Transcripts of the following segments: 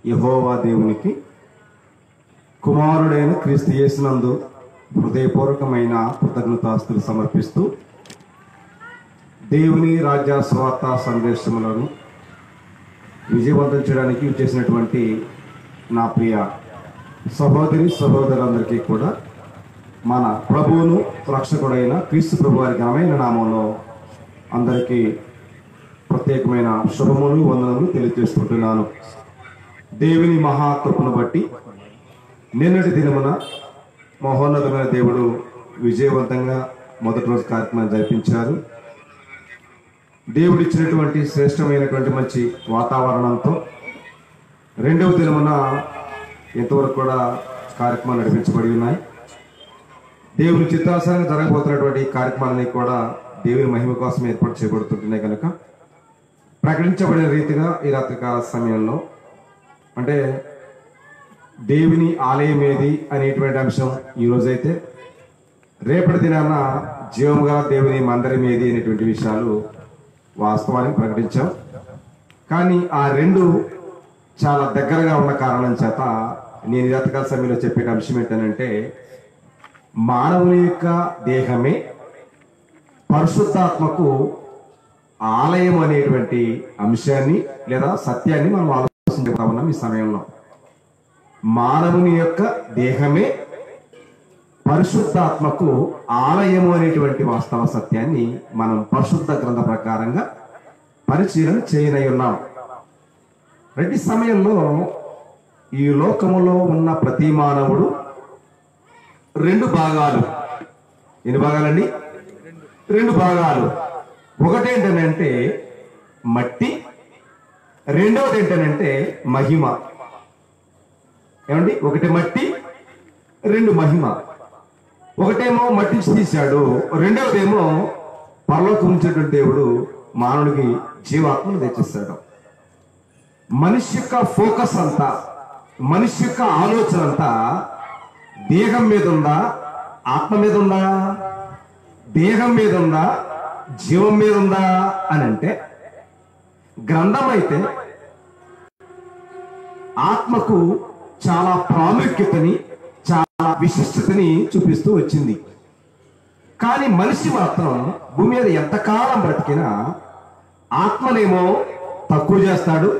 యెహోవా దేవునికి కుమారుడైన క్రీస్తు యేసునందు హృదయపూర్వకమైన కృతజ్ఞతాస్తులు సమర్పిస్తూ దేవుని రాజ్య స్వార్థ సందేశములను విజయవంతం చేయడానికి చేసినటువంటి నా ప్రియ సహోదరి సహోదరులందరికీ కూడా మన ప్రభువును రక్షకుడైన క్రీస్తు ప్రభు వారి ఘనమైన నామంలో అందరికీ ప్రత్యేకమైన శుభములు వందనములు తెలియజేసుకుంటున్నాను. దేవుని మహాకృపను బట్టి నిన్నటి దినమున మహోన్నతమైన దేవుడు విజయవంతంగా మొదటి రోజు కార్యక్రమాన్ని జరిపించారు. దేవుడు ఇచ్చినటువంటి శ్రేష్టమైనటువంటి మంచి వాతావరణంతో రెండవ దినమున ఇంతవరకు కూడా కార్యక్రమాలు నడిపించబడి ఉన్నాయి. దేవుని చిత్తానుసారంగా జరగబోతున్నటువంటి కార్యక్రమాలన్నీ కూడా దేవుని మహిమ కోసం ఏర్పాటు చేయబడుతుంటున్నాయి కనుక ప్రకటించబడిన రీతిగా ఈ రాత్రికాల సమయంలో అంటే దేవుని ఆలయం ఏది అనేటువంటి అంశం ఈరోజైతే, రేపటి దినాన జీవముగా దేవుని మందిరం ఏది అనేటువంటి విషయాలు వాస్తవానికి ప్రకటించాం. కానీ ఆ రెండు చాలా దగ్గరగా ఉన్న కారణం చేత నేను ఈ రాత్రికాల సమయంలో చెప్పే అంశం ఏంటంటే, మానవుని యొక్క దేహమే పరిశుద్ధాత్మకు ఆలయం అనేటువంటి అంశాన్ని లేదా సత్యాన్ని మనం ఆలోచించుతా ఉన్నాం. ఈ సమయంలో మానవుని యొక్క దేహమే పరిశుద్ధాత్మకు ఆలయము అనేటువంటి వాస్తవ సత్యాన్ని మనం పరిశుద్ధ గ్రంథ ప్రకారంగా పరిశీలన చేయనై ఉన్నాం. ప్రతి సమయంలో ఈ లోకములో ఉన్న ప్రతి మానవుడు రెండు భాగాలు, ఎన్ని భాగాలండి? రెండు భాగాలు. ఒకటేంటనంటే మట్టి, రెండవది ఏంటనంటే మహిమ. ఏమండి? ఒకటి మట్టి, రెండు మహిమ. ఒకటేమో మట్టి తీశాడు, రెండవదేమో పరలోకం ఉంచేటువంటి దేవుడు మానవుడికి జీవాత్మను తెచ్చిస్తాడు. మనిషి యొక్క ఫోకస్ అంతా, మనిషి యొక్క ఆలోచన అంతా దేహం మీద ఉందా, ఆత్మ మీద ఉందా? దేహం మీద ఉందా, జీవం మీద ఉందా అని అంటే, గ్రంథం అయితే ఆత్మకు చాలా ప్రాముఖ్యతని, చాలా విశిష్టతని చూపిస్తూ వచ్చింది. కానీ మనిషి మాత్రం భూమి మీద ఎంతకాలం బ్రతికినా ఆత్మనేమో తక్కువ చేస్తాడు,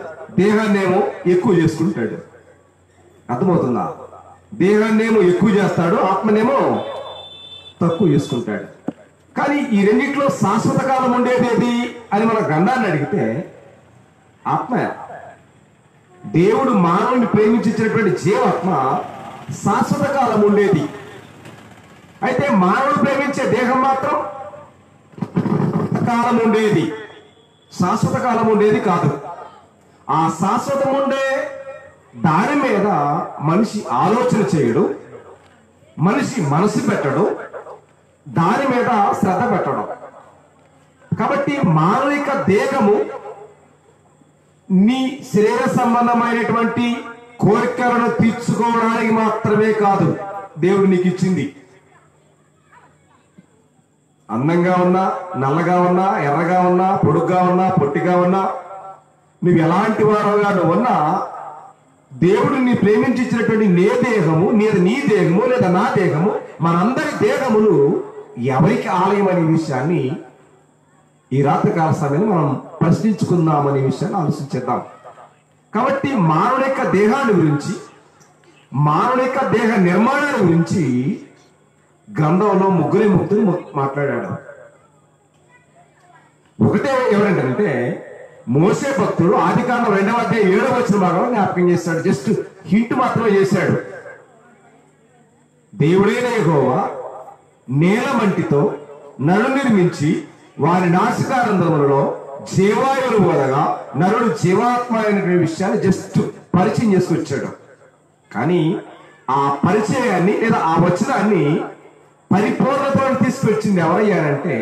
దేహాన్నేమో ఎక్కువ చేసుకుంటాడు. అర్థమవుతుందా? దేహాన్నేమో ఎక్కువ చేస్తాడు, ఆత్మనేమో తక్కువ చేసుకుంటాడు. కానీ ఈ రెండిట్లో శాశ్వత కాలం ఉండేది అని మన గ్రంథాన్ని అడిగితే ఆత్మ. దేవుడు మానవుని ప్రేమించినటువంటి జీవాత్మ శాశ్వత కాలం ఉండేది. అయితే మానవుడు ప్రేమించే దేహం మాత్రం కాలం ఉండేది, శాశ్వత కాలం ఉండేది కాదు. ఆ శాశ్వతం ఉండే దాని మీద మనిషి ఆలోచన చేయడు, మనిషి మనసు పెట్టడు, దాని మీద శ్రద్ధ పెట్టడం. కాబట్టి మానవిక దేహము నీ శరీర సంబంధమైనటువంటి కోరికలను తీర్చుకోవడానికి మాత్రమే కాదు దేవుడు నీకు ఇచ్చింది. అందంగా ఉన్నా, నల్లగా ఉన్నా, ఎర్రగా ఉన్నా, పొడుగ్గా ఉన్నా, పొట్టిగా ఉన్నా, నువ్వు ఎలాంటి వారుగా నువ్వు ఉన్నా, దేవుడు నీ ప్రేమించినటువంటి నీ దేహము లేదా నా దేహము, మనందరి దేహములు ఎవరికి ఆలయం అనే విషయాన్ని ఈ రాత్రికాల సమయంలో మనం ప్రశ్నించుకుందామనే విషయాన్ని ఆలోచించేద్దాం. కాబట్టి మానవుని యొక్క దేహాన్ని గురించి, మానవుని యొక్క దేహ నిర్మాణాన్ని గురించి గ్రంథంలో ముగ్గురు మాట్లాడాడు. ఒకటే ఎవరంటే మోసే భక్తుడు ఆదికాండం 2వ అధ్యాయం 7వ వచన భాగంలో జ్ఞాపకం చేశాడు. జస్ట్ హింట్ మాత్రమే చేశాడు. దేవుడైన యెహోవా నేల మంటితో నరుడు నిర్మించి వారి నాసికారంధ్రములలో జీవాయువులు వదగా నరుడు జీవాత్మ అయినటువంటి విషయాన్ని జస్ట్ పరిచయం చేసుకొచ్చాడు. కానీ ఆ పరిచయాన్ని లేదా ఆ వచనాన్ని పరిపూర్ణతో తీసుకొచ్చింది ఎవరయ్యారంటే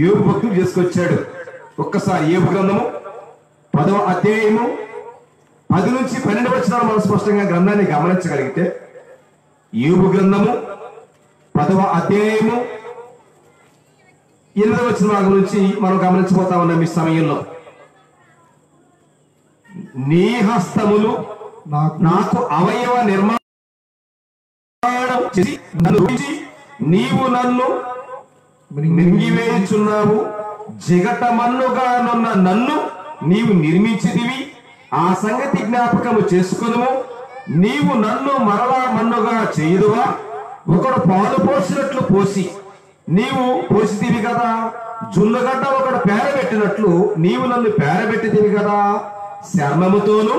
యోబు భక్తుడు చేసుకొచ్చాడు. ఒక్కసారి యోబు గ్రంథము 10వ అధ్యాయము 10 నుంచి 12 వచనాలు మనం స్పష్టంగా గ్రంథాన్ని గమనించగలిగితే, యోబు గ్రంథము 10వ అధ్యాయము 8వ వచనం నుంచి మనం గమనించబోతా ఉన్నాం. ఈ సమయంలో నీ హస్తములు నాకు అవయవ నిర్మాణం చేసి నన్ను రూపించి నీవు నన్ను మింగివేయుచున్నావు. జిగటమన్నుగానున్న నన్ను నీవు నిర్మించితివి. ఆ సంగతి జ్ఞాపకము చేసుకొనుము. నీవు నన్ను మరలా మన్నుగా చేయుదువా? ఒకడు పాలు పోసినట్లు పోసి నీవు పోసితివి కదా. జున్నుగడ్డ ఒకడు పేరబెట్టినట్లు నీవు నన్ను పేరబెట్టితివి కదా. చర్మముతోను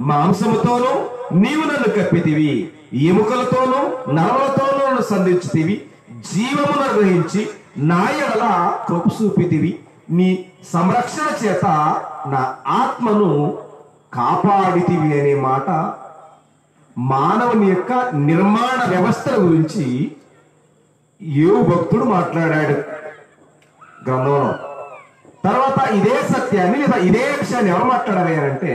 మాంసముతోను నీవు నన్ను కప్పితివి. ఎముకలతోనూ నరములతోనూ నన్ను సంధించితివి. జీవమును గ్రహించి నా ఎడల కృప చూపితివి. నీ సంరక్షణ చేత నా ఆత్మను కాపాడితివి అనే మాట మానవుని యొక్క నిర్మాణ వ్యవస్థల గురించి యోబు భక్తుడు మాట్లాడాడు గ్రంథంలో. తర్వాత ఇదే సత్యాన్ని లేదా ఇదే విషయాన్ని ఎవరు మాట్లాడారంటే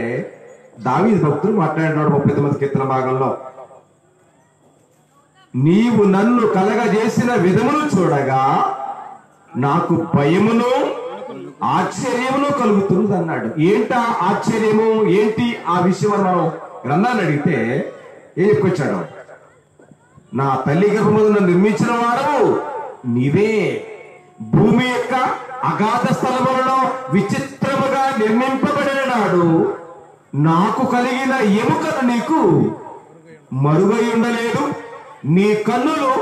దావీదు భక్తుడు మాట్లాడినాడు 39 కీర్తన భాగంలో. నీవు నన్ను కలగజేసిన విధమును చూడగా నాకు భయమును ఆశ్చర్యమును కలుగుతుంది అన్నాడు. ఏంటా ఆశ్చర్యము, ఏంటి ఆ విషయం అని మనం గ్రంథాన్ని అడిగితే ఏం చెప్పుకొచ్చాడు? నా తల్లి గర్భమును నిర్మించిన వాడవు నీవే. భూమి యొక్క అగాధ స్థలములలో విచిత్రముగా నిర్మింపబడిన నాడు నాకు కలిగిన ఎముకను నీకు మరుగై ఉండలేదు. నీ కన్నులు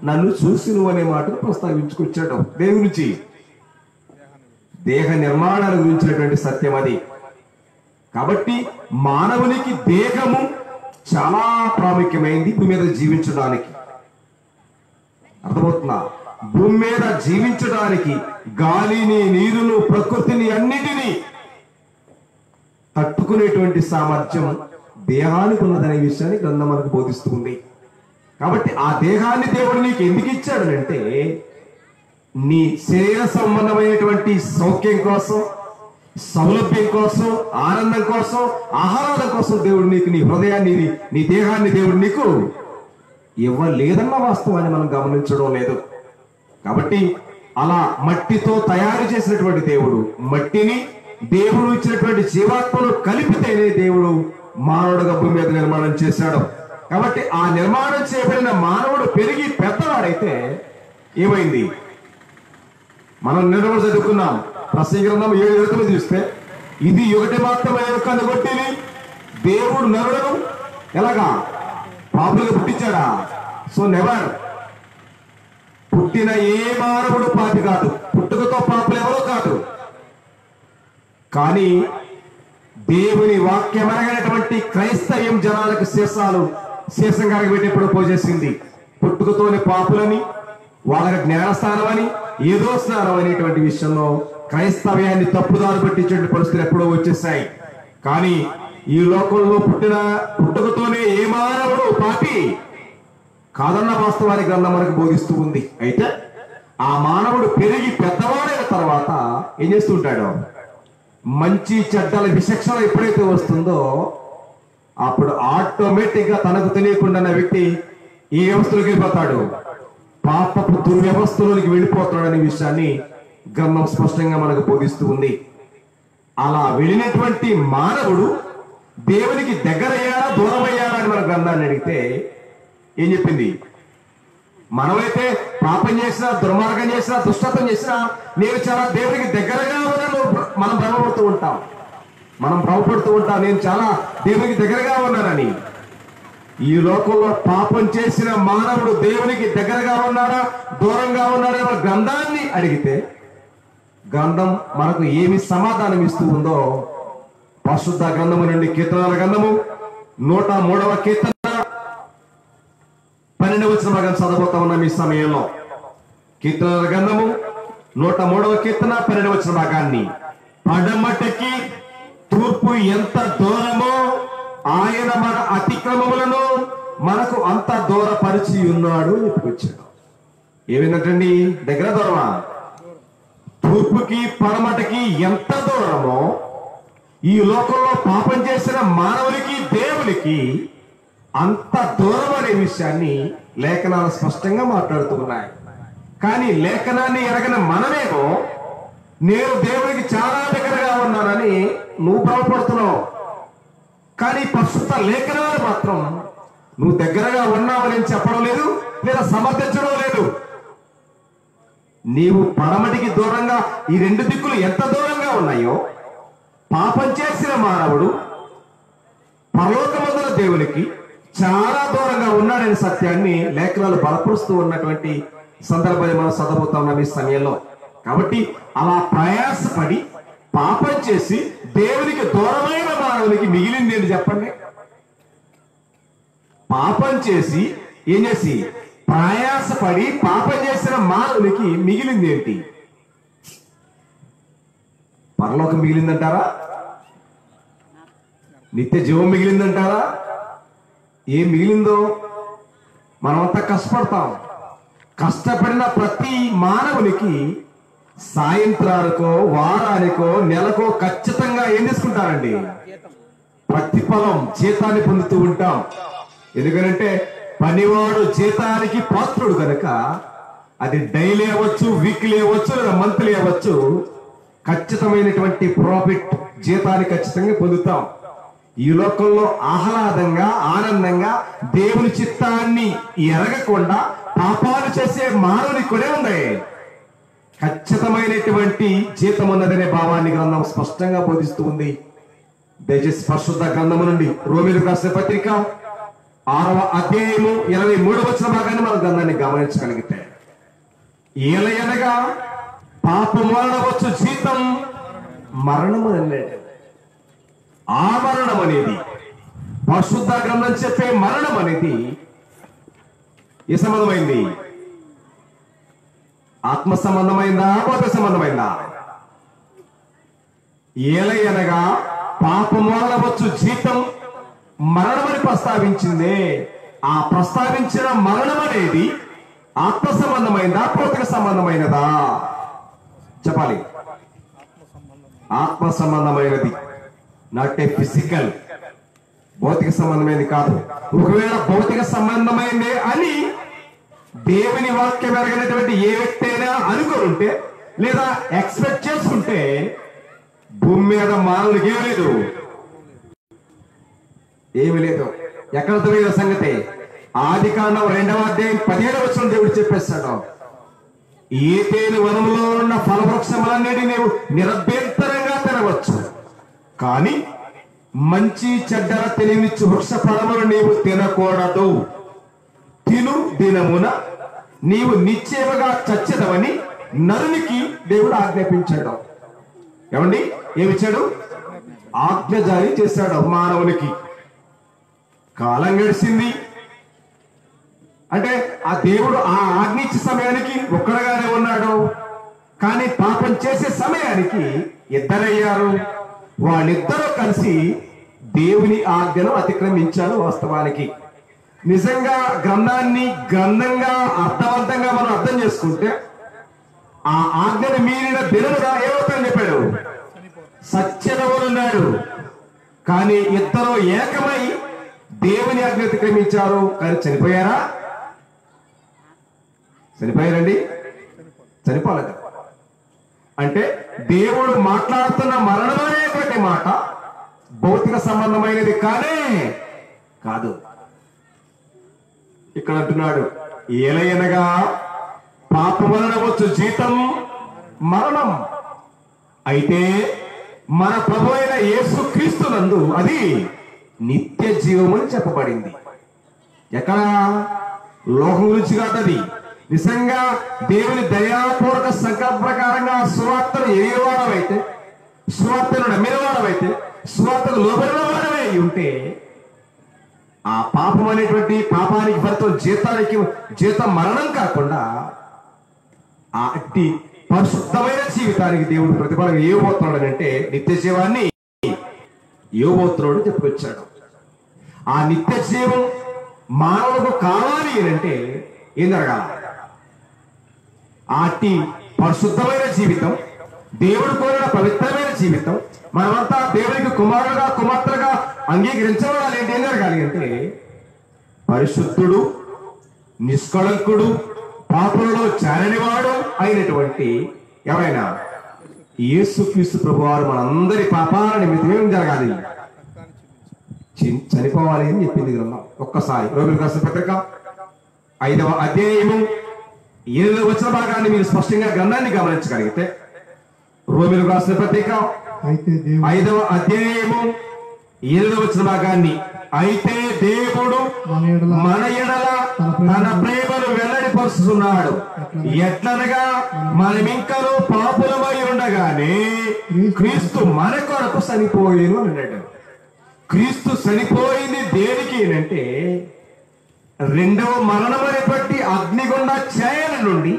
నన్ను చూసిను అనే మాటను ప్రస్తావించుకొచ్చాడు. దేని గురించి? దేహ నిర్మాణాల గురించినటువంటి సత్యం అది. కాబట్టి మానవునికి దేహము చాలా ప్రాముఖ్యమైంది భూమి మీద జీవించడానికి. అర్థమవుతుందా? భూమి మీద జీవించడానికి గాలిని, నీరును, ప్రకృతిని అన్నిటినీ తట్టుకునేటువంటి సామర్థ్యం దేహానికి ఉన్నదనే విషయాన్ని గ్రంథం మనకు బోధిస్తుంది. కాబట్టి ఆ దేహాన్ని దేవుడు నీకు ఎందుకు ఇచ్చాడు అంటే నీ శరీర సంబంధమైనటువంటి సౌఖ్యం కోసం, సౌలభ్యం కోసం, ఆనందం కోసం, ఆహ్లాదం కోసం దేవుడు నీకు నీ హృదయాన్ని, నీ దేహాన్ని దేవుడు నీకు ఇవ్వలేదన్న వాస్తవాన్ని మనం గమనించడం లేదు. కాబట్టి అలా మట్టితో తయారు చేసినటువంటి దేవుడు, మట్టిని దేవుడు ఇచ్చినటువంటి జీవాత్మను కలిపితేనే దేవుడు మానవుడుగా భూమి మీద నిర్మాణం చేశాడు. కాబట్టి ఆ నిర్మాణం చేయబడిన మానవుడు పెరిగి పెద్దవాడైతే ఏమైంది? మనం నిన్న చదువుకున్నాం ప్రసంగి గ్రంథం 7:9 చూస్తే, ఇది ఒకటి మాత్రమే కనుగొట్టిని దేవుడు నరులను ఎలాగా పాపులుగా పుట్టించాడా? So never. పుట్టిన ఏ మానవుడు పాపి కాదు, పుట్టుకతో పాపులు ఎవరో కాదు. కానీ దేవుని వాక్యం అనగనటువంటి క్రైస్తవ్యం జనాలకు శేషంగా పెట్టేప్పుడు పోజేసింది. పుట్టుకతోని పాపులని, వాళ్ళకి జ్ఞానస్థానం అని, ఏదో స్నానం అనేటువంటి విషయంలో క్రైస్తవ్యాన్ని తప్పుదారు పట్టించే పరిస్థితులు ఎప్పుడో వచ్చేసాయి. కానీ ఈ లోకంలో పుట్టుకతోనే ఏ మానవుడు పాపి కాదన్న వాస్తవాన్ని గ్రంథం మనకు బోధిస్తూ ఉంది. అయితే ఆ మానవుడు పెరిగి పెద్దవాడైన తర్వాత ఏం చేస్తుంటాడు? మంచి చెడ్డల విచక్షణ ఎప్పుడైతే వస్తుందో అప్పుడు ఆటోమేటిక్ గా తనకు తెలియకుండా వ్యక్తి ఈ వ్యవస్థలోకి వెళ్ళిపోతాడు, పాపపు దుర్వ్యవస్థలోకి వెళ్ళిపోతాడనే విషయాన్ని గ్రంథం స్పష్టంగా మనకు బోధిస్తూ ఉంది. అలా వెళ్ళినటువంటి మానవుడు దేవునికి దగ్గరయ్యాడా దూరమయ్యాడా అని మన గ్రంథాన్ని అడిగితే ఏం చెప్పింది? మనమైతే పాపం చేసినా, దుర్మార్గం చేసినా, దుష్టత్వం చేసినా నేను చాలా దేవునికి దగ్గరగా ఉన్నాను మనం భ్రమపడుతూ ఉంటాం. నేను చాలా దేవునికి దగ్గరగా ఉన్నానని. ఈ లోకంలో పాపం చేసిన మానవుడు దేవునికి దగ్గరగా ఉన్నాడా దూరంగా ఉన్నాడా అనే గ్రంథాన్ని అడిగితే గ్రంథం మనకు ఏమి సమాధానం ఇస్తూ ఉందో పరిశుద్ధ గ్రంథము నుండి కీర్తనల గ్రంథము 103వ కీర్తన 12వ వచనం చదవబోతా ఉన్నాం ఈ సమయంలో. కీర్తనల గ్రంథము 103వ కీర్తన 12వ వచన భాగాన్ని, పడమటికి తూర్పు ఎంత దూరమో ఆయన మన అతిక్రమములను మనకు అంత దూరపరిచి ఉన్నాడు చెప్పుకొచ్చాడు. ఏమైందంటండి? దగ్గర దూరమా? తూర్పుకి పడమటికి ఎంత దూరమో ఈ లోకంలో పాపం చేసిన మానవునికి దేవునికి అంత దూరం అనే విషయాన్ని లేఖనాలు స్పష్టంగా మాట్లాడుతూ ఉన్నాయి. కానీ లేఖనాన్ని ఎరగని మనమేమో నేను దేవునికి చాలా దగ్గరగా ఉన్నానని నువ్వు భ్రమపడుతున్నావు. కానీ పరిశుద్ధ లేఖనాలు మాత్రం నువ్వు దగ్గరగా ఉన్నావని చెప్పడం లేదు, లేదా సమర్థించడం లేదు. నీవు పడమటికి దూరంగా, ఈ రెండు దిక్కులు ఎంత దూరంగా ఉన్నాయో పాపం చేసిన మానవుడు పరలోకమందున దేవునికి చాలా దూరంగా ఉన్నాడనే సత్యాన్ని లేఖనాలు బలపరుస్తూ ఉన్నటువంటి సందర్భాన్ని మనం చదవబోతా ఉన్నాం ఈ సమయంలో. కాబట్టి అలా ప్రయాసపడి పాపం చేసి దేవునికి దూరమైన మానవునికి మిగిలింది ఏంటి చెప్పండి? పాపం చేసి ఏం చేసి ప్రయాసపడి పాపం చేసిన మానవునికి మిగిలింది ఏంటి? పరలోకం మిగిలిందంటారా? నిత్య జీవం మిగిలిందంటారా? ఏం మిగిలిందో? మనమంతా కష్టపడతాం. కష్టపడిన ప్రతి మానవునికి సాయంత్రానికో, వారానికో, నెలకో ఖచ్చితంగా ఏం తీసుకుంటారండి? ప్రతిఫలం, జీతాన్ని పొందుతూ ఉంటాం. ఎందుకంటే పనివాడు జీతానికి పాత్రుడు కనుక అది డైలీ అవ్వచ్చు, వీక్లీ అవ్వచ్చు, లేదా మంత్లీ అవ్వచ్చు, ఖచ్చితమైనటువంటి ప్రాఫిట్ జీతాన్ని ఖచ్చితంగా పొందుతాం. ఈ లోకంలో ఆహ్లాదంగా, ఆనందంగా దేవుని చిత్తాన్ని ఎరగకుండా పాపాలు చేసే మానవునికి కూడా ఉంది ఖచ్చితమైనటువంటి జీతం ఉన్నదనే భావాన్ని గ్రంథం స్పష్టంగా బోధిస్తూ ఉంది. దయచేసి పరిశుద్ధ గ్రంథము నుండి రోమీయులకు రాసిన పత్రిక 6వ అధ్యాయము 23వ వచన భాగాన్ని మన గ్రంథాన్ని గమనించగలిగితే, ఏలయనగా పాపము వలన వచ్చు జీతం మరణము అన్నాడు. ఆ మరణం అనేది, పరిశుద్ధ గ్రంథం చెప్పే మరణం అనేది ఏ సంబంధమైంది? ఆత్మ సంబంధమైందా, భౌతిక సంబంధమైందా? ఏలయనగా పాపము వలన వచ్చు జీతం మరణమని ప్రస్తావించిందే. ఆ ప్రస్తావించిన మరణం అనేది ఆత్మ సంబంధమైందా, భౌతిక సంబంధమైనదా? చెప్పాలి. ఆత్మ సంబంధమైనది, నాట్ ఏ ఫిజికల్. భౌతిక సంబంధమైనది కాదు. ఒకవేళ భౌతిక సంబంధమైందే అని దేవుని వాక్యం ఎరగనటువంటి ఏ వ్యక్తి అయినా అనుకుంటే, లేదా ఎక్స్పెక్ట్ చేసుకుంటే, భూమి మీద మానవుడికి ఏమీ లేదు, ఏమి లేదు. ఎక్కడ తెలియదు సంగతి? ఆదికాండం 2వ అధ్యాయం 17వ వచనం దేవుడు చెప్పేస్తాడు, ఏదేని వనములో ఉన్న ఫలవృక్షములన్నిటి నీవు నిరభ్యంతరంగా తినవచ్చు, కానీ మంచి చెడ్డల తెలివిచ్చు వృక్ష ఫలములు నీవు తినకూడదు. తిను దినమున నీవు నిశ్చయముగా చచ్చెదవని నరునికి దేవుడు ఆజ్ఞాపించాడు. ఏమండి? ఏమిచ్చాడు? ఆజ్ఞ జారీ చేశాడు మానవునికి. కాలం గడిచింది అంటే ఆ దేవుడు ఆ ఆజ్ఞ ఇచ్చే సమయానికి ఒక్కడగానే ఉన్నాడు, కానీ పాపం చేసే సమయానికి ఇద్దరయ్యారు. వాళ్ళిద్దరూ కలిసి దేవుని ఆజ్ఞను అతిక్రమించారు. వాస్తవానికి నిజంగా గ్రంథాన్ని గ్రంథంగా అర్థవంతంగా మనం అర్థం చేసుకుంటే, ఆ ఆజ్ఞను మీరిన దినముగా ఏమవుతుందని చెప్పాడు? సత్యనవులున్నాడు. కానీ ఇద్దరు ఏకమై దేవుని ఆజ్ఞ అతిక్రమించారు. కానీ చనిపోయారా? చనిపోయారండి? చనిపోలేదు. అంటే దేవుడు మాట్లాడుతున్న మరణం అనేటువంటి మాట భౌతిక సంబంధమైనది కానే కాదు. ఇక్కడ అంటున్నాడు, ఏలయనగా పాపం వలన వచ్చు జీతం మరణం. అయితే మన ప్రభు అయిన యేసు క్రీస్తునందు అది నిత్య జీవం అని చెప్పబడింది. ఎక్కడ? లోకం గురించి కాదు. అది నిజంగా దేవుని దయాపూర్వక సంకల్ప ప్రకారంగా సువార్తను ఎరిగేవాడమైతే, సువార్తను నమ్మినవాడమైతే, సువార్తను లోబడిన వాడమై ఉంటే, ఆ పాపం అనేటువంటి పాపానికి ఫలితం జీతం మరణం కాకుండా ఆ అట్టి పరిశుద్ధమైన జీవితానికి దేవుడు ప్రతిఫలం ఇవ్వబోతున్నాడు అంటే నిత్య జీవాన్ని ఇవ్వబోతున్నాడు చెప్పుకొచ్చాడు. ఆ నిత్య జీవం మానవులకు కావాలి అంటే ఏం జరగాల? అట్టి పరిశుద్ధమైన జీవితం, దేవుడు కోరిన పవిత్రమైన జీవితం, మనమంతా దేవునికి కుమారుడుగా కుమార్తెలుగా అంగీకరించబడాలి అంటే ఏం జరగాలి అంటే, పరిశుద్ధుడు, నిష్కళంకుడు, పాపులలో చారనివాడు అయినటువంటి ఎవరైనా యేసుక్రీస్తు ప్రభువారు మనందరి పాపాల నిమిత్తం ఏం జరగాలి? చనిపోవాలి అని చెప్పింది గ్రంథం. ఒక్కసారి రోమిలకు రాసిన పత్రిక 5వ అధ్యాయము 7వ వచన భాగాన్ని మీరు స్పష్టంగా గ్రంథాన్ని గమనించగలిగితే, రోమిలకు రాసిన పత్రిక 5వ అధ్యాయము 7వ వచన భాగాన్ని, అయితే దేవుడు మన ఎడల తన ప్రేమను వెల్లడిపరుస్తున్నాడు, ఎట్లనగా మనమింకను పాపులమై ఉండగానే క్రీస్తు మన కొరకు చనిపోయేను అన్నాడు. క్రీస్తు చనిపోయింది దేనికి అంటే, రెండవ మరణమని బట్టి అగ్నిగుండ ఛాయల నుండి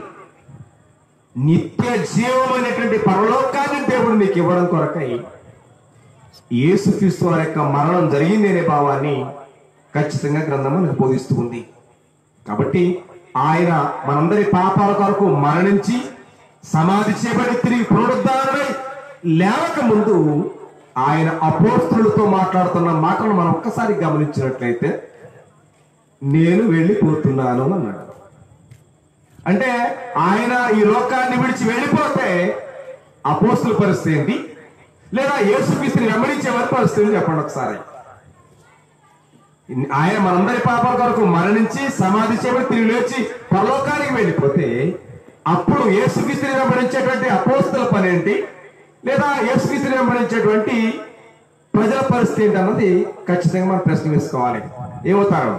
నిత్య జీవం అనేటువంటి పరలోకాన్ని దేవుడు నీకు ఇవ్వడం కొరకై యేసుక్రీస్తు వారి యొక్క మరణం జరిగింది అనే భావాన్ని ఖచ్చితంగా గ్రంథం మనకు బోధిస్తూ ఉంది. కాబట్టి ఆయన మనందరి పాపాల కొరకు మరణించి సమాధి చేయబడి తిరిగి పునరుద్ధరణై లేవక ముందు ఆయన అపోస్తలులతో మాట్లాడుతున్న మాటలను మనం ఒక్కసారి గమనించినట్లయితే, నేను వెళ్ళిపోతున్నాను అన్నాడు. అంటే ఆయన ఈ లోకాన్ని విడిచి వెళ్ళిపోతే అపోస్తలుల పరిస్థితి ఏంటి, లేదా యేసుక్రీస్తుని వెంబడించే వారి పరిస్థితి చెప్పండి ఒకసారి. ఆయన మనందరి పాపాల కొరకు మరణించి సమాధి చేయబడి తిరిగి లేచి పరలోకానికి వెళ్ళిపోతే అప్పుడు యేసుక్రీస్తుని వెంబడించేటువంటి అపోస్తలుల పని ఏంటి, లేదా యేసుక్రీస్తుని వెంబడించేటువంటి ప్రజల పరిస్థితి ఏంటి అన్నది ఖచ్చితంగా మనం ప్రశ్న వేసుకోవాలి. ఏమవుతారు?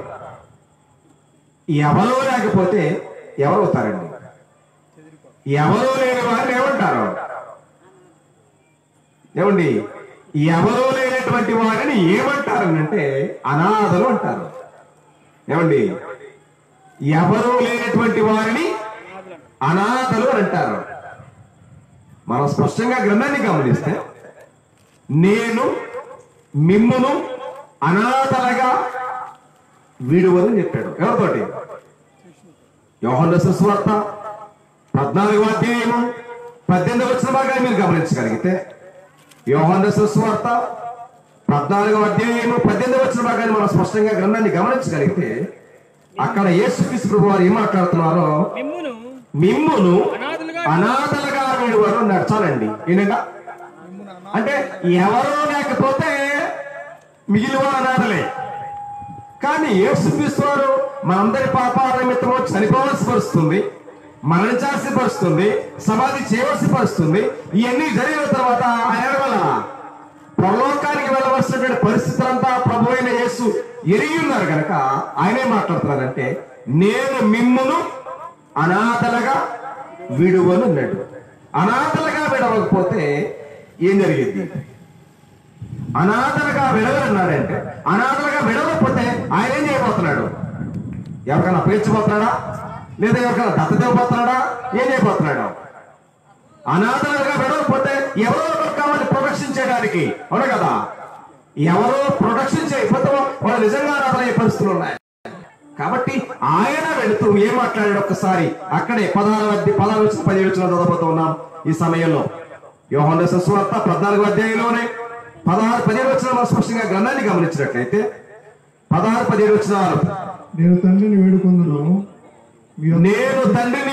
ఎవరో లేకపోతే ఎవరవుతారండి? ఎవరో లేని వారిని ఏమంటారు? ఏమండి, ఎవరో లేనటువంటి వారిని ఏమంటారనంటే అనాథలు అంటారు. ఏమండి, ఎవరో లేనటువంటి వారిని అనాథలు అని అంటారు. మనం స్పష్టంగా గ్రంథాన్ని గమనిస్తే, నేను మిమ్మును అనాథలుగా విడువని చెప్పాడు. ఎవరితోటి? యోహాను రాసిన సువార్త 14వ అధ్యాయము 18వ వచన భాగాన్ని మీరు గమనించగలిగితే, యోహాను రాసిన సువార్త 14వ అధ్యాయము 18వ వచన భాగాన్ని మనం స్పష్టంగా గ్రంథాన్ని గమనించగలిగితే, అక్కడ యేసుక్రీస్తు ప్రభువు వారు ఏం మాట్లాడుతున్నారో, మిమ్మును అనాథలుగా విడువరు అన్నాడు. చాలండి. ఏంటంట అంటే ఎవరో లేకపోతే మిగిలిన అనాథలే. కానీ యేసుక్రీస్తు వారు మనందరి పాపాల నిమిత్తము చనిపోవలసి పరుస్తుంది, మరణించాల్సి పరుస్తుంది, సమాధి చేయవలసి పరుస్తుంది. ఇవన్నీ జరిగిన తర్వాత ఆయన వల్ల పరలోకానికి వెళ్ళవలసినటువంటి పరిస్థితులంతా ప్రభు అయిన యేసు ఎరిగి ఉన్నారు కనుక ఆయనే మాట్లాడుతున్నారంటే, నేను మిమ్మును అనాథలుగా విడువను అన్నాడు. అనాథలుగా విడవకపోతే ఏం జరిగింది? అనాథలుగా విడవన్నాడంటే, అనాథలుగా విడవకపోతే ఆయన ఏం చేయబోతున్నాడు? ఎవరికైనా అప్పగించబోతున్నాడా, లేదా ఎవరికైనా దత్తత ఇవ్వబోతున్నాడా? ఏం చేయబోతున్నాడు? అనాథలుగా విడవకపోతే ఎవరో ఒకరు కావాలి ప్రొటెక్షన్ చేయడానికి, అవును కదా? ఎవరో ప్రొటెక్షన్ చేయకపోతే వాళ్ళు నిజంగా అనాథలయ్యే పరిస్థితులు ఉన్నాయి. కాబట్టి ఆయన వెళుతూ ఏం మాట్లాడాడు ఒక్కసారి అక్కడే 16-17 చదవబోతూ ఉన్నాం ఈ సమయంలో. యోహాను రాసిన సువార్త 14వ అధ్యాయంలోనే 16-17 స్పష్టంగా గ్రంథాన్ని గమనించినట్లయితే 16-17 నేను తండ్రిని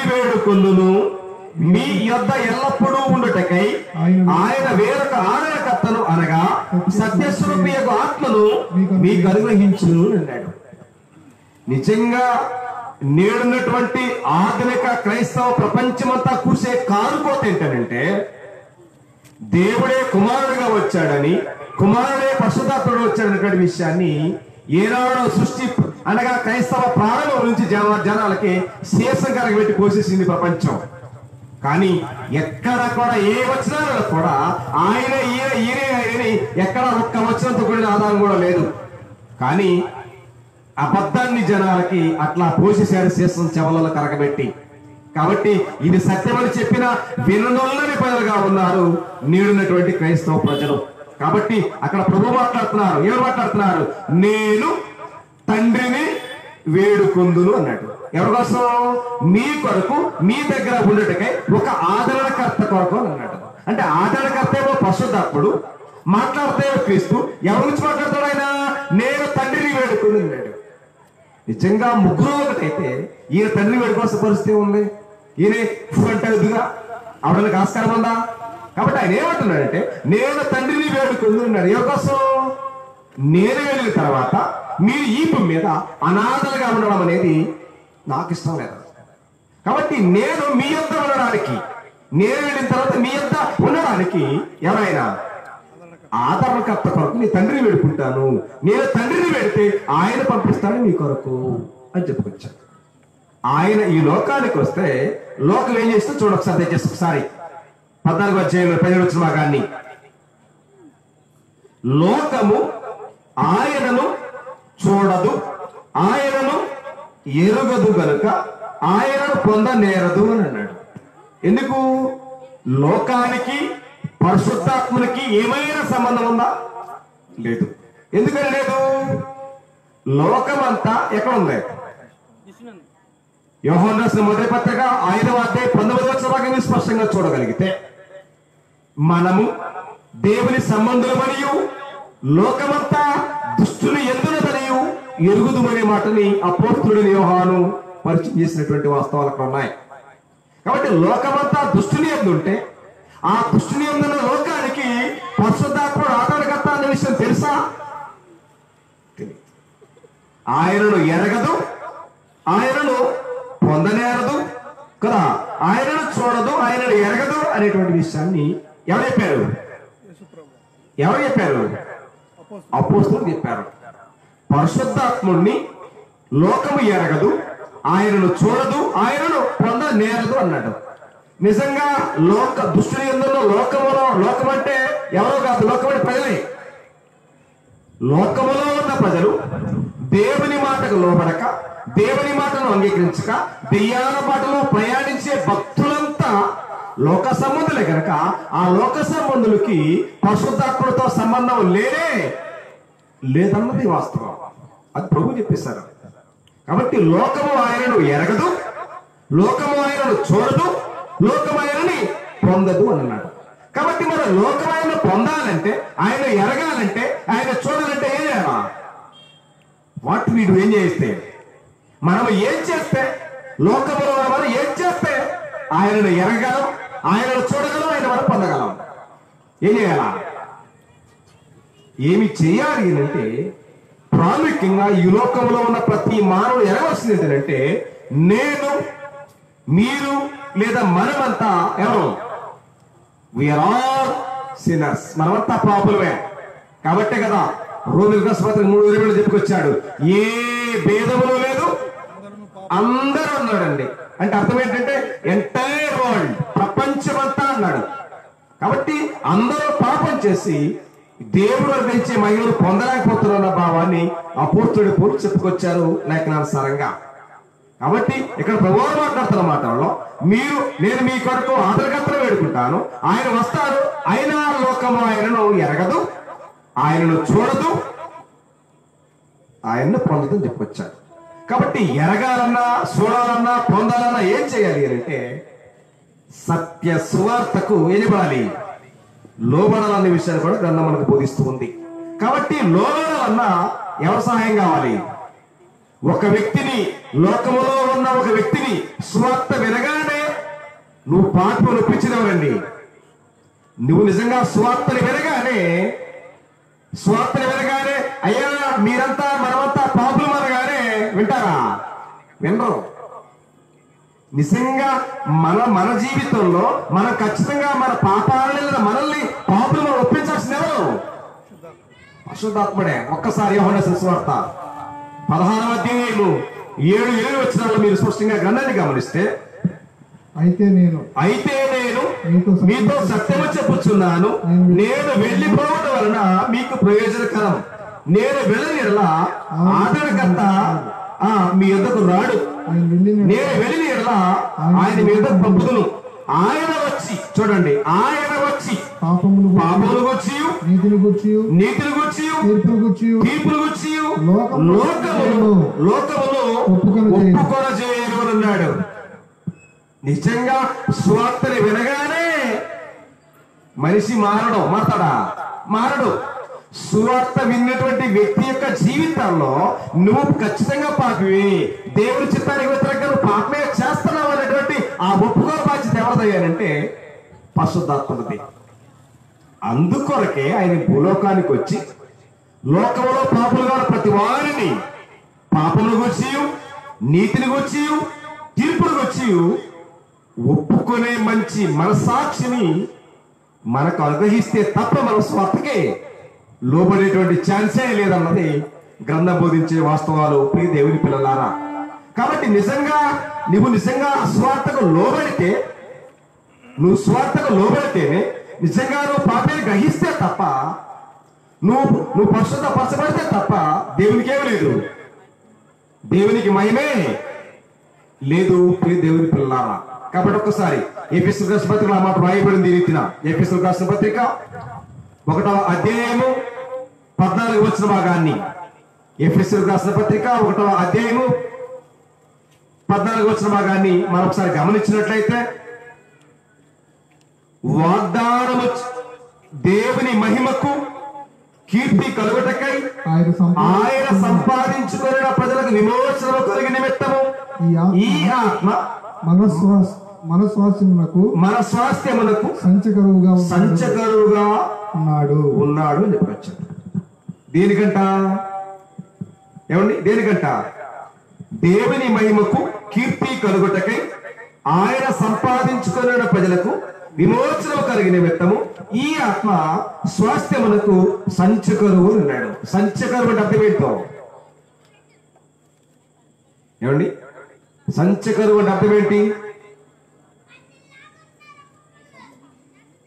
వేడుకొందును, మీ యొద్ద ఎల్లప్పుడూ ఉండుటకై ఆయన వేరొక ఆదరణకర్తను అనగా సత్యస్వరూపి యొక్క ఆత్మను మీకు అనుగ్రహించును అన్నాడు. నిజంగా నేడున్నటువంటి ఆధునిక క్రైస్తవ ప్రపంచమంతా కూర్చే కారుకోత ఏంటంటే, దేవుడే కుమారుడిగా వచ్చాడని, కుమారుడే పరిశుద్ధాత్ముడు వచ్చాడనేటువంటి విషయాన్ని ఏనాడో సృష్టి అనగా క్రైస్తవ ప్రారంభం నుంచి జనాలకి శేషం కరగబెట్టి పోసేసింది ప్రపంచం. కానీ ఎక్కడ కూడా ఏ వచనాలలో కూడా ఆయన ఈయనే ఎక్కడ ఒక్క వచనంతో కూడిన ఆధారం కూడా లేదు. కానీ అబద్ధాన్ని జనాలకి అట్లా పోసేశాడు శేషం చెవలలో కరగబెట్టి. కాబట్టి ఇది సత్యమని చెప్పిన విననొల్లని ప్రజలుగా ఉన్నారు నేడున్నటువంటి క్రైస్తవ ప్రజలు. కాబట్టి అక్కడ ప్రభు మాట్లాడుతున్నారు. ఎవరు మాట్లాడుతున్నారు? నేను తండ్రిని వేడుకొందును అన్నాడు. ఎవరి కోసం? మీ కొరకు, మీ దగ్గర ఉండటకై ఒక ఆదరణకర్త కొరకు అని అన్నాడు. అంటే ఆదరణకర్త ఏమో పరిశుద్ధాత్ముడు, మాట్లాడితే క్రీస్తు. ఎవరి నుంచి మాట్లాడతాడు ఆయన? నేను తండ్రిని వేడుకొని అన్నాడు. నిజంగా ముగ్గురు ఒకటైతే ఈయన తండ్రిని వేడుకోవాల్సిన పరిస్థితి ఉంది. ఈయన అంటే ఎదుగా అవడానికి ఆస్కారం ఉందా? కాబట్టి ఆయన ఏమంటున్నాడంటే నేను తండ్రిని వేడుకొని అన్నాడు. ఎవరి కోసం? నేను వెళ్ళిన తర్వాత మీరు ఈ భూమి మీద అనాథలుగా ఉండడం అనేది నాకు ఇష్టం లేదు. కాబట్టి నేను మీ యొద్ద ఉండడానికి, నేను వెళ్ళిన తర్వాత మీ యొద్ద ఉండడానికి ఎవరైనా ఆదరణకర్త కొరకు నీ తండ్రిని వేడుకుంటాను, నేను తండ్రిని పెడితే ఆయన పంపిస్తాను మీ కొరకు అని చెప్పుకొచ్చాను. ఆయన ఈ లోకానికి వస్తే లోకం ఏం చేస్తే చూడొకసారి దయచేసి ఒకసారి 14వ అధ్యాయంలో 17 వచ్చిన భాగాన్ని. లోకము ఆయనను చూడదు, ఆయనను ఎరుగదు గనుక ఆయనను పొందనేరదు అని అన్నాడు. ఎందుకు? లోకానికి పరిశుద్ధాత్మనికి ఏమైనా సంబంధం ఉందా? లేదు. ఎందుకని లేదు? లోకమంతా ఎక్కడ ఉంది? యోహాను రాసిన మొదటి పత్రిక 5వ అధ్యాయం 19వ వచన భాగాన్ని స్పష్టంగా చూడగలిగితే మనము దేవుని సంబంధులమనియు లోకమంతా దుష్టుని ఎందునదనియు ఎరుగుదుమనే మాటని అపోస్తలుడైన యోహాను పరిచయం చేసినటువంటి వాస్తవాలు అక్కడ ఉన్నాయి. కాబట్టి లోకమంతా దుష్టుని ఎందుంటే ఆ దుష్టుని ఎందున్న లోకానికి పరిశుద్ధాత్ముడు ఆదరణకర్త అనే విషయం తెలుసా? ఆయనను ఎరగదు, ఆయనను పొందనేరదు కదా, ఆయనను చూడదు, ఆయనను ఎరగదు అనేటువంటి విషయాన్ని ఎవరు చెప్పారు? ఎవరు చెప్పారు? అపోస్తలులు చెప్పారు. పరిశుద్ధాత్ముడిని లోకము ఎరగదు, ఆయనను చూడదు, ఆయనను పొందనేరదు అన్నాడు. నిజంగా దుష్టుని యందున్న లోకం అంటే ఎవరో కాదు, లోకం అంటే ప్రజలే. లోకములో ఉన్న ప్రజలు దేవుని మాటకు లోబడక, దేవుని మాటను అంగీకరించక, దెయ్యాల మాటలో ప్రయాణించే భక్తులంతా లోక సంబంధులే కనుక ఆ లోక సంబంధులకి పరిశుద్ధాత్మతో సంబంధం లేదన్నది వాస్తవం. అది ప్రభు చెప్పేశారు. కాబట్టి లోకము ఆయనను ఎరగదు, లోకము ఆయనను చూడదు, లోకము ఆయనని పొందదు అని అన్నాడు. కాబట్టి మన లోకం ఆయన పొందాలంటే, ఆయన ఎరగాలంటే, ఆయన చూడాలంటే ఏం చేయాలా? వాట్ వీడు ఏం చేస్తే, మనం ఏం చేస్తే, లోకంలో మనం ఏం చేస్తే ఆయనను ఎరగలం, ఆయనను చూడగలం, ఆయన మనం పొందగలం. ఏం చేయాలా? ఏమి చేయాలి అంటే ప్రాముఖ్యంగా ఈ లోకంలో ఉన్న ప్రతి మానవుడు ఎరగవలసింది ఏంటంటే, నేను, మీరు లేదా మనమంతా ఎవరు? We are all sinners. మనమంతా పాపులమే. కాబట్టే కదా రోమిలకు రాసిన పత్రిక 3:20 చెప్పుకొచ్చాడు, ఏ భేదములు లేదు, అందరూ అన్నాడండి. అంటే అర్థం ఏంటంటే ఎంటైర్ వరల్డ్, ప్రపంచమంతా అన్నాడు. కాబట్టి అందరూ పాపం చేసి దేవుడు అందించే మహిళలు పొందలేకపోతున్న భావాన్ని అపోస్తలుడు పూర్తి చెప్పుకొచ్చారు లేఖనానుసారంగా. కాబట్టి ఇక్కడ ప్రభువు మాట్లాడుతున్న మాటల్లో నేను మీ కొరకు ఆదరణకర్తను వేడుకుంటాను, ఆయన వస్తారు, అయినా లోకము ఆయనను ఎరగదు, ఆయనను చూడదు, ఆయన్ను పొందదని చెప్పుకొచ్చాడు. కాబట్టి ఎరగాలన్నా, చూడాలన్నా, పొందాలన్నా ఏం చేయాలి అంటే సత్య సువార్తకు ఎనిబాలి, లోబడాలనే విషయాన్ని కూడా గ్రంథం మనకు బోధిస్తూ ఉంది. కాబట్టి లోబడాలన్నా ఎవరి సహాయం కావాలి? ఒక వ్యక్తిని, లోకములో ఉన్న ఒక వ్యక్తిని సువార్త వినగానే నువ్వు పాపం నొప్పించినవరండి. నువ్వు నిజంగా సువార్తని వినగానే అయ్యా మీరంతా మనమంతా పాపులు అనగానే వింటారా? వినరు. నిజంగా మన జీవితంలో మనం ఖచ్చితంగా మన పాపాలను, మనల్ని పాపులు ఒప్పించాల్సిన ఎవరు? పరిశుద్ధాత్ముడే. ఒక్కసారి యోహాను రాసిన సువార్త 16వ అధ్యాయము 7 వచనాల్లో మీరు స్పష్టంగా గ్రంథాన్ని గమనిస్తే, అయితే నేను మీతో సత్యము చెప్పుచున్నాను, నేను వెళ్ళిపోవడం వలన మీకు ప్రయోజనకరం, నేను వెళ్ళని ఎడల ఆదరణకర్త మీ యొద్దకు రాడు, నేను వెళ్ళిన ఎడల ఆయన మీ యొద్దకు పంపుదును. ఆయన వచ్చి, చూడండి, ఆయన వచ్చి పాపములు గురించి, నీతిని గురించి, తీర్పులు గురించి లోకమును ఒప్పుకొనజేయను అన్నాడు. నిజంగా సువార్తని వినగానే మనిషి మారడు. సువార్త విన్నటువంటి వ్యక్తి యొక్క జీవితాల్లో నువ్వు ఖచ్చితంగా పాపివి, దేవుని చిత్తానికి వ్యతిరేకంగా పాపమే చేస్తున్నావు అనేటువంటి ఆ ఒప్పుకో బాధ్యత ఎవరిదయ్యానంటే పరిశుద్ధాత్మది. అందుకొరకే ఆయన భూలోకానికి వచ్చి లోకంలో పాపులుగా ప్రతి వారిని పాపమును గురించి నీతిని గురించి తీర్పును గురించి ఒప్పుకునే మంచి మనసాక్షిని మనకు అనుగ్రహిస్తే తప్ప మన స్వార్థకే లోబడేటువంటి ఛాన్సే లేదన్నది గ్రంథం బోధించే వాస్తవాలు ప్రియ దేవుని పిల్లలారా. కాబట్టి నువ్వు నిజంగా స్వార్థకు లోబడితే, నువ్వు స్వార్థకు లోబడితేనే నిజంగా నువ్వు పాపాన్ని గ్రహిస్తే తప్ప, నువ్వు పరిశుద్ధపరచబడితే తప్ప దేవునికి ఏమి లేదు, దేవునికి మహిమే లేదు ప్రియ దేవుని పిల్లలారా. కాబట్టి ఒక్కసారి ఎఫెసీయులకు రాసిన పత్రిక ఆ మాట రాయబడింది. ఈ రీతిన ఎఫెసీయులకు రాసిన పత్రిక 1వ అధ్యాయము 14 వచన భాగాన్ని, ఎఫెసీయులకు రాసిన పత్రిక 1వ అధ్యాయము 14 వచన భాగాన్ని మనం ఒకసారి గమనించినట్లయితే, వాగ్దానము దేవుని మహిమకు కీర్తి కలుగుటకై ఆయన సంపాదించుకున్న ప్రజలకు విమోచన కలిగిన నిమిత్తము ఈ ఆత్మ మన స్వాస్థ్యమునకు సంచకరువుగా ఉన్నాడు అని చెప్పచ్చు. దేనికంట ఏమండి? దేనికంట? దేవుని మహిమకు కీర్తి కలుగుటకై ఆయన సంపాదించుకున్న ప్రజలకు విమోచన కలిగిన నిమిత్తము ఈ ఆత్మ స్వాస్థ్యమునకు సంచకరువు అన్నాడు. సంచకరువు అంటే అర్థం ఏంటో ఏమండి? సంచకరువు అంటే అర్థం ఏంటి?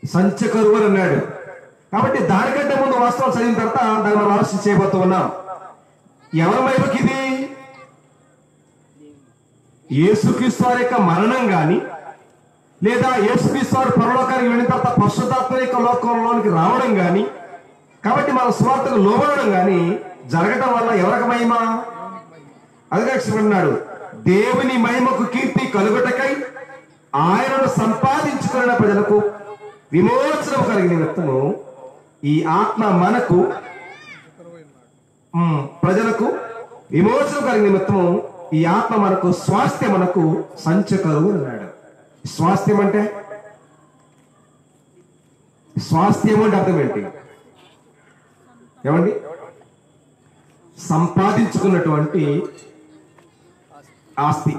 సంచకరువు అని అన్నాడు. కాబట్టి దానికంటే ముందు వాస్తవాలు చదివిన తర్వాత దాన్ని మనం ఆలోచన చేయబోతూ ఉన్నాం. ఎవరి మహిమకి ఇది? యేసుక్రీస్తు వారి యొక్క మరణం గాని, లేదా యేసుక్రీస్తు వారు పరలోకానికి వెళ్ళిన తర్వాత పరిశుద్ధాత్మ యొక్క లోకంలోనికి రావడం గాని, కాబట్టి మన స్వార్థకు లోబడడం గాని జరగడం వల్ల ఎవరికి మహిమ? అదిగా అన్నాడు, దేవుని మహిమకు కీర్తి కలుగుటకై ఆయనను సంపాదించుకున్న ప్రజలకు విమోచన కలిగిన నిమిత్తము ఈ ఆత్మ మనకు ప్రజలకు విమోచన కలిగిన నిమిత్తము ఈ ఆత్మ మనకు స్వాస్థ్యమునకు సంచకరువు అన్నాడు. స్వాస్థ్యం అంటే అర్థం ఏంటి? ఏమండి? సంపాదించుకున్నటువంటి ఆస్తి.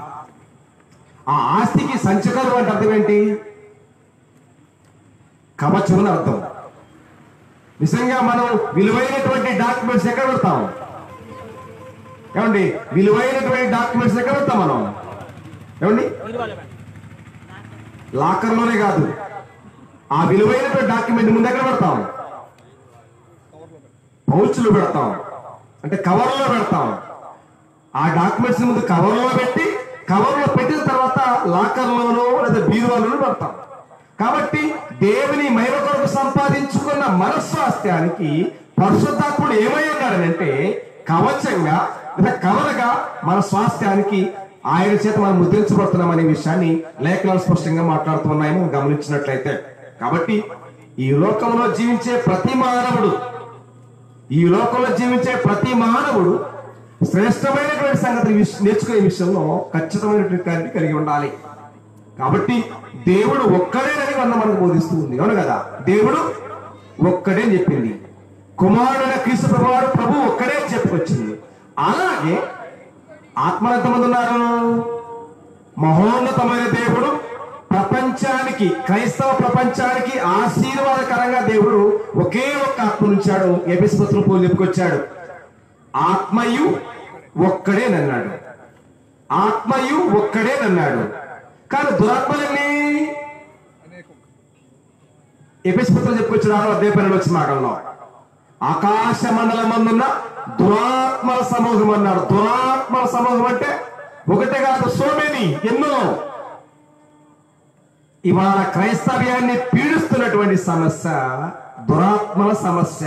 ఆ ఆస్తికి సంచకరువు అంటే అర్థం ఏంటి? కవచం అని అర్థం. నిజంగా మనం విలువైనటువంటి డాక్యుమెంట్స్ ఎక్కడ పెడతాం? ఏమండి? విలువైనటువంటి డాక్యుమెంట్స్ ఎక్కడ పెడతాం మనం? ఏమండి? లాకర్లోనే కాదు, ఆ విలువైనటువంటి డాక్యుమెంట్ ముందు ఎక్కడ పెడతాం? పౌచ్లు పెడతాం, అంటే కవర్లో పెడతాం. ఆ డాక్యుమెంట్స్ ముందు కవర్లో పెట్టి, కవర్లో పెట్టిన తర్వాత లాకర్లోనో లేదా బీరువాలోనూ పెడతాం. కాబట్టి దేవుని మహిమ కొరకు సంపాదించుకున్న మన స్వాస్థ్యానికి పరిశుద్ధాత్ముడు ఏమై ఉన్నాడనంటే కవచంగా లేదా కవరగా మన స్వాస్థ్యానికి ఆయన చేత మనం ముద్రించబడుతున్నాం అనే విషయాన్ని లేఖనాలు స్పష్టంగా మాట్లాడుతున్నాయి మనం గమనించినట్లయితే. కాబట్టి ఈ లోకంలో జీవించే ప్రతి మానవుడు శ్రేష్టమైనటువంటి సంగతి నేర్చుకునే విషయంలో ఖచ్చితమైనటువంటి కార్యం కలిగి ఉండాలి. కాబట్టి దేవుడు ఒక్కడేనని మనకు బోధిస్తూ ఉంది. అవును కదా? దేవుడు ఒక్కడే అని చెప్పింది. కుమారుడైన క్రీస్తు ప్రభు ఒక్కడే చెప్పుకొచ్చింది. అలాగే ఆత్మలు ఎంతమంది ఉన్నారు? మహోన్నతమైన దేవుడు ప్రపంచానికి, క్రైస్తవ ప్రపంచానికి ఆశీర్వాదకరంగా దేవుడు ఒకే ఒక్క ఆత్మనుంచాడు. ఎఫెసీ పత్రిక పౌలు చెప్పుకొచ్చాడు, ఆత్మయు ఒక్కడేనన్నాడు. ఆత్మయు ఒక్కడేనన్నాడు. కానీ దురాత్మలన్నీ ఎఫెసీ పత్రిక చెప్పుకొచ్చాడు 6వ అధ్యాయం 12వ వచ్చిన మాటల్లో ఆకాశ మండలం మందున్న దురాత్మల సమూహం అన్నాడు. దురాత్మల సమూహం అంటే ఒకటే కాదు, సోమేని, ఎన్నో. ఇవాళ క్రైస్తవ్యాన్ని పీడిస్తున్నటువంటి సమస్య దురాత్మల సమస్య.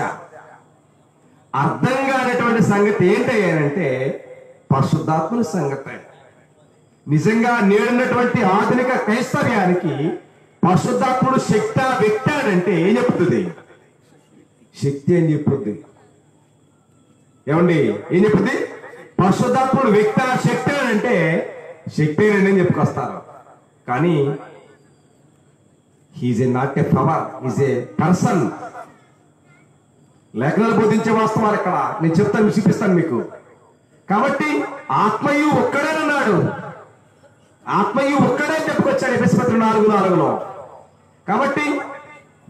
అర్థం కానటువంటి సంగతి ఏంటంటే పరిశుద్ధాత్మల సంగతి. నిజంగా నేడున్నటువంటి ఆధునిక క్రైస్తవ్యానికి పరిశుద్ధాత్ముడు శక్తి వ్యక్తాడంటే ఏం చెప్తుంది? శక్తి అని చెప్తుంది. ఏమండి? ఏం చెప్తుంది? పరిశుద్ధాత్ముడు శక్తి అంటే శక్తి అని చెప్పుకొస్తారు. కానీ he's a not a power, is a person. లేఖనాలు బోధించే వాస్తవాలు ఇక్కడ నేను చెప్తాను, చూపిస్తాను మీకు. కాబట్టి ఆత్మయు ఒక్కడేనన్నాడు, ఆత్మయు ఒక్కడే చెప్పుకొచ్చాడు ఎఫెసీ పత్రిక 4:4. కాబట్టి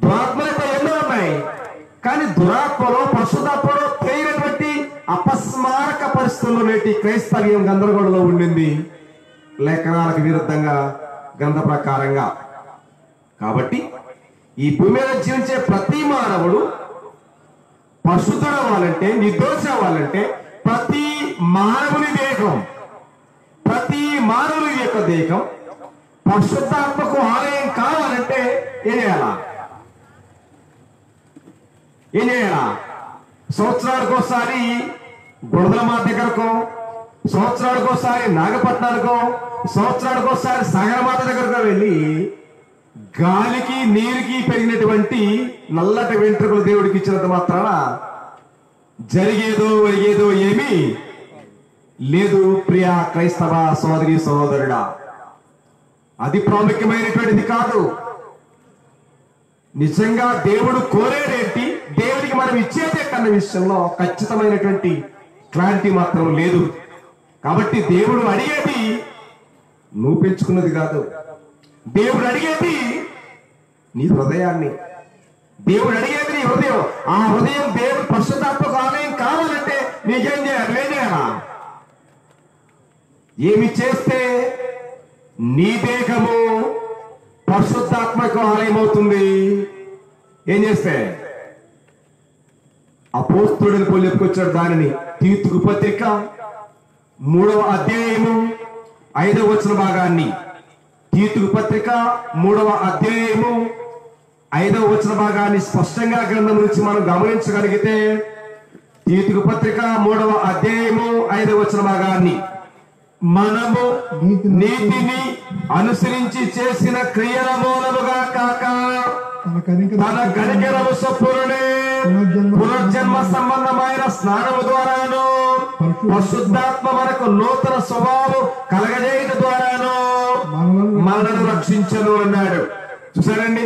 దురాత్మలతో ఎన్నో ఉన్నాయి, కానీ దురాత్మలో పరిశుద్ధాత్మలో తెలియనటువంటి అపస్మారక పరిస్థితుల్లో నేటి క్రైస్తవ్యం గందరగోళంలో ఉండింది, లేఖనాలకు విరుద్ధంగా గ్రంథ ప్రకారంగా. కాబట్టి ఈ భూమి మీద జీవించే ప్రతి మానవుడు పరిశుద్ధుడు అవ్వాలంటే, నిర్దోషి అవ్వాలంటే ప్రతి మానవుని దేహం, ప్రతి మానవుని యొక్క దేహం పరిశుద్ధాత్మకు ఆలయం కావాలంటే ఏం చేయాలా? ఏం చేయాలా? సంవత్సరానికోసారి గుడదలమా దగ్గరకో, సంవత్సరానికోసారి నాగపట్నానికో, సంవత్సరానికోసారి సాగరమాత దగ్గరకు వెళ్ళి గాలికి నీరుకి పెరిగినటువంటి నల్లటి వెంట్రుకలు దేవుడికి ఇచ్చినంత మాత్రాన జరిగేదో ఏమీ లేదు. ప్రియ క్రైస్తవ సోదరి సహోదరుడా, అది ప్రాముఖ్యమైనటువంటిది కాదు. నిజంగా దేవుడు కోరేదేంటి, దేవుడికి మనం ఇచ్చేదే కన్న విషయంలో ఖచ్చితమైనటువంటి క్లారిటీ మాత్రం లేదు. కాబట్టి దేవుడు అడిగేది నువ్వు పెంచుకున్నది కాదు, దేవుడు అడిగేది నీ హృదయాన్ని, దేవుడు అడిగేది నీ హృదయం. ఆ హృదయం దేవుడు పరిశుద్ధాత్మక ఆలయం కావాలంటే నీకేం చేయాలి? ఏం చేయాలా? ఏమి చేస్తే నీ దేహము పరిశుద్ధాత్మక ఆలయం అవుతుంది? ఏం చేస్తే? అపోస్తలుడని పోలి చెప్పుకొచ్చాడు దానిని. తీతుకు పత్రిక 3వ అధ్యాయము 5వ వచన భాగాన్ని, తీతుకు పత్రిక 3వ అధ్యాయము 5వ వచన భాగాన్ని స్పష్టంగా గ్రంథం నుంచి మనం గమనించగలిగితే, తీతుకు పత్రిక 3వ అధ్యాయము 5వ వచన భాగాన్ని, మనము నీతిని అనుసరించి చేసిన క్రియల మూలముగా కాక తన కనికరము చొప్పునే పునర్జన్మ సంబంధమైన స్నానము ద్వారాను పరిశుద్ధాత్మ మనకు నూతన స్వభావం కలగజేయట ద్వారాను మనలను రక్షించను అన్నాడు. చూసారండి,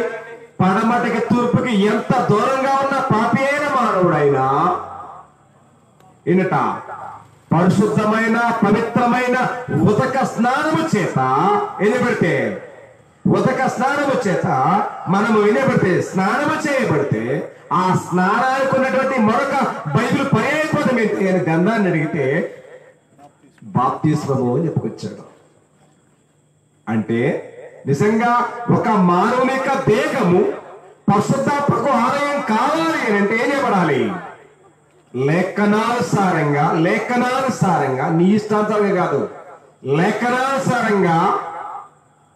పడమటికి తూర్పుకి ఎంత దూరంగా ఉన్న పాపి అయిన మానవుడైనా ఏనట పరిశుద్ధమైన పవిత్రమైన ఉదక స్నానము చేత ఎనబడితే, ఉదక స్నానము చేత మనము ఎనబడితే, స్నానము చేయబడితే, ఆ స్నానానికి ఉన్నటువంటి మరొక బైబిల్ పర్యాయపదం ఏంటి అని గంధాన్ని అడిగితే బాప్తిస్మము అని చెప్పుకొచ్చాడు. అంటే నిజంగా ఒక మానవుని యొక్క దేహము పరిశుద్ధాత్మకు ఆలయం కావాలి అని అంటే ఏం చేయబడాలి? లేఖనానుసారంగా నీ ఇష్టాంతరంగా కాదు, లేఖనానుసారంగా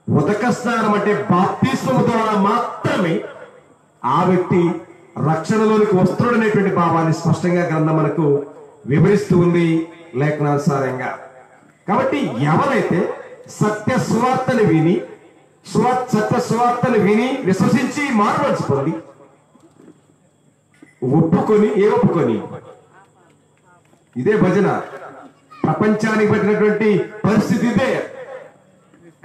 ఉదక స్నానం అంటే బాప్తిస్మము ద్వారా మాత్రమే ఆ వ్యక్తి రక్షణలోనికి వస్తుడు అనేటువంటి భావాన్ని స్పష్టంగా గ్రంథం మనకు వివరిస్తూ ఉంది లేఖనానుసారంగా. కాబట్టి ఎవరైతే సత్య సువార్తను విని విశ్వసించి మార్పు పొంది ఒప్పుకొని ఇదే భజన, ప్రపంచానికి పట్టినటువంటి పరిస్థితి ఇదే.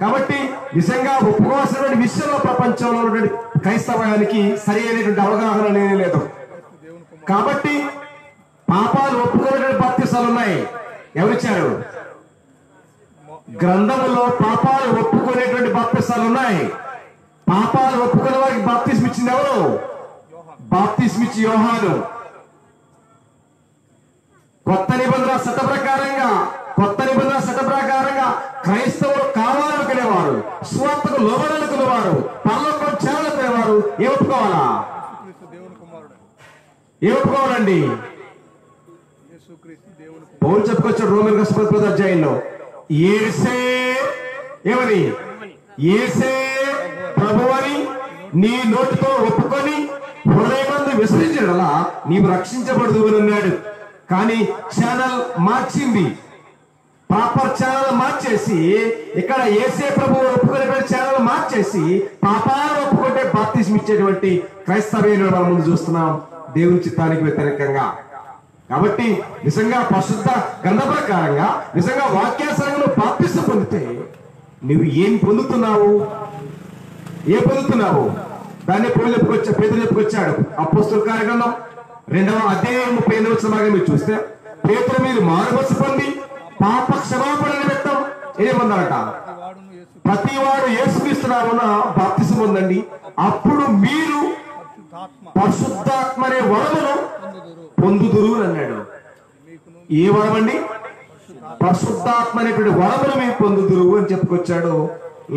కాబట్టి నిజంగా ఒప్పుకోవాల్సినటువంటి విషయంలో ప్రపంచంలో ఉన్నటువంటి క్రైస్తవానికి సరి అయినటువంటి అవగాహన లేదు. కాబట్టి పాపాలు ఒప్పుకునేటువంటి బాప్తిసాలు ఉన్నాయి. ఎవరిచ్చారు? గ్రంథములో పాపాలు ఒప్పుకునేటువంటి బాప్తిసాలు ఉన్నాయి. పాపాలు ఒప్పుకునే వారికి బాప్తిస్మ ఇచ్చింది ఎవరు? బాప్తిస్మ ఇచ్చి యోహాను. కొత్త నిబంధన చట్ట ప్రకారంగా క్రైస్తవులు కావాలనుకునేవారు, సువార్తకు లోబడాలనుకునేవారు, పరలోకం చేయాలనుకునేవారు ఏ ఒప్పుకోవాలండి? పౌలు చెప్పుకొచ్చాడు రోమన్ రాసిన 10వ అధ్యాయంలో, యేసే ప్రభువని నీ నోటితో ఒప్పుకొని హృదయమందు విశ్వసించడలా నీవు రక్షించబడదు అని అన్నాడు. కానీ ఛానల్ మార్చింది, ప్రాపర్ ఛానల్ మార్చేసి ఇక్కడ యేసే ప్రభువు ఒప్పుకునేటువంటి ఛానల్ మార్చేసి పాపాలు ఒప్పుకుంటే బాప్తిస్మ ఇచ్చేటువంటి క్రైస్తవ్యులను మనం ముందు చూస్తున్నాం దేవుని చిత్తానికి వ్యతిరేకంగా. కాబట్టి నిజంగా పరిశుద్ధ గ్రంథ ప్రకారంగా నిజంగా వాక్యాసరంగా బాప్తిస్మ పొందితే నువ్వు ఏం పొందుతున్నావు? దాన్ని పేదలు చెప్పుకొచ్చాడు. అపోస్తలుల కార్యగ్రంథం 2వ అధ్యాయం 38వ వచనం మీరు చూస్తే, పేతురు మీరు మారుమనసు పొంది పాప క్షమాపణ నిమిత్తం ఏమన్నారట, ప్రతివాడు యేసుక్రీస్తు నామమున బాప్తిసం పొందండి, అప్పుడు మీరు పరిశుద్ధాత్మ అనే వరమును పొందుదురు అన్నాడు. ఏ వరమండి? పరిశుద్ధాత్మ అనేటువంటి వరమును మీరు పొందుదురు అని చెప్పుకొచ్చాడు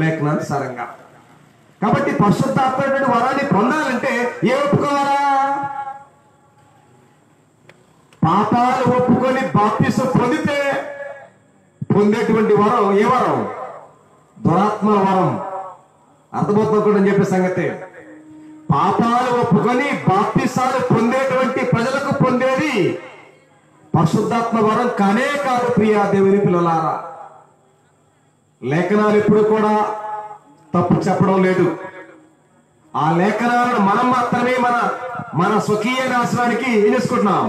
లేఖనానుసారంగా. కాబట్టి పరిశుద్ధాత్మ అనేటువంటి వరాన్ని పొందాలంటే ఏ ఒప్పుకోవాలా? పాపాలు ఒప్పుకొని బాప్తిసం పొందితే పొందేటువంటి వరం ఏ వరం? దురాత్మల వరం. అర్థమవుతుందని చెప్పే సంగతి. పాపాలు ఒప్పుకొని బాప్తిసాలు పొందేటువంటి ప్రజలకు పొందేది పరిశుద్ధాత్మ వరం కానే కాదు. ప్రియా దేవుని పిల్లలారా, లేఖనాలు ఎప్పుడు కూడా తప్పు చెప్పడం లేదు. ఆ లేఖనాలను మనం మాత్రమే మన స్వకీయ నాశనానికి ఏం చేసుకుంటున్నాం?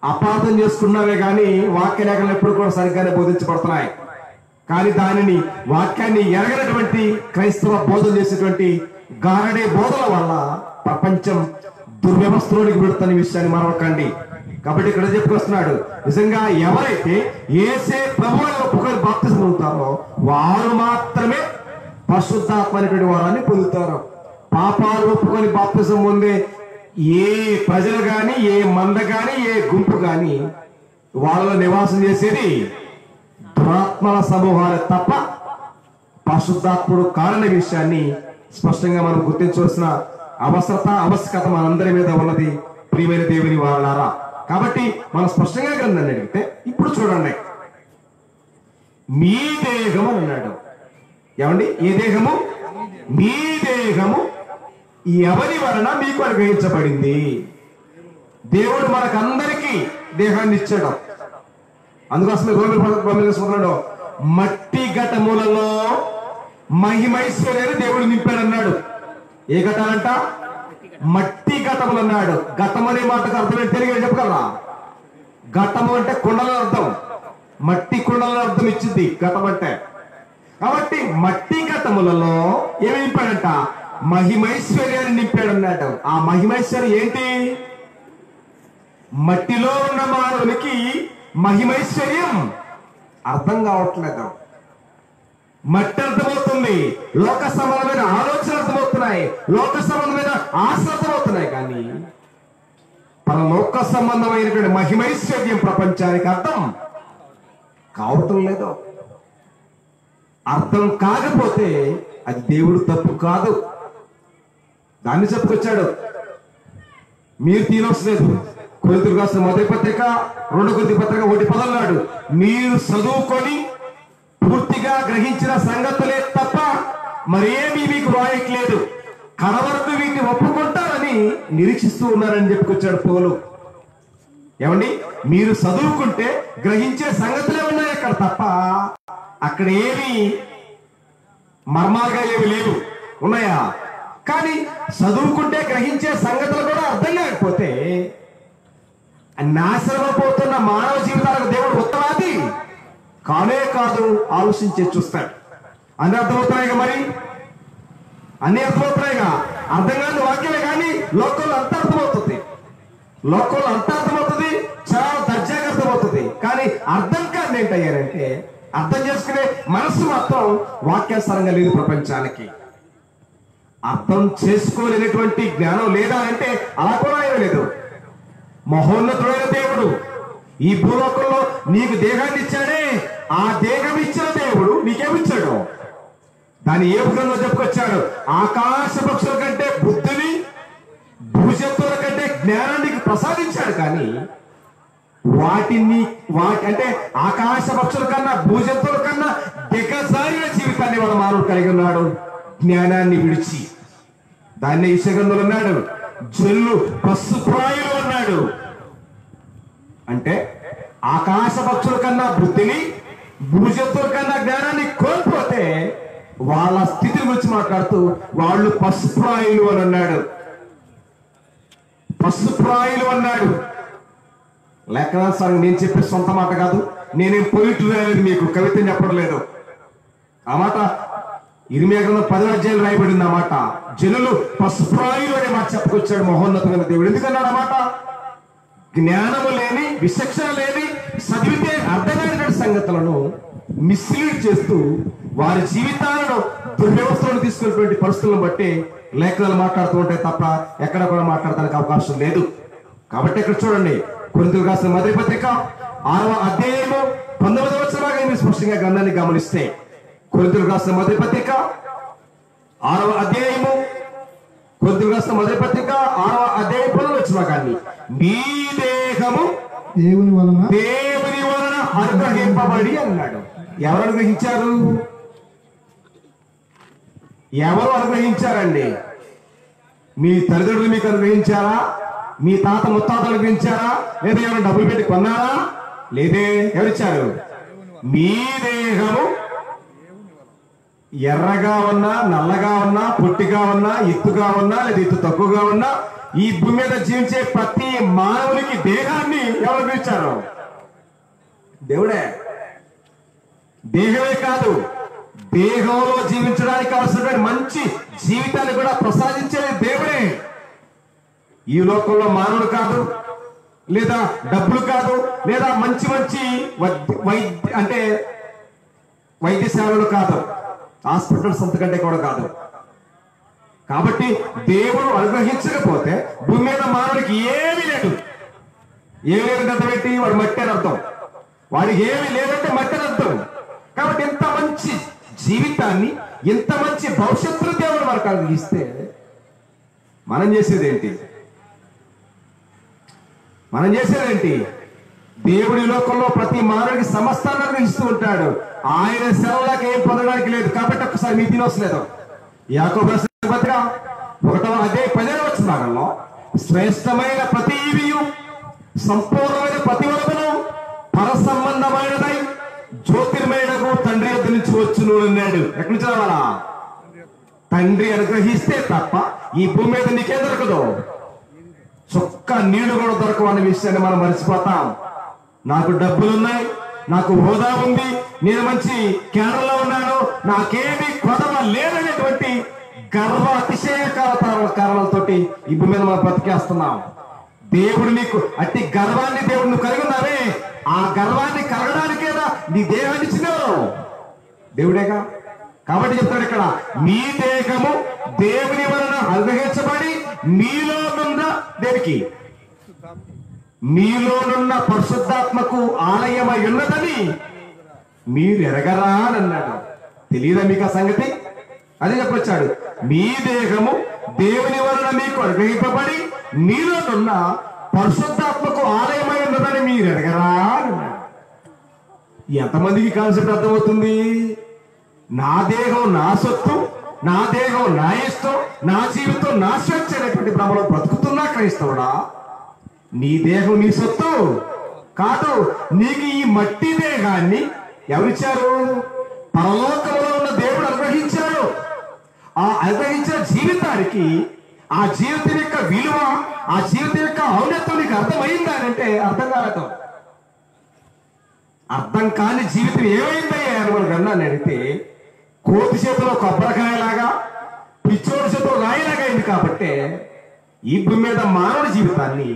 అపార్థం చేసుకున్నామే కానీ వాక్య లేఖనాలు ఎప్పుడు కూడా సరిగ్గానే బోధించబడుతున్నాయి. కానీ దానిని వాక్యాన్ని ఎరగనటువంటి క్రైస్తవ బోధన చేసేటువంటి గారడే బోధల వల్ల ప్రపంచం దుర్వ్యవస్థలోనికి పెడుతున్న విషయాన్ని మరవకండి. కాబట్టి ఇక్కడ చెప్పుకొస్తున్నాడు, నిజంగా ఎవరైతే యేసే ప్రభువుని ఒప్పుకొని బాప్తిసం పొందుతారో వారు మాత్రమే పరిశుద్ధాత్మ అనేటువంటి వరాన్ని పొందుతారు. పాపాలు ఒప్పుకొని బాప్తిసం పొందే ఏ ప్రజలు గాని, ఏ మంద గాని, ఏ గుంపు గాని వాళ్ళలో నివాసం చేసేది దురాత్మల సమూహాలు తప్ప పరిశుద్ధాత్ముడు కారణ విషయాన్ని స్పష్టంగా మనం గుర్తించవలసిన ఆవశ్యకత మనందరి మీద ఉన్నది ప్రియమైన దేవుని వారలారా. కాబట్టి మనం స్పష్టంగా గ్రంథాన్ని అడిగితే ఇప్పుడు చూడండి, మీ దేహము అన్నాడు. ఏమండి? ఏ దేహము? మీ దేహము ఎవరి వలన మీకు అనుగ్రహించబడింది? దేవుడు మనకందరికీ దేహాన్ని ఇచ్చాడు. అందుకోసమే గోవిందుడు మట్టి ఘటములలో మహిమైశ్వర్యాన్ని దేవుడు నింపాడన్నాడు. ఏ ఘటాలంట? మట్టి ఘటములు అన్నాడు. ఘటం అనే మాటకు అర్థం తెలియదు చెప్పగలరా? ఘటము అంటే కుండల అర్థం, మట్టి కుండల అర్థం ఇచ్చింది ఘటం అంటే. కాబట్టి మట్టి ఘటములలో ఏమి నింపాడంట? మహిమైశ్వర్యాన్ని నింపాడన్నాడు. ఆ మహిమైశ్వర్యం ఏంటి? మట్టిలో ఉన్న మానవునికి మహిమైశ్వర్యం అర్థం కావట్లేదు. మట్టి అర్థమవుతుంది, లోక సంబంధమైన ఆలోచన అర్థమవుతున్నాయి, లోక సంబంధమైన ఆశ అర్థమవుతున్నాయి, కానీ పరలోక సంబంధమైనటువంటి మహిమైశ్వర్యం ప్రపంచానికి అర్థం కావటం లేదు. అర్థం కాకపోతే అది దేవుడు తప్పు కాదు. దాన్ని చెప్పుకొచ్చాడు. మీరు తీనవసలేదు. కొరింథీయులకు రాసిన మొదటి పత్రిక 2 కొరింథీ పత్రిక 1:10 మీరు చదువుకొని పూర్తిగా గ్రహించిన సంగతులే తప్ప మరేమీ మీకు రాయట్లేదు, కడవరకు వీటిని ఒప్పుకుంటారని నిరీక్షిస్తూ ఉన్నారని చెప్పుకొచ్చాడు పౌలు. ఏమండి? మీరు చదువుకుంటే గ్రహించే సంగతులే ఉన్నాయి అక్కడ తప్ప అక్కడ ఏమి మర్మాలుగా ఏమి లేవు. ఉన్నాయా? కానీ చదువుకుంటే గ్రహించే సంగతులు కూడా అర్థం లేకపోతే నాశనమైపోతున్న మానవ జీవితాలకు దేవుడు ఉత్తరాది కానే కాదు. ఆలోచించే చూస్తాడు. అన్ని అర్థమవుతున్నాయిగా, మరి అన్ని అర్థమవుతున్నాయిగా. అర్థం కాని వాక్యమే కానీ లోకంలో అంత అర్థమవుతుంది, లోకంలో అంత అర్థమవుతుంది, చాలా దర్జాగా అర్థమవుతుంది. కానీ అర్థం కాదు ఏంటయ్యారంటే అర్థం చేసుకునే మనసు మాత్రం వాక్యానుసారంగా లేదు ప్రపంచానికి. అర్థం చేసుకోలేనటువంటి జ్ఞానం లేదా అంటే అలా కూడా ఏమీ లేదు. మహోన్నతుడైన దేవుడు ఈ భూలోకంలో నీకు దేహాన్ని ఇచ్చాడే, ఆ దేహం ఇచ్చిన దేవుడు నీకేమిచ్చాడు? దాన్ని ఏ పుస్తకంలో చెప్పుకొచ్చాడు? ఆకాశ పక్షుల కంటే బుద్ధిని, భూజంతువుల కంటే జ్ఞానాన్ని ప్రసాదించాడు. కానీ అంటే ఆకాశ పక్షుల కన్నా, భూజంతువుల కన్నా దిగజారిన జీవితాన్ని మన మానవుడు కలిగి ఉన్నాడు, జ్ఞానాన్ని విడిచి. దాన్ని ఈశగంధులు అన్నాడు, జల్లు పశుప్రాయులు అన్నాడు. అంటే ఆకాశ పక్షుల కన్నా బుద్ధిని, భూజంతువుల కన్నా జ్ఞానాన్ని కోల్పోతే వాళ్ళ స్థితిని గురించి మాట్లాడుతూ వాళ్ళు పశుప్రాయులు అని అన్నాడు. పశుప్రాయులు అన్నాడు. లేఖనానుసారం నేను చెప్పే సొంత మాట కాదు, నేనేం పొయిట్రీ అనేది మీకు కవిత చెప్పడం లేదు. ఆ మాట ఇర్మియా గ్రంథం 10వ అధ్యాయంలో రాయబడింది. ఆ మాట జనులు పశుప్రాయులు అనే మాట చెప్పుకొచ్చాడు మహోన్నతమైన దేవుడు. ఎందుకన్నాడు ఆ మాట? జ్ఞానము లేని, విచక్షణ లేని, చదివితే అర్థమైనటువంటి సంగతులను మిస్లీడ్ చేస్తూ వారి జీవితాలను దుర్వ్యవస్థలను తీసుకున్నటువంటి పరిస్థితులను బట్టి లేఖనాలు మాట్లాడుతూ ఉంటాయి తప్ప ఎక్కడ కూడా మాట్లాడడానికి అవకాశం లేదు. కాబట్టి ఇక్కడ చూడండి, కొరింథీయులకు రాసిన మొదటి పత్రిక 6వ అధ్యాయము 19వ వచనంగా మీరు స్పష్టంగా గ్రంథాన్ని గమనిస్తే, కొరింథీయులకు రాసిన మొదటి పత్రిక 6వ అధ్యాయము, కొరింథీయులకు రాసిన మొదటి పత్రిక 6వ అధ్యాయం 19వ వచనం, మీ దేహము దేవుని వలన అనుగ్రహింపబడి అన్నాడు. ఎవరు అనుగ్రహించారు? ఎవరు అనుగ్రహించారండి? మీ తల్లిదండ్రులు మీకు అనుగ్రహించారా? మీ తాత ముత్తాతలు అనుగ్రహించారా? లేదా ఎవరైనా డబ్బులు పెట్టి కొన్నారా? లేదే. ఎవరిచ్చారు? మీ దేహము ఎర్రగా ఉన్నా, నల్లగా ఉన్నా, పొట్టిగా ఉన్నా, ఎత్తుగా ఉన్నా, లేదా ఎత్తు తక్కువగా ఉన్నా, ఈ భూమి మీద జీవించే ప్రతి మానవునికి దేహాన్ని ఎవరు అనుగ్రహించారు? దేవుడే. దేహమే కాదు, దేహంలో జీవించడానికి అవసరమైన మంచి జీవితాన్ని కూడా ప్రసాదించేది దేవుడే. ఈ లోకంలో మానవుడు కాదు, లేదా డబ్బులు కాదు, లేదా మంచి మంచి వైద్యశాలలు కాదు, హాస్పిటల్స్ అంతకంటే కూడా కాదు. కాబట్టి దేవుడు అనుగ్రహించకపోతే భూమి మీద మానవుడికి ఏమీ లేదు. ఏమీ లేదంటే అర్థం ఏంటి? వాడు మట్టి అని అర్థం. వాడికి ఏమీ లేదంటే మట్టి అని అర్థం. కాబట్టి ఇంత మంచి జీవితాన్ని, ఇంత మంచి భవిష్యత్తును దేవుడు మనకు అనుగ్రహిస్తే మనం చేసేదేంటి? దేవుడి లోకంలో ప్రతి మానవుడికి సమస్తాన్ని అనుగ్రహిస్తూ ఉంటాడు. ఆయన సెలవులకు ఏం పొందడానికి లేదు. కాబట్టి ఒక్కసారి మీ తినవసలేదు. యాకోబు రాసిన పత్రిక 1వ అధ్యాయం 10వ వచనంలో, శ్రేష్టమైన ప్రతి ఈవియు, సంపూర్ణమైన ప్రతి వరకును పరసంబంధమైనదై జ్యోతిర్మయుడకు తండ్రి వద్ద నుంచి వచ్చును అన్నాడు. ఎక్కడి నుంచి రావాలా? తండ్రి అనుగ్రహిస్తే తప్ప ఈ భూమి మీద నీకేం దొరకదు. చొక్క నీళ్లు కూడా దొరకవు అనే విషయాన్ని మనం మర్చిపోతాం. నాకు డబ్బులున్నాయి, నాకు హోదా ఉంది, నేను మంచి కేంద్రంలో ఉన్నాను, నాకేమీ కొదవ లేదనేటువంటి గర్వ అతిశయ కారణాలతోటి ఈ భూమి మీద మనం బ్రతికేస్తున్నాం. దేవుడు నీకు అట్టి గర్వాన్ని దేవుడు నువ్వు కలిగి ఉన్నావే, ఆ గర్వాన్ని కలగడానికేదా నీ దేహాన్ని ఇచ్చినావు? దేవుడేగా. కాబట్టి చెప్తాడు ఇక్కడ, మీ దేహము దేవుని వలన అనుగ్రహించబడి మీలోనున్న దేనికి? మీలోనున్న పరిశుద్ధాత్మకు ఆలయమై ఉన్నదని మీరు ఎరగరా అని అన్నాడు. తెలియదా మీకు ఆ సంగతి? అదే చెప్పొచ్చాడు, మీ దేహము దేవుని వలన మీకు అనుగ్రహింపబడి మీలోనున్న పరిశుద్ధాత్మకు ఆలయమై ఉన్నదని మీరు ఎరగరా అని అన్నాడు. ఎంతమందికి కాన్సెప్ట్ అర్థమవుతుంది? నా దేహం నా సొత్తు, నా దేహం నా ఇష్టం, నా జీవితం నా స్వేచ్ఛ అనేటువంటి భ్రమలో బ్రతుకుతున్నా క్రైస్తవుడా? నీ దేహం నీ సొత్తు కాదు. నీకు ఈ మట్టి దేహాన్ని ఎవరిచ్చారు? పరలోకంలో ఉన్న దేవుడు అనుగ్రహించాడు. ఆ అనుగ్రహించిన జీవితానికి, ఆ జీవితం యొక్క విలువ, ఆ జీవితం యొక్క ఔన్నత్యం నీకు అర్థమైందా అంటే అర్థం కాలేదు. అర్థం కాని జీవితం ఏమైందయ్యా అని మనం అన్నాను అడిగితే, కోతి చేతిలో కొబ్బరికాయలాగా, పిచ్చోడి చేతిలో రాయిలాగా అయింది. కాబట్టి ఈ భూమి మీద మానవుడి జీవితాన్ని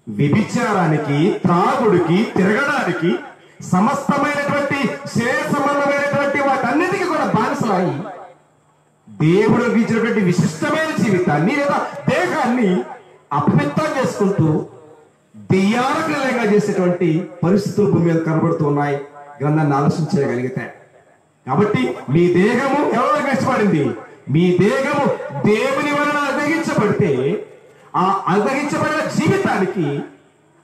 వ్యభిచారానికి, త్రాగుడికి, తిరగడానికి, సమస్తమైనటువంటి శరీర సంబంధమైనటువంటి వాటన్నిటికీ కూడా బానిసలాయి దేవుడు ఇచ్చినటువంటి విశిష్టమైన జీవితాన్ని లేదా దేహాన్ని అపవిత్రం చేసుకుంటూ దెయ్యాలకు నిలయంగా చేసేటువంటి పరిస్థితులు భూమి మీద కనబడుతూ ఉన్నాయి. గ్రంథాన్ని ఆలోచించగలిగితే. కాబట్టి మీ దేహము ఎవరు అనుగ్రహించబడింది? మీ దేహము దేవుని వలన అనుగ్రహించబడితే ఆ అనుగ్రహించబడిన జీవితానికి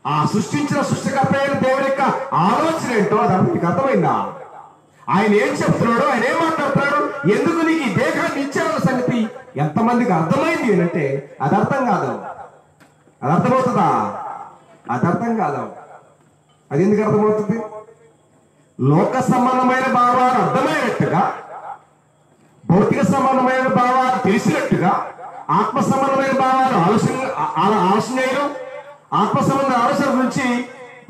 ఆ సృష్టించిన సృష్టికర్త అయిన దేవుని యొక్క ఆలోచన ఏంటో అది మీకు అర్థమైందా? ఆయన ఏం చెప్తున్నాడో, ఆయన ఏం మాట్లాడుతున్నాడు, ఎందుకు నీకు ఈ దేహాన్ని ఇచ్చారన్న సంగతి ఎంతమందికి అర్థమైంది అంటే అది అర్థం కాదు. అది అర్థమవుతుందా? అది అర్థం కాదు. అది ఎందుకు అర్థమవుతుంది? లోక సంబంధమైన భావాలు అర్థమైనట్టుగా, భౌతిక సంబంధమైన భావాలు తెలిసినట్టుగా, ఆత్మ సంబంధమైన భావాలు ఆలోచన చేయడం, ఆత్మ సంబంధ ఆలోచన గురించి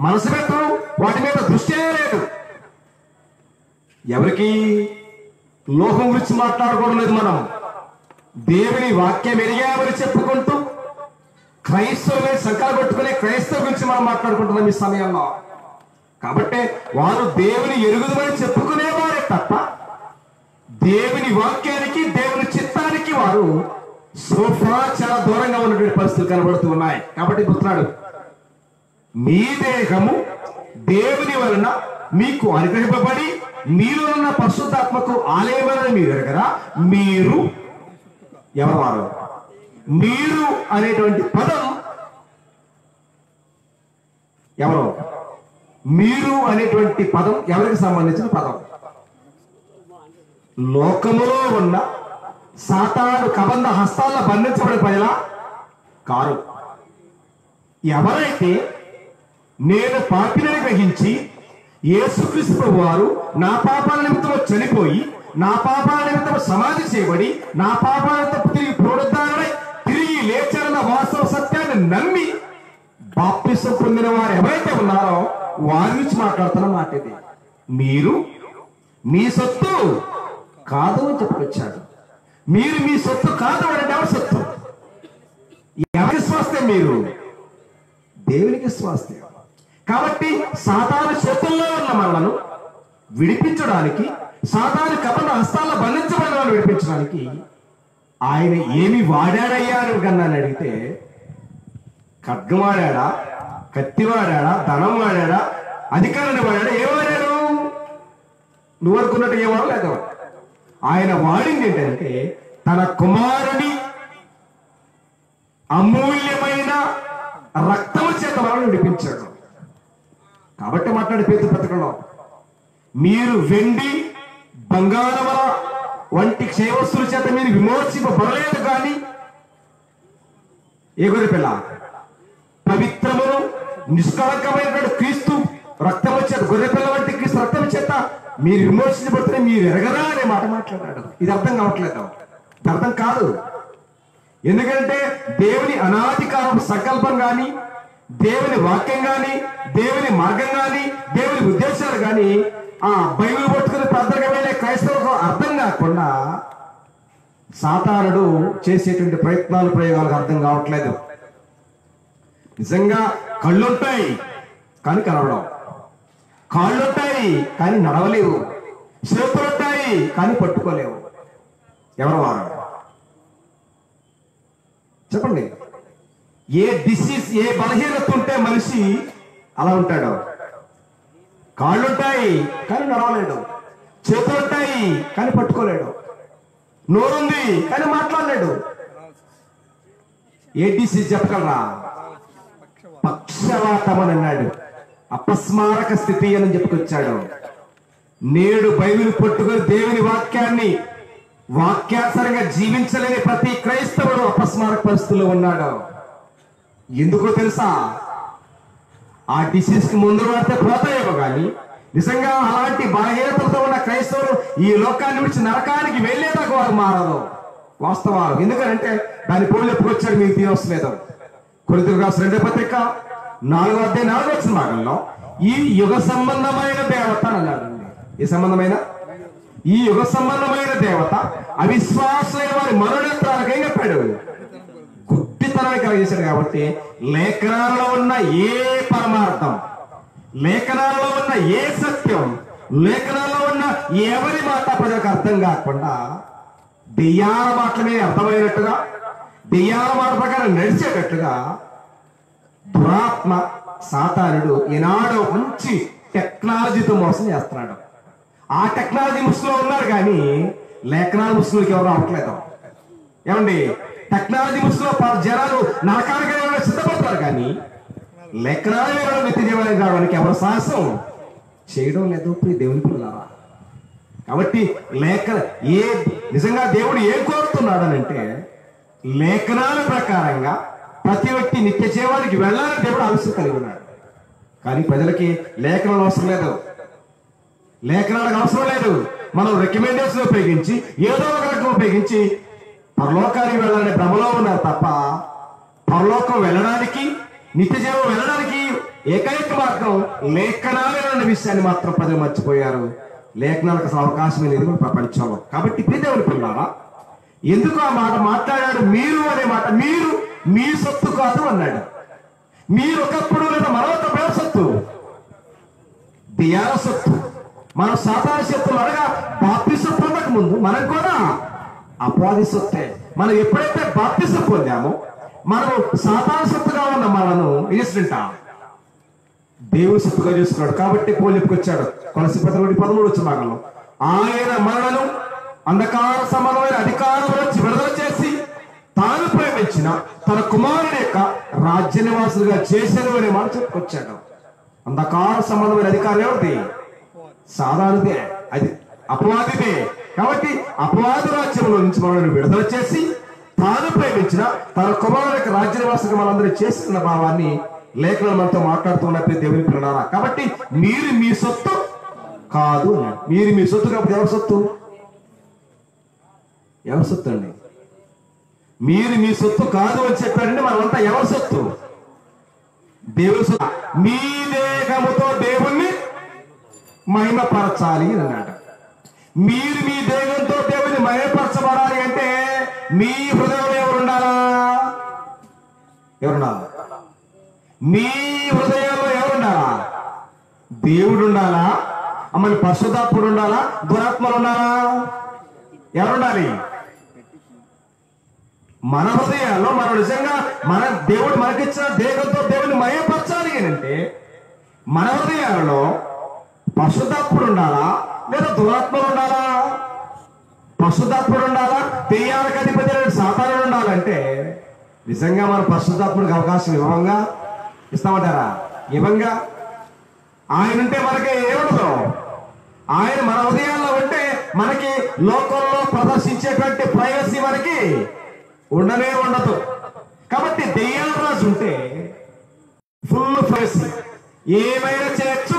మనసు పెట్టడం, వాటి మీద దృష్టి లేదు. ఎవరికి లోకం గురించి మాట్లాడుకోవడం లేదు. మనం దేవుని వాక్యం ఎరిగామని చెప్పుకుంటూ క్రైస్తవులే సంకల్ప పెట్టుకునే క్రైస్తవ గురించి మనం మాట్లాడుకుంటున్నాం ఈ సమయంలో. కాబట్టి వారు దేవుని ఎరుగుదమని చెప్పుకునేవారే తప్ప దేవుని వాక్యానికి దేవుని చిత్తానికి వారు సోఫా చాలా దూరంగా ఉన్నటువంటి పరిస్థితులు కనబడుతూ ఉన్నాయి. కాబట్టి పుత్రుడు, మీ దేహము దేవుని వలన మీకు అనుగ్రహింపబడి మీలో ఉన్న పరిశుద్ధాత్మకు ఆలయమని మీరు ఎరగరా? మీరు ఎవరు వారు? మీరు అనేటువంటి పదం ఎవరు? మీరు అనేటువంటి పదం ఎవరికి సంబంధించిన పదం? లోకములో ఉన్న సాతాను కబంధ హస్తాల్లో బంధించబడిన ప్రజల కారు. ఎవరైతే నేను పాపిని గ్రహించి యేసుక్రీస్తు వారు నా పాపాల నిమిత్తం చనిపోయి నా పాపాల నిమిత్తం సమాధి చేయబడి నా పాపాల నిమిత్తం తిరిగి పునరుద్ధరణై తిరిగి లేచారన్న వాస్తవ సత్యాన్ని నమ్మి బాప్తిసం పొందిన వారు ఎవరైతే ఉన్నారో వారి నుంచి మాట్లాడుతున్న మాట ఇది. మీరు మీ సొత్తు కాదు అని చెప్పుకొచ్చాడు. మీరు మీ సొత్తు కాదు అంటే ఎవరి సొత్తు? ఎవరికి స్వాస్థ్యం? మీరు దేవునికి స్వాస్థ్యం. కాబట్టి సాతాను చేతుల్లో ఉన్న మనలను విడిపించడానికి, సాతాను కబంధ హస్తాల్లో బంధించబడిన వాళ్ళని విడిపించడానికి ఆయన ఏమి వాడాడయ్యా అని కన్నాను అడిగితే, ఖడ్గం వాడాడా, కత్తి వాడాడా, ధనం వాడాడా, అధికారాన్ని వాడాడా? ఏం వాడాడు? నువ్వు అనుకున్నట్టు ఏం వాడలేదు. ఆయన వాడింది ఏంటంటే తన కుమారుని అమూల్యమైన రక్తము చేత మనల్ని విడిపించాడు. కాబట్టి మాట్లాడే పేరు పత్రికలో మీరు వెండి బంగారమ వంటి క్షయవస్తుల చేత మీరు విమోచింపబడలేదు కానీ ఏ గొర్రె పిల్ల పవిత్రమును నిష్కళంకమైనటువంటి క్రీస్తు రక్తము చేత, గొర్రె పిల్ల వంటి క్రీస్తు రక్తం చేత మీరు విమోచించబడితే మీరు ఎరగరా అనే మాట మాట్లాడాడు. ఇది అర్థం కావట్లేదు, ఇది అర్థం కాదు. ఎందుకంటే దేవుని అనాదికాలం సంకల్పం కానీ, దేవుని వాక్యం కానీ, దేవుని మార్గం కానీ, దేవుని ఉద్దేశాలు కానీ ఆ బైబిల్ పట్టుకుని ప్రార్థనగా వెళ్ళే క్రైస్తవులకు అర్థం కాకుండా సాతానుడు చేసేటువంటి ప్రయత్నాలు ప్రయోగాలకు అర్థం కావట్లేదు. నిజంగా కళ్ళుంటాయి కానీ కనవడం, కాళ్ళుంటాయి కానీ నడవలేవు, చేతులుంటాయి కానీ పట్టుకోలేవు. ఎవరు వారు? చెప్పండి. ఏ డిసీజ్, ఏ బలహీనత ఉంటే మనిషి అలా ఉంటాడు. కాళ్ళుంటాయి కానీ నడవలేడు, చేతులుంటాయి కానీ పట్టుకోలేడు, నోరుంది కానీ మాట్లాడలేడు. ఏ డిసీజ్ చెప్పగలరా? పక్షవాతం అని అన్నాడు. అపస్మారక స్థితి అని చెప్పుకొచ్చాడు. నేడు బైబిల్ పట్టుకొని దేవుని వాక్యాన్ని వాక్యానుసారంగా జీవించలేని ప్రతి క్రైస్తవుడు అపస్మారక పరిస్థితుల్లో ఉన్నాడు. ఎందుకో తెలుసా? ఆ డిసీజ్ కి ముందు పడితే పోతాయేమో కానీ నిజంగా అలాంటి బలహీనతలతో ఉన్న క్రైస్తవులు ఈ లోకాన్ని విడిచి నరకానికి వెళ్లేదాకా వారు మారదు. వాస్తవాలు. ఎందుకంటే దాని పోలి ఎప్పుకొచ్చాడు మీకు తీరవసలేదు. కొరింథీయులకు రాసిన 2వ పత్రిక 4వ అధ్యాయం 4వ వచన భాగంలో ఈ యుగ సంబంధమైన దేవత అన్నాడండి. ఈ సంబంధమైన, ఈ యుగ సంబంధమైన దేవత అవిశ్వాసులైన వారి మరణేత్రాలకు ఏం చెప్పాడు? గుడ్డితనాన్ని కలిగేశాడు. కాబట్టి లేఖనాలలో ఉన్న ఏ పరమార్థం, లేఖనాలలో ఉన్న ఏ సత్యం, లేఖనాలలో ఉన్న ఎవరి మాట ప్రజలకు అర్థం కాకుండా దెయ్యాల మాటలనే అర్థమైనట్టుగా, దెయ్యాల మాట ప్రకారం నడిచేటట్టుగా దురాత్మ సాతానుడు ఈనాడు మంచి టెక్నాలజీతో మోసం చేస్తున్నాడు. ఆ టెక్నాలజీ ముసుగులో ఉన్నారు కానీ లేఖనాల ముసుగులకి ఎవరు రావట్లేదు. ఏమండి? టెక్నాలజీ ముసుగులో జనాలు నరకానికి సిద్ధపడతారు కానీ లేఖనాలు నిత్య జీవానికి రావడానికి ఎవరు సాహసం చేయడం లేదు. దేవుని పిల్లలారా, కాబట్టి నిజంగా దేవుడు ఏం కోరుతున్నాడనంటే లేఖనాల ప్రకారంగా ప్రతి వ్యక్తి నిత్య జీవానికి వెళ్ళాలని దేవుడు ఆలస్యం కలిగి ఉన్నాడు. కానీ ప్రజలకి లేఖనాలు అవసరం లేదు, లేఖనాలకు అవసరం లేదు. మనం రికమెండేషన్ ఉపయోగించి ఏదో ఒక రకం ఉపయోగించి పరలోకానికి వెళ్ళాలనే భ్రమలో ఉన్నారు తప్ప పరలోకం వెళ్ళడానికి, నిత్య జీవం వెళ్ళడానికి ఏకైక మార్గం లేఖనాలే అనే విషయాన్ని మాత్రం ప్రజలు మర్చిపోయారు. లేఖనాలకు అసలు అవకాశమే లేదు మన ప్రపంచంలో. కాబట్టి దేవుని పిల్లారా, ఎందుకు ఆ మాట మాట్లాడాడు? మీరు అనే మాట, మీరు మీ సొత్తు కాదు అన్నాడు. మీరు ఒకప్పుడు లేదా మరొక సొత్తు, దియాల సొత్తు. మనం సాధారణ సొత్తులు అనగా బాప్తిసం పొందక ముందు మనం కూడా అపవాది సొత్తే. మనం ఎప్పుడైతే బాప్తిసం పొందామో మనం సాధారణ సొత్తుగా ఉన్న మనను వేసుకుంటాం, దేవుని సొత్తుగా చేసుకున్నాడు. కాబట్టి పోలు చెప్పుకొచ్చాడు కొలసి 13 వచ్చిన భాగంలో, ఆయన మనలను అంధకార సంబంధమైన అధికారంలో నుంచి విడుదల చేసి తాను ప్రేమించిన తన కుమారుని యొక్క రాజ్య నివాసులుగా చేశారు అనే మాట చెప్పుకొచ్చాడు. అంధకార సంబంధమైన అధికారం ఎవరిది? సాధారణదే, అది అపవాదిదే. కాబట్టి అపవాది రాజ్యంలో నుంచి మనల్ని విడుదల చేసి తాను ప్రేమించిన తన కుమారుని యొక్క రాజ్య నివాసులుగా మనందరూ చేస్తున్న భావాన్ని లేఖనాలు మనతో మాట్లాడుతున్నప్పుడు దేవుని పిల్లలారా. కాబట్టి మీరు మీ సొత్తు కాదు అన్నాడు. మీరు మీ సొత్తు కాబట్టి ఎవరి సొత్తు? ఎవరి సొత్తు అండి? మీరు మీ సొత్తు కాదు అని చెప్పారంటే మనమంతా ఎవరి సొత్తు? దేవుని సొత్తు. మీ దేహముతో దేవుణ్ణి మహిమపరచాలి అని అన్నాడు. మీరు మీ దేహంతో దేవుని మహిమపరచబడాలి అంటే మీ హృదయంలో ఎవరుండాలా? ఎవరుండాలా? మీ హృదయంలో ఎవరుండాలా? దేవుడు ఉండాలా? అమ్మని పరిశుద్ధాత్ముడు ఉండాలా? దురాత్మలు ఉండాలా? ఎవరుండాలి? మన హృదయాల్లో మనం నిజంగా మన దేవుడు మనకిచ్చిన దేహంతో దేవుని మహిమపరచాలి అని అంటే మన హృదయాలలో పరిశుద్ధాత్ముడు ఉండాలా లేదా దురాత్మలు ఉండాలా? పరిశుద్ధాత్ముడు ఉండాలా? దెయ్యాలకు అధిపతి సాతానుడు ఉండాలంటే నిజంగా మన పరిశుద్ధాత్ముడికి అవకాశం ఇస్తామంటారా? ఇవ్వంగా. ఆయన ఉంటే మనకి ఏముండదు. ఆయన మన హృదయాల్లో ఉంటే మనకి లోకంలో ప్రదర్శించేటువంటి ప్రైవసీ మనకి ఉండనే ఉండదు. కాబట్టి దెయ్యాల రాజు ఉంటే ఫుల్ ప్రైవసీ, ఏమైనా చేయొచ్చు,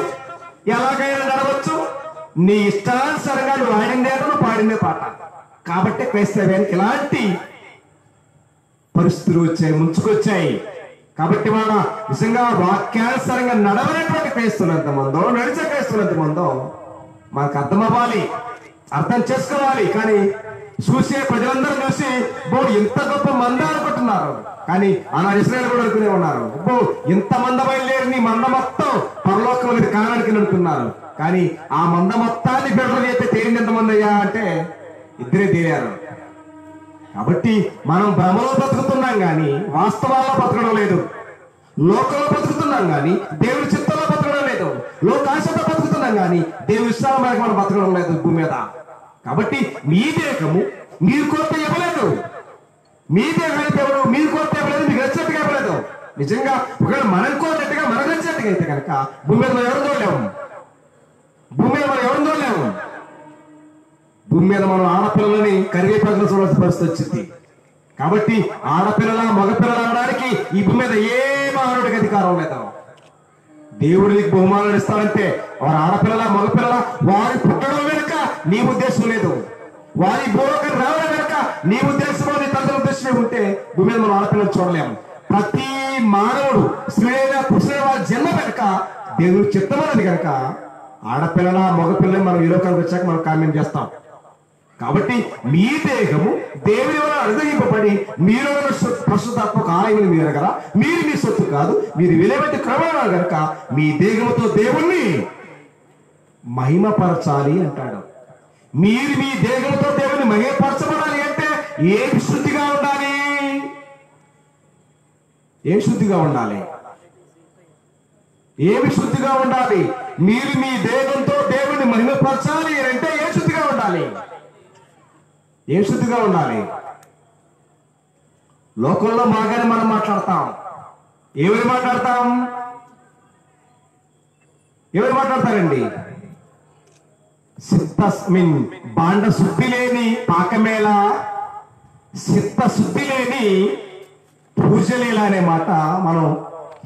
ఎలాగైనా నడవచ్చు, నీ ఇష్టానుసారంగా నువ్వు ఆడిందేటను పాడిందే పాట. కాబట్టి క్రైస్తవ్యానికి ఇలాంటి పరిస్థితులు వచ్చాయి, ముంచుకొచ్చాయి. కాబట్టి మన నిజంగా వాక్యానుసారంగా నడవనటువంటి క్రైస్తవులు ఎంతమందో, నడిచే క్రైస్తవులు ఎంతమందో మనకు అర్థం అవ్వాలి, అర్థం చేసుకోవాలి. కానీ చూసే ప్రజలందరూ చూసి ఇంత గొప్ప మంద అనుకుంటున్నారు. కానీ ఆనాడు ఇశ్రాయేలు కూడా అనుకునే ఉన్నారు, ఇంత మంద బయలుదేరి నీ మంద మొత్తం పరలోకం అనేది కారణానికి అనుకున్నారు. కానీ ఆ మంద మొత్తాన్ని బిడ్డలు అయితే తేలింది ఎంతమంది అయ్యా అంటే ఇద్దరే తేలారు. కాబట్టి మనం భ్రమలో బ్రతుకుతున్నాం కానీ వాస్తవాల్లో బ్రతకడం లేదు. లోకంలో బ్రతుకుతున్నాం కానీ దేవుని చిత్తంలో బ్రతకడం లేదు. లోకాశతో బ్రతుకుతున్నాం కానీ దేవుని ఇష్టాల మేరకు మనం బ్రతకడం లేదు భూమి మీద. కాబట్టి మీ దేహము మీరు కోరితే ఇవ్వలేదు, మీ దేహానికి ఎవరు మీరు కోరితే ఇవ్వలేదు, మీకు నచ్చినట్టుగా ఇవ్వలేదు. నిజంగా ఒకవేళ మనం కోరినట్టుగా మనకు నచ్చినట్టుగా అయితే కనుక భూమి మీద మనం ఎవరు చూడలేము. భూమి మీద మనం ఎవరు చూడలేము. భూమి మీద మనం ఆడపిల్లలని కరివేపాకులు చూడాల్సిన పరిస్థితి వచ్చింది. కాబట్టి ఆడపిల్లల మగపిల్లలు అనడానికి ఈ భూమి మీద ఏ మానవుడికి అధికారం లేదు. దేవుడు నీకు బహుమానాలు ఇస్తాడంటే వారి ఆడపిల్లల మగపిల్లల వారి పుట్టడం వెనుక నీ ఉద్దేశం లేదు, వారి భూలోకం రావడం వెనుక నీ ఉద్దేశం నీ తండ్రి ఉద్దేశమే ఉంటే భూమి మీద మనం ఆడపిల్లలు చూడలేము. ప్రతి మానవుడు స్త్రీలైన పురుషులైన వారి జన్మ వెనుక దేవుడు చిత్తమన్నది కనుక ఆడపిల్లల మగపిల్లలని మనం ఈ లోకానికి వచ్చాక మనం కామెంట్ చేస్తాం. కాబట్టి మీ దేహము దేవుని వల్ల అనుగ్రహింపబడి మీరు పరిశుద్ధాత్మక ఆలయం మీరు కదా, మీరు మీ సొత్తు కాదు, మీరు విలువైన క్రమం కనుక మీ దేహముతో దేవుణ్ణి మహిమపరచాలి అంటాడు. మీరు మీ దేహంతో దేవుని మహిమపరచబడాలి అంటే ఏమి శుద్ధిగా ఉండాలి? ఏం శుద్ధిగా ఉండాలి? ఏమి శుద్ధిగా ఉండాలి? మీరు మీ దేహంతో దేవుని మహిమపరచాలి అంటే ఏ శుద్ధిగా ఉండాలి? ఏ శుద్ధిగా ఉండాలి? లోకంలో బాగానే మనం మాట్లాడతాం. ఎవరు మాట్లాడతాం? ఎవరు మాట్లాడతారండి? బాండ శుద్ధి లేని పాకమేళ, చిత్త శుద్ధి లేని పూజలేలా అనే మాట మనం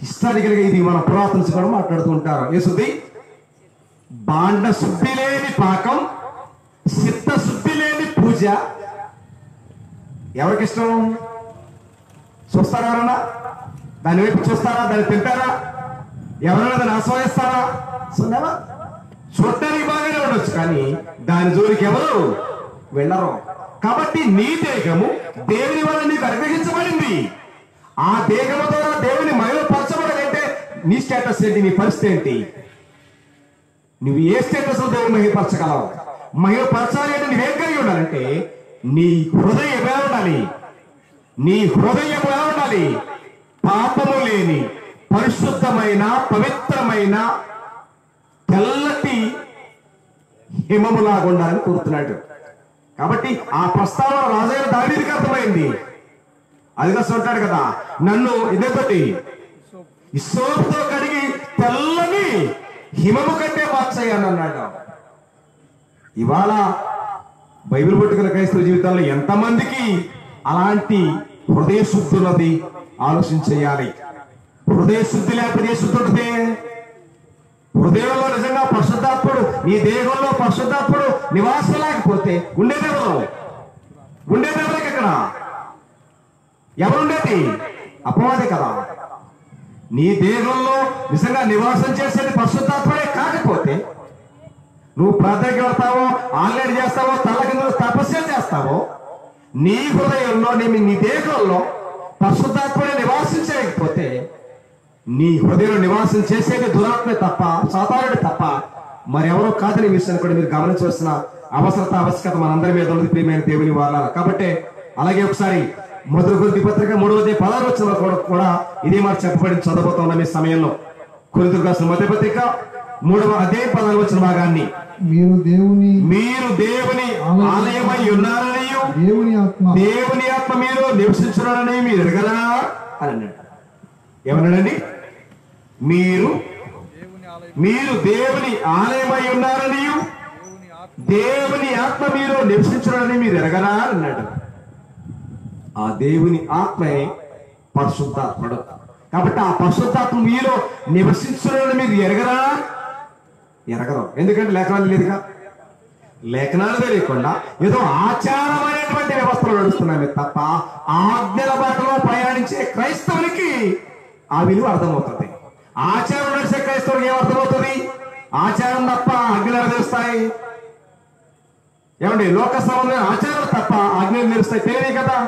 హిస్టారికల్ గా ఇది మన పురాతన కూడా మాట్లాడుతూ ఉంటారు. ఏ శుద్ధి? బాండ శుద్ధి లేని పాకం, చిత్త శుద్ధి లేని పూజ. ఎవరికి ఇష్టం? చూస్తారా? ఎవరన్నా దాని వైపు చూస్తారా? దాన్ని తింటారా? ఎవరైనా దాన్ని ఆస్వాదిస్తారా? చూడటానికి బాగానే ఉండొచ్చు కానీ దాని జోలికి ఎవరు వెళ్ళరు. కాబట్టి నీ దేహము దేవుని వల్ల నీకు అనుగ్రహించబడింది. ఆ దేహము ద్వారా దేవుని మహిమపరచబడాలంటే నీ స్టేటస్ ఏంటి, నీ పరిస్థితి ఏంటి? నువ్వు ఏ స్టేటస్ లో దేవుని మహిమపరచగలవు? మహిమపరచాలి అంటే నువ్వేం కలిగి ఉండాలంటే నీ హృదయం ఎలా ఉండాలి? నీ హృదయం ఎలా ఉండాలి? పాపము లేని పరిశుద్ధమైన పవిత్రమైన తెల్లటి హిమములాగా ఉండాలని కోరుతున్నాడు. కాబట్టి ఆ ప్రస్తావన రాజైన దావీదుకి అర్థమైంది. అది కోసం అంటాడు కదా, నన్ను ఇదేతోటి ఇస్సోపుతో కడిగి తెల్లని హిమము కంటే మార్చేయని అన్నాడు. ఇవాళ బైబిల్ పట్టుకున్న క్రైస్తవ జీవితాల్లో ఎంతమందికి అలాంటి హృదయ శుద్ధి ఉన్నది ఆలోచించేయాలి. హృదయ శుద్ధి లేకపోతే ఏ శుద్ధి ఉంటుంది? హృదయంలో నిజంగా పరిశుద్ధాత్ముడు, నీ దేహంలో పరిశుద్ధాత్ముడు నివాసం లేకపోతే ఉండేదెవరు? ఉండేదెవరికి? ఇక్కడ ఎవరుండేది? అపవాదే కదా. నీ దేహంలో నిజంగా నివాసం చేసేది పరిశుద్ధాత్ముడే కాకపోతే నువ్వు ప్రార్థనకి వెళ్తావో, ఆన్లైన్ చేస్తావో, తల కింద తపస్య చేస్తావో, నీ హృదయంలో నీ దేహంలో పరిశుద్ధాత్ముడే నివాసించలేకపోతే నీ హృదయంలో నివాసం చేసేది దురాత్మే తప్ప, సాతానుడే తప్ప మరెవరో కాదని విషయాన్ని కూడా మీరు గమనించవలసిన ఆవశ్యకత మనందరి మీద ఉన్నది ప్రియమైన దేవుని వాళ్ళ. కాబట్టి అలాగే ఒకసారి మొదటి కొరింథీ పత్రిక 3:16 కూడా ఇదే మాట చెప్పబడి చదవబోతున్న మీ సమయంలో కొరింథీయులకు రాసిన మొదటి పత్రిక 3:14 భాగాన్ని, మీరు దేవుని ఆలయమై ఉన్నారని దేవుని ఆత్మ మీరు నివసించున్నారని మీరు ఎరగరా అని అన్నాడు. ఏమన్నాడండి? మీరు దేవుని ఆలయమై ఉన్నారని దేవుని ఆత్మ మీరు నివసించున్నారని మీరు ఎరగరా అని అన్నాడు. ఆ దేవుని ఆత్మే పరిశుద్ధాత్ముడు. కాబట్టి ఆ పరిశుద్ధాత్మ మీలో నివసించున్నారని మీరు ఎరగరు. ఎందుకంటే లేఖనాలు లేదుగా. లేఖనాలు తెలియకుండా ఏదో ఆచారమైనటువంటి వ్యవస్థలు నడుస్తున్నామే తప్ప ఆజ్ఞల బాటలో ప్రయాణించే క్రైస్తవునికి ఆ విలువ అర్థమవుతుంది. ఆచారం నడిచే క్రైస్తవునికి ఏమర్థమవుతుంది? ఆచారం తప్ప ఆజ్ఞలు తెలుస్తాయి. ఏమండి? లోక సంబంధమైన ఆచారాలు తప్ప ఆజ్ఞలు తెలుస్తాయి, తెలియదు కదా.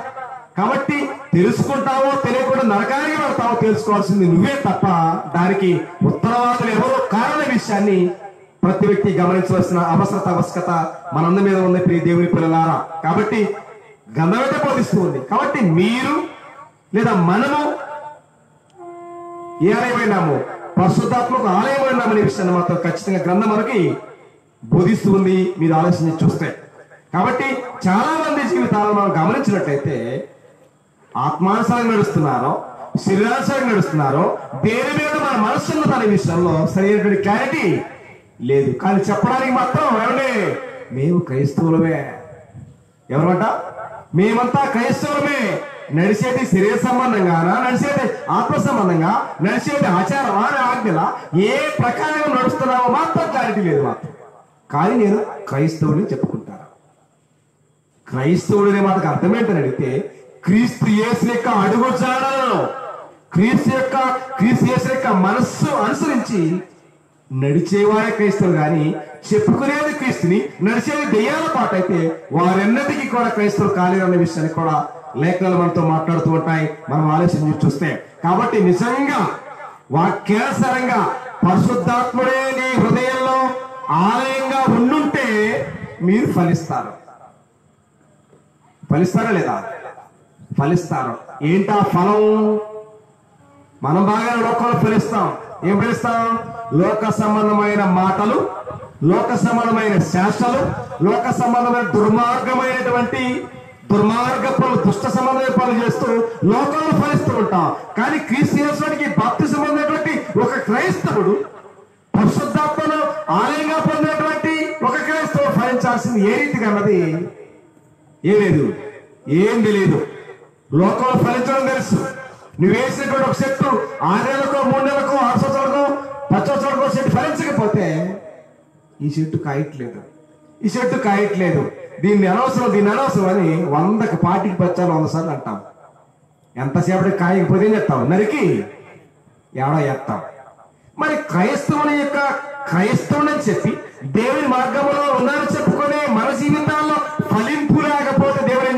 కాబట్టి తెలుసుకుంటావో తెలియకుండా నరకానికి పడతావో తెలుసుకోవాల్సింది నువ్వే తప్ప దానికి ఉత్తరవాదులు ఎవరో కారణ విషయాన్ని ప్రతి వ్యక్తి గమనించవలసిన ఆవశ్యకత మనందరి మీద ఉంది ప్రియ దేవుని పిల్లలారా. కాబట్టి గ్రంథమైతే బోధిస్తూ ఉంది. కాబట్టి మీరు లేదా మనము ఏ ఆలయమైనాము? పరిశుద్ధాత్మకు ఆలయమైనామనే విషయాన్ని మాత్రం ఖచ్చితంగా గ్రంథం మనకి బోధిస్తూ ఉంది, మీరు ఆలోచించి చూస్తే. కాబట్టి చాలా మంది జీవితాలను మనం గమనించినట్లయితే ఆత్మానుసారంగా నడుస్తున్నారో, శరీరానుసారంగా నడుస్తున్నారో, దేని మీద మన మనస్సు ఉన్నదనే విషయంలో సరైనటువంటి క్లారిటీ లేదు. కానీ చెప్పడానికి మాత్రం ఏమండి, మేము క్రైస్తవులమే. ఎవరమాట? మేమంతా క్రైస్తవులమే. నడిచేది శరీర సంబంధంగానా, నడిచేది ఆత్మ సంబంధంగా, నడిచేది ఆచారమా, ఆజ్ఞల, ఏ ప్రకారం నడుస్తున్నామో మాత్రం క్లారిటీ లేదు మాత్రం. కానీ నేను క్రైస్తవుని చెప్పుకుంటాను. క్రైస్తవుడు అనే మాటకు అర్థం ఏంటని అడిగితే క్రీస్తు యేసు యొక్క అడుగు జాడలను, క్రీస్తు యేసు యొక్క మనస్సు అనుసరించి నడిచేవాడే క్రైస్తవులు. కానీ చెప్పుకునేది క్రీస్తుని, నడిచేది దెయ్యాల పాట అయితే వారెన్నటికీ కూడా క్రైస్తవులు కాలేరు అనే విషయాన్ని కూడా లేఖనాలు మనతో మాట్లాడుతూ ఉంటాయి, మనం ఆలోచించి చూస్తే. కాబట్టి నిజంగా వాక్యానుసారంగా పరిశుద్ధాత్ముడే నీ హృదయంలో ఆలయంగా ఉండుంటే మీరు ఫలిస్తారా లేదా? ఫలిస్తారు. ఏంటా ఫలం? మనం బాగా లోకంలో ఫలిస్తాం. ఏం ఫలిస్తాం? లోక సంబంధమైన మాటలు, లోక సంబంధమైన శాస్త్రాలు, లోక సంబంధమైన దుర్మార్గ పనులు, దుష్ట సంబంధమైన పనులు చేస్తూ లోకంలో ఫలిస్తూ ఉంటాం. కానీ క్రీస్తు యేసుకి భక్తి సంబంధమైనటువంటి ఒక క్రైస్తవుడు, పరిశుద్ధాత్మను ఆలయంగా పొందినటువంటి ఒక క్రైస్తవుడు ఫలించాల్సింది ఏ రీతిగా అన్నది ఏం తెలియదు. లోకంలో ఫలించడం తెలుసు. నువ్వు వేసినటువంటి ఒక చెట్టు 6 నెలలకో 3 నెలలకో 6 సంవత్సరాలకో 10 సంవత్సరాలకో చెట్టు ఫలించకపోతే ఈ చెట్టు కాయట్లేదు, దీన్ని అనవసరం అని 100కి 40కి 10 సార్లు అంటాం. ఎంతసేపటికి కాయకపోతే ఏం చెప్తాం? నరికి ఎవడో చెప్తాం. మరి క్రైస్తవుని చెప్పి దేవుని మార్గంలో ఉన్నారని చెప్పుకొని మన జీవితాల్లో ఫలింపు లేకపోతే దేవుడు ఏం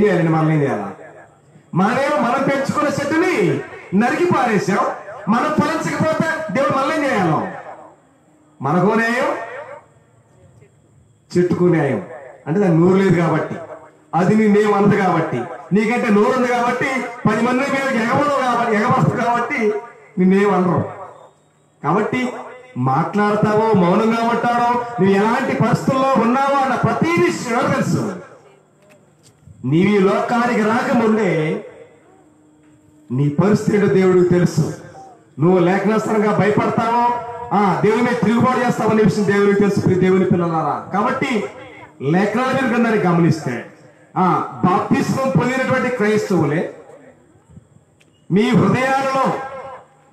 చేయాలండి? మనం ఏం చేయాలా? మనం పెంచుకున్న చెట్టుని నరికి పారేశాం. మనం ఫలించకపోతే దేవుడు మళ్ళీ న్యాయం. మనకు న్యాయం, చెట్టుకు న్యాయం. అంటే దానికి నోరు లేదు కాబట్టి, అది నేనేమన్నది కాబట్టి, నీకంటే నోరు ఉంది కాబట్టి 10 మంది మీద ఎగబడవు కాబట్టి నిన్నేమనరు. కాబట్టి మాట్లాడతావో మౌనంగా ఉంటాడో, నువ్వు ఎలాంటి పరిస్థితుల్లో ఉన్నావో అన్న ప్రతి విషయం తెలుసు. నీవు ఈ లోకానికి రాకముందే నీ పరిస్థితి దేవుడికి తెలుసు. నువ్వు లేఖనాస్త్రంగా భయపడతావో, దేవుని మీద తిరుగుబాటు చేస్తావనే విషయం దేవుడికి తెలుసు. దేవుని పిల్లలారా, కాబట్టి లేఖనాల మీద గ్రంథాన్ని గమనిస్తే బాప్తిస్మం పొందినటువంటి క్రైస్తవులే మీ హృదయాలలో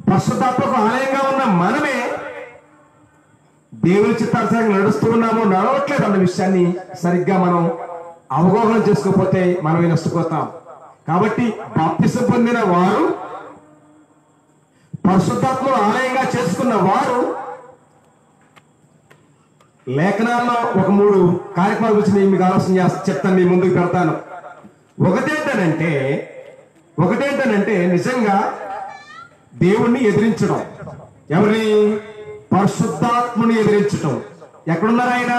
పరిశుద్ధాత్మకు ఆలయంగా ఉన్న మనమే దేవుని చిత్తానుసారంగా నడుస్తూ ఉన్నామో నడవట్లేదు అన్న విషయాన్ని సరిగ్గా మనం అవగాహన చేసుకోకపోతే మనమే నష్టపోతాం. కాబట్టి బాప్తిసం పొందిన వారు, పరిశుద్ధాత్మను ఆలయంగా చేసుకున్న వారు లేఖనాల్లో ఒక 3 కార్యక్రమాల గురించి నేను మీకు ఆలోచన చెప్తాను, మీ ముందుకు పెడతాను. ఒకటేంటనంటే నిజంగా దేవుణ్ణి ఎదిరించడం. ఎవరిని? పరిశుద్ధాత్ముని ఎదిరించడం. ఎక్కడున్నారు ఆయన?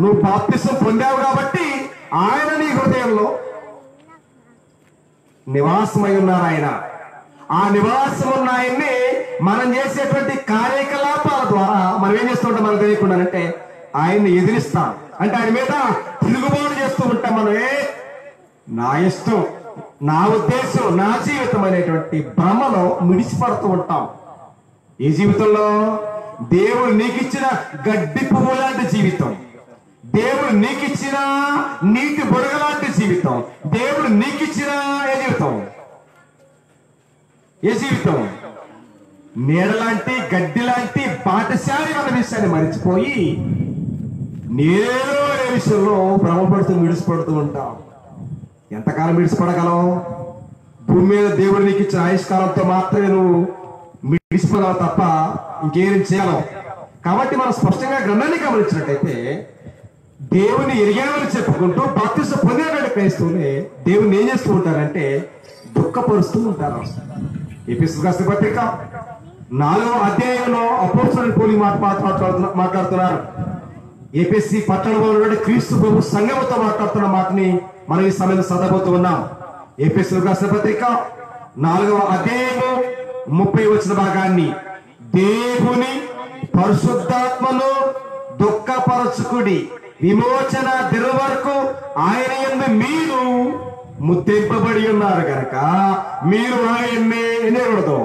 నువ్వు బాప్తిసం పొందావు కాబట్టి ఆయన నీ హృదయంలో నివాసమై ఉన్నారు. ఆయన ఆ నివాసం ఉన్న ఆయన్ని మనం చేసేటువంటి కార్యకలాపాల ద్వారా మనం ఏం చేస్తూ ఉంటాం మనకు తెలియకుండానంటే ఆయన్ని ఎదిరిస్తాం. అంటే ఆయన మీద తిరుగుబాటు చేస్తూ ఉంటాం. మనం నా ఇష్టం, నా ఉద్దేశం, నా జీవితం అనేటువంటి భ్రమలో మిడిచిపడుతూ ఉంటాం. ఈ జీవితంలో దేవుడు నీకిచ్చిన గడ్డి పువ్వు లాంటి జీవితం, దేవుడు నీకిచ్చిన నీటి బుడగ లాంటి జీవితం, దేవుడు నీకిచ్చిన ఏ జీవితం నీడలాంటి గడ్డి లాంటి పాఠశాల అన్న విషయాన్ని మరిచిపోయి నేను అనే విషయంలో భ్రమపడుతూ మిడిసిపడుతూ ఉంటాం. ఎంతకాలం మిడిసిపడగలం? భూమి మీద దేవుడు నీకు ఇచ్చిన ఆయుష్కాలంతో మాత్రమే నువ్వు మిడిసిపోగలవు తప్ప ఇంకేం చేయగలవు. కాబట్టి మనం స్పష్టంగా గ్రంథాన్ని గమనించినట్టయితే దేవుని ఎరిగామని చెప్పుకుంటూ బాప్తిసం పొందినటువంటి క్రైస్తవులే దేవుని ఏం చేస్తూ ఉంటారంటే దుఃఖపరుస్తూ ఉంటారు. ఎఫెసీయులకు రాసిన పత్రిక 4వ అధ్యాయంలో అపోస్తలుని పోలి మాట్లాడుతున్నారు. ఎఫెసీ పట్టణంలో ఉన్నటువంటి క్రీస్తు ప్రభు సంఘముతో మాట్లాడుతున్న మాటని మనం ఈ సమయంలో చదవబోతూ ఉన్నాం. ఎఫెసీయులకు రాసిన పత్రిక 4వ అధ్యాయము 30 వచన భాగాన్ని, దేవుని పరిశుద్ధాత్మను దుఃఖపరచుకుడి, విమోచన దినం వరకు ఆయన యందు మీరు ముద్రింపబడి ఉన్నారు కనుక మీరు ఆయన్ని ఎన్నకూడదు,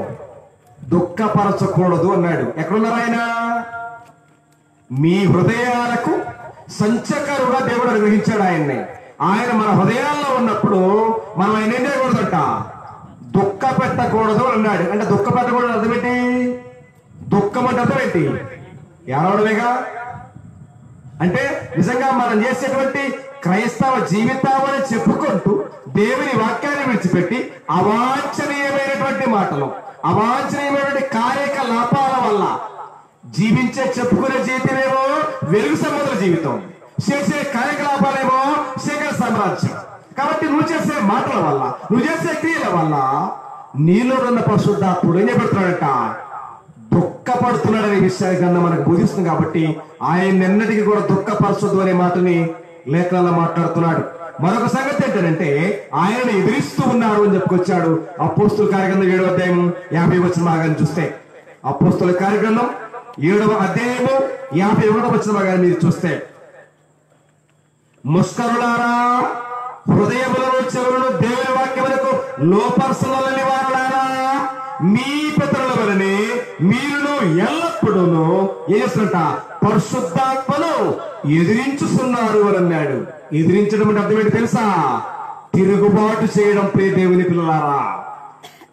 దుఃఖపరచకూడదు అన్నాడు. ఎక్కడున్నారు ఆయన? మీ హృదయాలకు సంచకరుగా దేవుడు అనుగ్రహించాడు ఆయన్ని. ఆయన మన హృదయాల్లో ఉన్నప్పుడు మనం ఆయన ఏం చేయకూడదంట, దుఃఖ పెట్టకూడదు అన్నాడు. అంటే దుఃఖ పెట్టకూడదు అర్థం ఏంటి? దుఃఖం అంటే అర్థం ఏంటి? ఏడవడమేగా. అంటే నిజంగా మనం చేసేటువంటి క్రైస్తవ జీవితాన్ని చెప్పుకుంటూ దేవుని వాక్యాన్ని విడిచిపెట్టి అవాంఛనీయమైనటువంటి మాటలు, అవాంఛనీయమైనటువంటి కార్యకలాపాల వల్ల జీవించే చెప్పుకునే జీవితమేమో వెలుగు సంబంధుల జీవితం, చేసే కార్యకలాపాలేమో శేఖర సామ్రాజ్యం. కాబట్టి నువ్వు చేసే మాటల వల్ల, నువ్వు చేసే క్రియల వల్ల నీలో ఉన్న పరిశుద్ధాత్ముడు ఏం చేపడుతున్నాడట, దుఃఖపడుతున్నాడనే విషయాన్ని కన్నా మనకు బోధిస్తుంది. కాబట్టి ఆయన ఎన్నటికీ కూడా దుఃఖపరచొద్దు అనే మాటని లేఖనాల్లో మాట్లాడుతున్నాడు. మరొక సంగతి ఏంటంటే ఆయనను ఎదిరిస్తూ ఉన్నారు అని చెప్పుకొచ్చాడు. అపోస్తుల కార్యగ్రంథం 7వ అధ్యాయం 50 వచన భాగాన్ని చూస్తే, అపోస్తుల కార్యగ్రంథం 7వ అధ్యాయము 51వ వచన భాగాన్ని మీరు చూస్తే, ముష్కరులారా, హృదయములను చెవులను దేవుని వాక్యములకు లోపరచని వారులారా, మీ పితరుల వలనే మీరును ఎల్లప్పుడూ ఏం చేస్తున్నట, పరిశుద్ధాత్మను ఎదిరించుతున్నారు అని అన్నాడు. ఎదిరించడం అంటే అర్థం ఏంటి తెలుసా? తిరుగుబాటు చేయడం. ప్రియ దేవుని పిల్లలారా,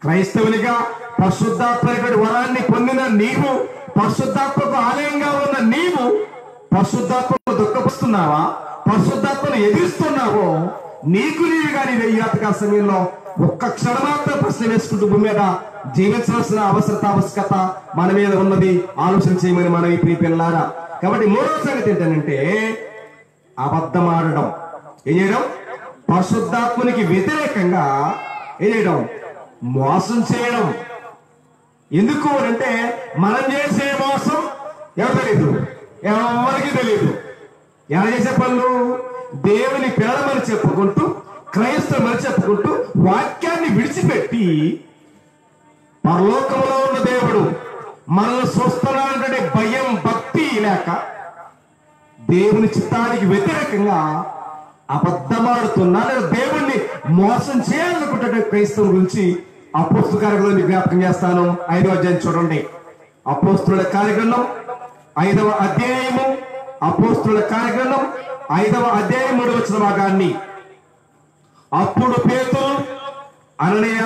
క్రైస్తవునిగా పరిశుద్ధాత్మైనటువంటి వరాన్ని పొందిన నీవు, పరిశుద్ధాత్మకు ఆలయంగా ఉన్న నీవు పరిశుద్ధాత్మను దుఃఖపరుస్తున్నావా, పరిశుద్ధాత్మను ఎదిరిస్తున్నావో, నీకు నీవుగా నీ వెయ్యాతకాల సమయంలో ఒక్క క్షణమాత్రం ప్రశ్న వేసుకుంటూ భూమి మీద జీవించాల్సిన ఆవశ్యకత మన మీద ఉన్నది. ఆలోచన చేయమని మనం ఈ ప్రియ పిల్లారా. కాబట్టి 3వ సంగతి ఏంటంటే అబద్ధం ఆడడం. ఏం చేయడం? పరిశుద్ధాత్మనికి వ్యతిరేకంగా ఏం చేయడం? మోసం చేయడం. ఎందుకు అంటే మనం చేసే మోసం ఎవరు తెలియదు, ఎవరికి తెలియదు. ఎలా చేసే పనులు? దేవుని పిల్లలమని చెప్పుకుంటూ, క్రైస్తవులని చెప్పుకుంటూ వాక్యాన్ని విడిచిపెట్టి పరలోకంలో ఉన్న దేవుడు మనల్ని చూస్తున్నాడంటే భయం భక్తి లేక దేవుని చిత్తానికి వ్యతిరేకంగా అబద్ధమాడుతున్నా లేదా దేవుణ్ణి మోసం చేయాలనుకుంటే క్రైస్తవం గురించి అపోస్తలుల కార్యగ్రంథం జ్ఞాపకం చేస్తాను. 5వ అధ్యాయం చూడండి. అపోస్తలుల కార్యగ్రంథం 5వ అధ్యాయము, అపోస్తలుల కార్యగ్రంథం 5వ అధ్యాయం 3వ వచన భాగాన్ని. అప్పుడు పేతురు, అననీయ,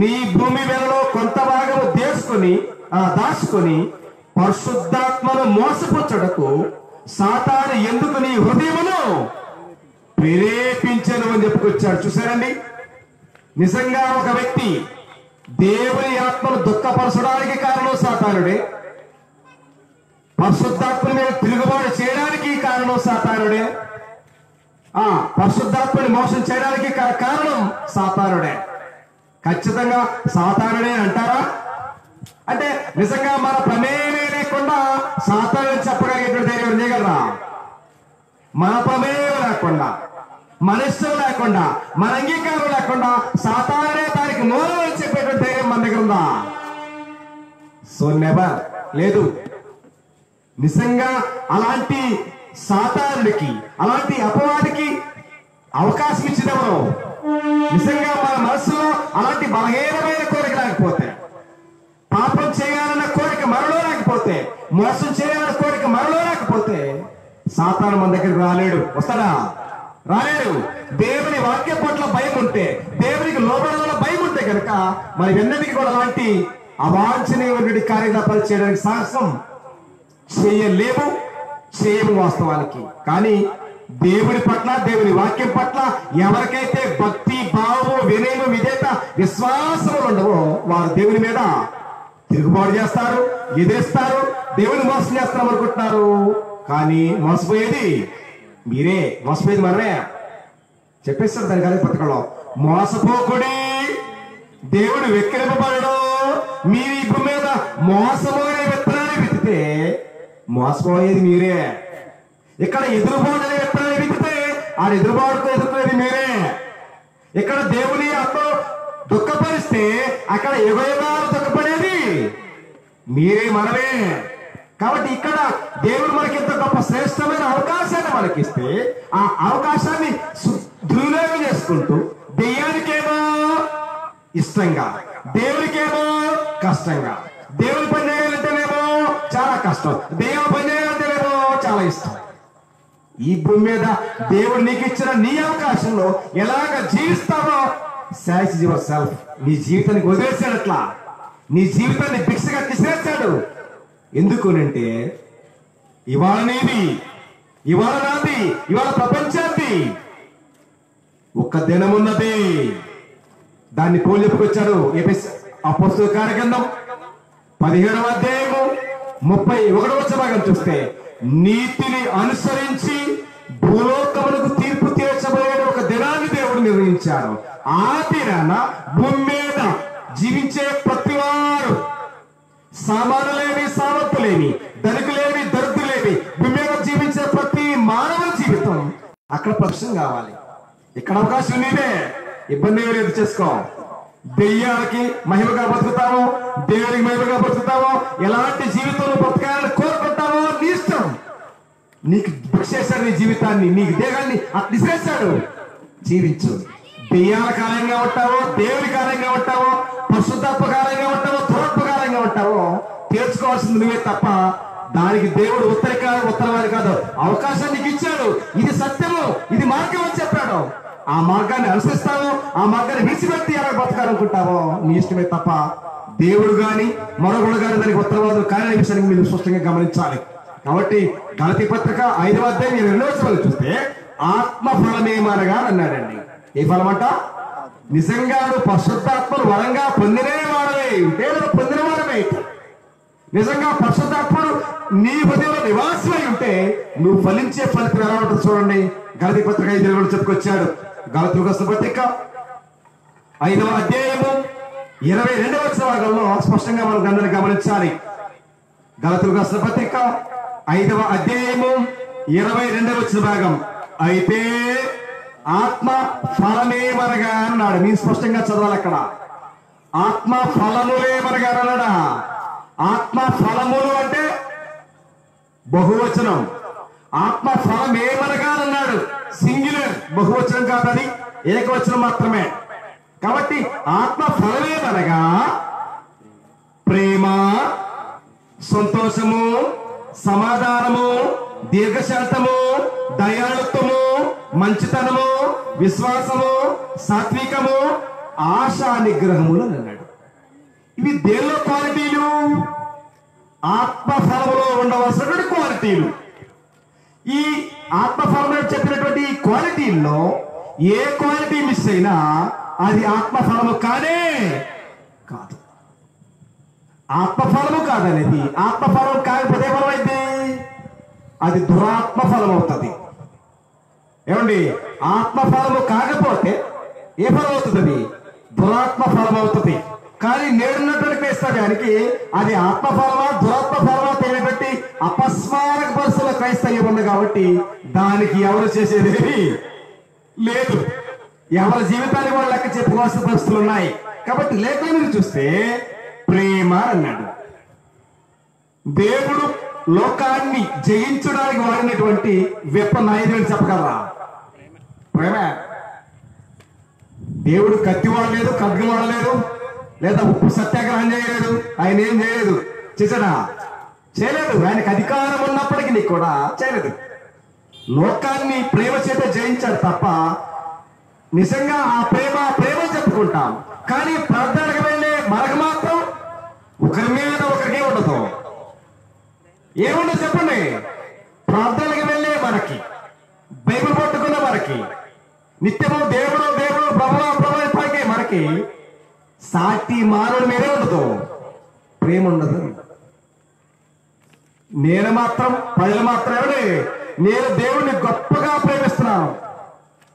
నీ భూమి వేలలో కొంత భాగము దాచుకొని పరిశుద్ధాత్మను మోసపుచ్చడకు సాతాను ఎందుకు నీ హృదయమును ప్రేరేపించను అని చెప్పుకొచ్చాడు. చూసారండి, నిజంగా ఒక వ్యక్తి దేవుని ఆత్మను దుఃఖపరచడానికి కారణం సాతానుడే, పరిశుద్ధాత్మని మీద తిరుగుబాటు చేయడానికి కారణం సాతానుడే, పరిశుద్ధాత్మని మోసం చేయడానికి కారణం సాతానుడే. ఖచ్చితంగా సాతానుడే అంటారా? అంటే నిజంగా మన ప్రమేయమే లేకుండా సాతాను చెప్పగలిగేటువంటి ధైర్యం చేయగలరా? మన ప్రమేయం లేకుండా, మన ఇష్టం లేకుండా, మన అంగీకారం లేకుండా సాతానుడే దానికి మూలం అని చెప్పేటువంటి ధైర్యం మన దగ్గర ఉందా? సో నెవర్ లేదు. నిజంగా అలాంటి సాతానుడికి, అలాంటి అపవాదికి అవకాశం ఇచ్చినప్పుడు, నిజంగా మన మనసులో అలాంటి బలహీనమైన కోరిక లేకపోతే, పాపం చేయాలన్న కోరిక మనలో లేకపోతే, మోసం చేయాలన్న కోరిక మనలో లేకపోతే సాతాను మన దగ్గరికి రాలేడు. వస్తాడా? రాలేడు. దేవుని వాక్యం పట్ల భయం ఉంటే, దేవునికి లోబడడంలో భయం ఉంటే కనుక మరి వెన్నటికి కూడా అలాంటి అవాంఛనీయమైన కార్యకలాపాలు చేయడానికి సాహసం చేయము వాస్తవానికి. కానీ దేవుడి పట్ల, దేవుని వాక్యం పట్ల ఎవరికైతే భక్తి, భావము, వినయము, విధేయత, విశ్వాసములు ఉండవో వారు దేవుని మీద తిరుగుబాటు చేస్తారు, ఎదిరిస్తారు, దేవుని మోసం చేస్తాం అనుకుంటున్నారు. కానీ మోసపోయేది మీరే, మోసపోయేది మనమే. చెప్పేస్తారు దాని కానీ పథకంలో, మోసపోకుడి, దేవుడు వెక్కిరింపబడడు. మీరు ఈ భూమి మీద మోసము అనే విత్తనాన్ని విత్తితే మోసపోయేది మీరే. ఇక్కడ ఎదురుబాటు అనే విత్తనాన్ని విత్తితే ఆ ఎదురుబాటుతో ఎదుర్కొనేది మీరే. ఇక్కడ దేవుని ఆత్మ దుఃఖపరిస్తే అక్కడ యుగయుగాలు దుఃఖపడేది మీరే, మనమే. కాబట్టి ఇక్కడ దేవుడు మనకి ఎంత గొప్ప శ్రేష్టమైన అవకాశాన్ని మనకిస్తే ఆ అవకాశాన్ని దుర్వినియోగం చేసుకుంటూ దెయ్యానికేమో ఇష్టంగా, దేవునికేమో కష్టంగా, దేవుని పని చేయాలంటేనేమో చాలా కష్టం, దెయ్యం పని చేయాలంటేనేమో చాలా ఇష్టం. ఈ భూమి మీద దేవుడు నీకు ఇచ్చిన నీ అవకాశంలో ఎలాగ జీవిస్తావో సాక్స్ యువర్ సెల్ఫ్. నీ జీవితానికి వదిలేసాడు, అట్లా నీ జీవితాన్ని భిక్షగా తీసేసాడు. ఎందుకునంటే ఇవాళ నీది, ఇవాళ నాది, ఇవాళ ప్రపంచాన్ని ఒక్క దినమున్నది. దాన్ని పోలి చెప్పుకొచ్చాడు అపోస్తలుల కార్యగ్రంథం 17వ అధ్యాయము 31వ వచనం చూస్తే, నీతిని అనుసరించి భూలోకములకు తీర్పు తీర్చబడే ఒక దినాన్ని దేవుడు నిర్ణయించాడు. ఆ దినాన భూమి మీద జీవించే ప్రతి వారు, సామానులేని సామర్థ్యులేని, ధనికులేని దరిద్రులేని, భూమి మీద జీవించే ప్రతి మానవ జీవితం అక్కడ ప్రశ్న కావాలి. ఇక్కడ అవకాశం నీదే, ఇబ్బంది లేదు, చేసుకో. దెయ్యాలకి మహిమగా బతుకుతావో, దేవునికి మహిమగా బతుకుతావో, ఎలాంటి జీవితంలో బ్రతకాలని కోరుకుంటావో నీ ఇష్టం. నీకు భిక్షేశాడు నీ జీవితాన్ని, నీకు దేహాన్ని అట్టిసేశాడు, జీవించు. దెయ్యాల కాలంగా ఉంటావో, దేవుని కాలంగా ఉంటావో, పరిశుద్ధాత్మ కాలంగా ఉంటావో, ధూర్పకాలంగా ఉంటావో తీర్చుకోవాల్సింది నువ్వే తప్ప దానికి దేవుడు ఉత్తరవాది కాదు. అవకాశాన్ని నీకు ఇచ్చాడు. ఇది సత్యము, ఇది మార్గం అని చెప్పాడు. ఆ మార్గాన్ని అనుసరిస్తావో, ఆ మార్గాన్ని విడిచిపెట్టి ఎలా బతకాలనుకుంటావో నీ ఇష్టమే తప్ప దేవుడు గాని మరొకడు గాని దానికి ఉత్తరవాదులు కానీ విషయాన్ని మీరు స్పష్టంగా గమనించాలి. కాబట్టి గలతీ పత్రిక 5వ అధ్యాయం 2వ వచనం చూస్తే ఆత్మ ఫలమేమనగా అన్నాడండి. ఏ ఫలం అంట? నిజంగా నువ్వు పరిశుద్ధాత్మను వరంగా పొందినవాడవే ఉంటే, పొందినవాడవే నిజంగా పరిశుద్ధాత్ముడు నీ హృదయంలో నివాసమై ఉంటే నువ్వు ఫలించే ఫలితం ఎలా ఉంటుంది చూడండి. గలతీ పత్రిక 5వ చెప్పుకొచ్చాడు. గలతీ పత్రిక 5వ అధ్యాయము 22వ వచనంలో స్పష్టంగా మనం అందరినీ గమనించాలి. గలతీయులకు రాసిన పత్రిక 5వ అధ్యాయము 22వ వచన భాగం. అయితే ఆత్మ ఫలమేమనగా అన్నాడు. మీరు స్పష్టంగా చదవాలి. అక్కడ ఆత్మ ఫలములేమనగా అన్నాడా? ఆత్మ ఫలములు అంటే బహువచనం. ఆత్మ ఫలమేమనగా అన్నాడు. సింగులర్, బహువచనం కాదు, అది ఏకవచనం మాత్రమే. కాబట్టి ఆత్మ ఫలమేమనగా ప్రేమ, సంతోషము, సమాధానము, దీర్ఘశాంతము, దయాళుత్వము, మంచితనము, విశ్వాసము, సాత్వికము, ఆశా నిగ్రహములు అన్నాడు. ఇవి దేనిలో క్వాలిటీలు? ఆత్మఫలములో ఉండవలసినటువంటి క్వాలిటీలు. ఈ ఆత్మఫలం చెప్పినటువంటి ఈ క్వాలిటీల్లో ఏ క్వాలిటీ మిస్ అయినా అది ఆత్మఫలము కానే కాదు. ఆత్మఫలము కాదనేది, ఆత్మఫలం కాకపోతే ఫలం అయితే అది దురాత్మ ఫలం అవుతుంది. ఏమండి? ఆత్మఫలము కాకపోతే ఏ ఫలం అవుతుంది? అది దురాత్మ ఫలం అవుతుంది. కానీ నేడున్నటువంటి క్రైస్తవ్యానికి అది ఆత్మఫలమా దురాత్మ ఫలమా తెలియబట్టి అపస్మారక పరిస్థితుల క్రైస్తవ్యం ఉంది. కాబట్టి దానికి ఎవరు చేసేది లేదు. ఎవరి జీవితాన్ని వాళ్ళు లెక్క చెప్పుకోవాల్సిన పరిస్థితులు ఉన్నాయి. కాబట్టి లేఖను మీరు చూస్తే ప్రేమ అన్నాడు. దేవుడు లోకాన్ని జయించడానికి వాడినటువంటి వెపన్ ఆయుధం చెప్పగలరా? ప్రేమ. దేవుడు కత్తి వాడలేదు, ఖడ్గం వాడలేదు, లేదా ఉప్పు సత్యాగ్రహం చేయలేదు. ఆయన ఏం చేయలేదు. చేశాడా? చేయలేదు. ఆయనకు అధికారం ఉన్నప్పటికీ కూడా చేయలేదు. లోకాన్ని ప్రేమ చేత జయించాడు తప్ప నిజంగా ఆ ప్రేమ చెప్పుకుంటాం. కానీ ప్రార్థనకు వెళ్ళే మనకు మాత్రం ఒకరి మీద ఒకరికి ఉండదు. ఏముండదు చెప్పండి? ప్రార్థనకు వెళ్ళే మనకి, బైబిల్ పట్టుకున్న మనకి, నిత్యము దేవుడు దేవుడు ప్రభు పలికే మనకి సాటి మానవుడి మీదే ఉండదు, ప్రేమ ఉండదు. నేను మాత్రం ప్రజలు మాత్రమే నేను దేవుడిని గొప్పగా ప్రేమిస్తున్నాను.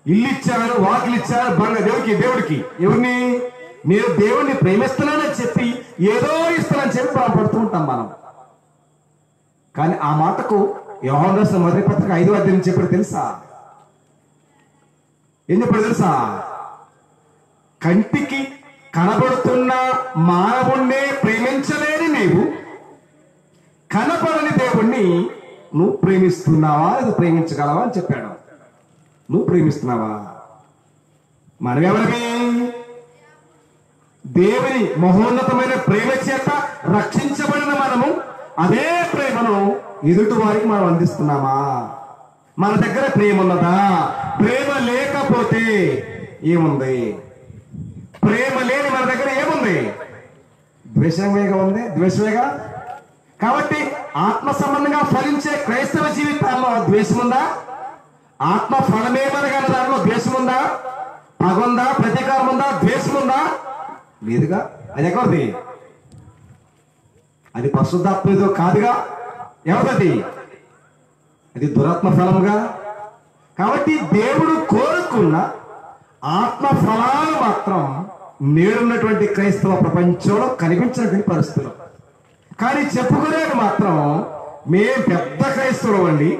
ఇల్లు ఇచ్చాను, వాకిలు ఇచ్చాను, దేవుడికి ఎవరిని? నేను దేవుడిని ప్రేమిస్తున్నానని చెప్పి ఏదో ఇస్తానని చెప్పి పడుతూ ఉంటాం మనం. కానీ ఆ మాటకు యోహాను రాసిన మొదటి పత్రిక 5వ అధ్యాయం చెప్పాడు తెలుసా? ఏం చెప్పాడు తెలుసా? కంటికి కనబడుతున్న మానవుణ్ణే ప్రేమించలేని నీవు కనపడని దేవుణ్ణి నువ్వు ప్రేమిస్తున్నావా లేదా ప్రేమించగలవా అని చెప్పాడు. నువ్వు ప్రేమిస్తున్నావా? మనమెవరివి? దేవుని మహోన్నతమైన ప్రేమ చేత రక్షించబడిన మనము అదే ప్రేమను ఎదుటి వారికి మనం అందిస్తున్నామా? మన దగ్గర ప్రేమ ఉన్నదా? ప్రేమ లేకపోతే ఏముంది? ప్రేమ లేని మన దగ్గర ఏముంది? ద్వేషమేగా ఉంది, ద్వేషమేగా. కాబట్టి ఆత్మ సంబంధంగా ఫలించే క్రైస్తవ జీవితాల్లో ద్వేషం ఉందా? ఆత్మ ఫలమేమనగా దానిలో ద్వేషం ఉందా? పగ ఉందా? ప్రతీకారం ఉందా? ద్వేషం ఉందా? లేదుగా. అది ఎక్కడిది? అది పరిశుద్ధాత్మతో కాదుగా. ఎవరిది? అది దురాత్మ ఫలముగా. కాబట్టి దేవుడు కోరుకున్న ఆత్మ ఫలాలు మాత్రం నేడున్నటువంటి క్రైస్తవ ప్రపంచంలో కనిపించినటువంటి పరిస్థితులు. కానీ చెప్పుకునేది మాత్రం మేము పెద్ద క్రైస్తవులు అండి,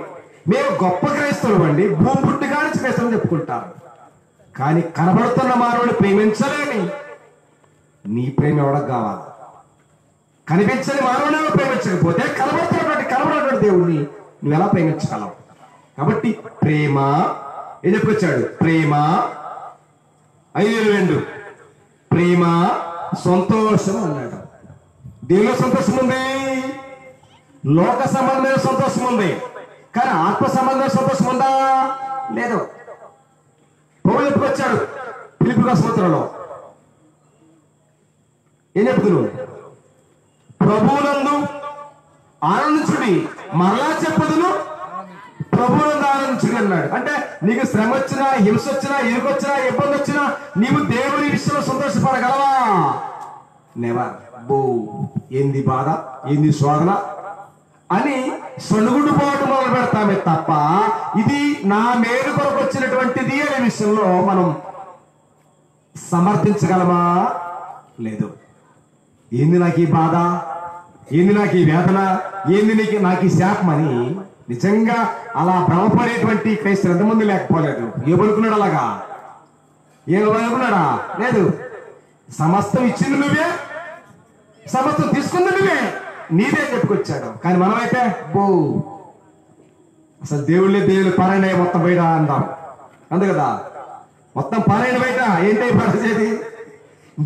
మేము గొప్ప క్రైస్తవులు అండి, భూమి పుట్టిగా నుంచి క్రైస్తవులు చెప్పుకుంటారు. కానీ కనబడుతున్న మానవుని ప్రేమించలేని నీ ప్రేమ ఎవరికి కావాలి? కనిపించని మానవుని ప్రేమించకపోతే కనబడుతున్నటువంటి దేవుణ్ణి నువ్వు ఎలా ప్రేమించగలవు? కాబట్టి ప్రేమ ఏం చెప్పుకొచ్చాడు? ప్రేమ 5:2 ప్రేమ సంతోషం అన్నాడు. దేనిలో సంతోషం ఉంది? లోక సంబంధమైన సంతోషం ఉంది. కానీ ఆత్మ సంబంధమైన సంతోషం ఉందా? లేదు. పౌలు చెప్పుకొచ్చాడు ఫిలిప్పీ రాష్ట్రంలో. ఏం చెప్తున్నావు? ప్రభువునందు ఆనందించుడి, మరలా చెప్పుదును ప్రభువునందు ఆనందించుడి అన్నాడు. అంటే నీకు శ్రమ వచ్చినా, హింస వచ్చినా, ఇరుకొచ్చినా, ఇబ్బంది వచ్చినా నీవు దేవుని విషయంలో సంతోషపడగలవా? నెవర్. బో, ఏంది బాధ, ఏంది శోధన అని సొనుగుడు పోవటం మొదలు పెడతామే తప్ప ఇది నా మేలు కొరకు వచ్చినటువంటిది అనే విషయంలో మనం సమర్థించగలమా? లేదు. ఏంది నాకు ఈ బాధ, ఏంది నాకు ఈ వేదన, ఏంది నాకు ఈ శాపం అని నిజంగా అలా భ్రమపడేటువంటి క్రైస్తవులు ఎంతమంది లేకపోలేదు. ఏమనుకున్నాడు అలాగా? ఏమనుకున్నాడా? లేదు. సమస్తం ఇచ్చింది నువ్వే, సమస్తం తీసుకుంది నువ్వే, నీదే చెప్పుకొచ్చాడు. కానీ మనమైతే అసలు దేవుళ్ళు పారాయణ మొత్తం బయట అంటాం, అంతే కదా? మొత్తం పారాయణ బయట. ఏంటి పారేది?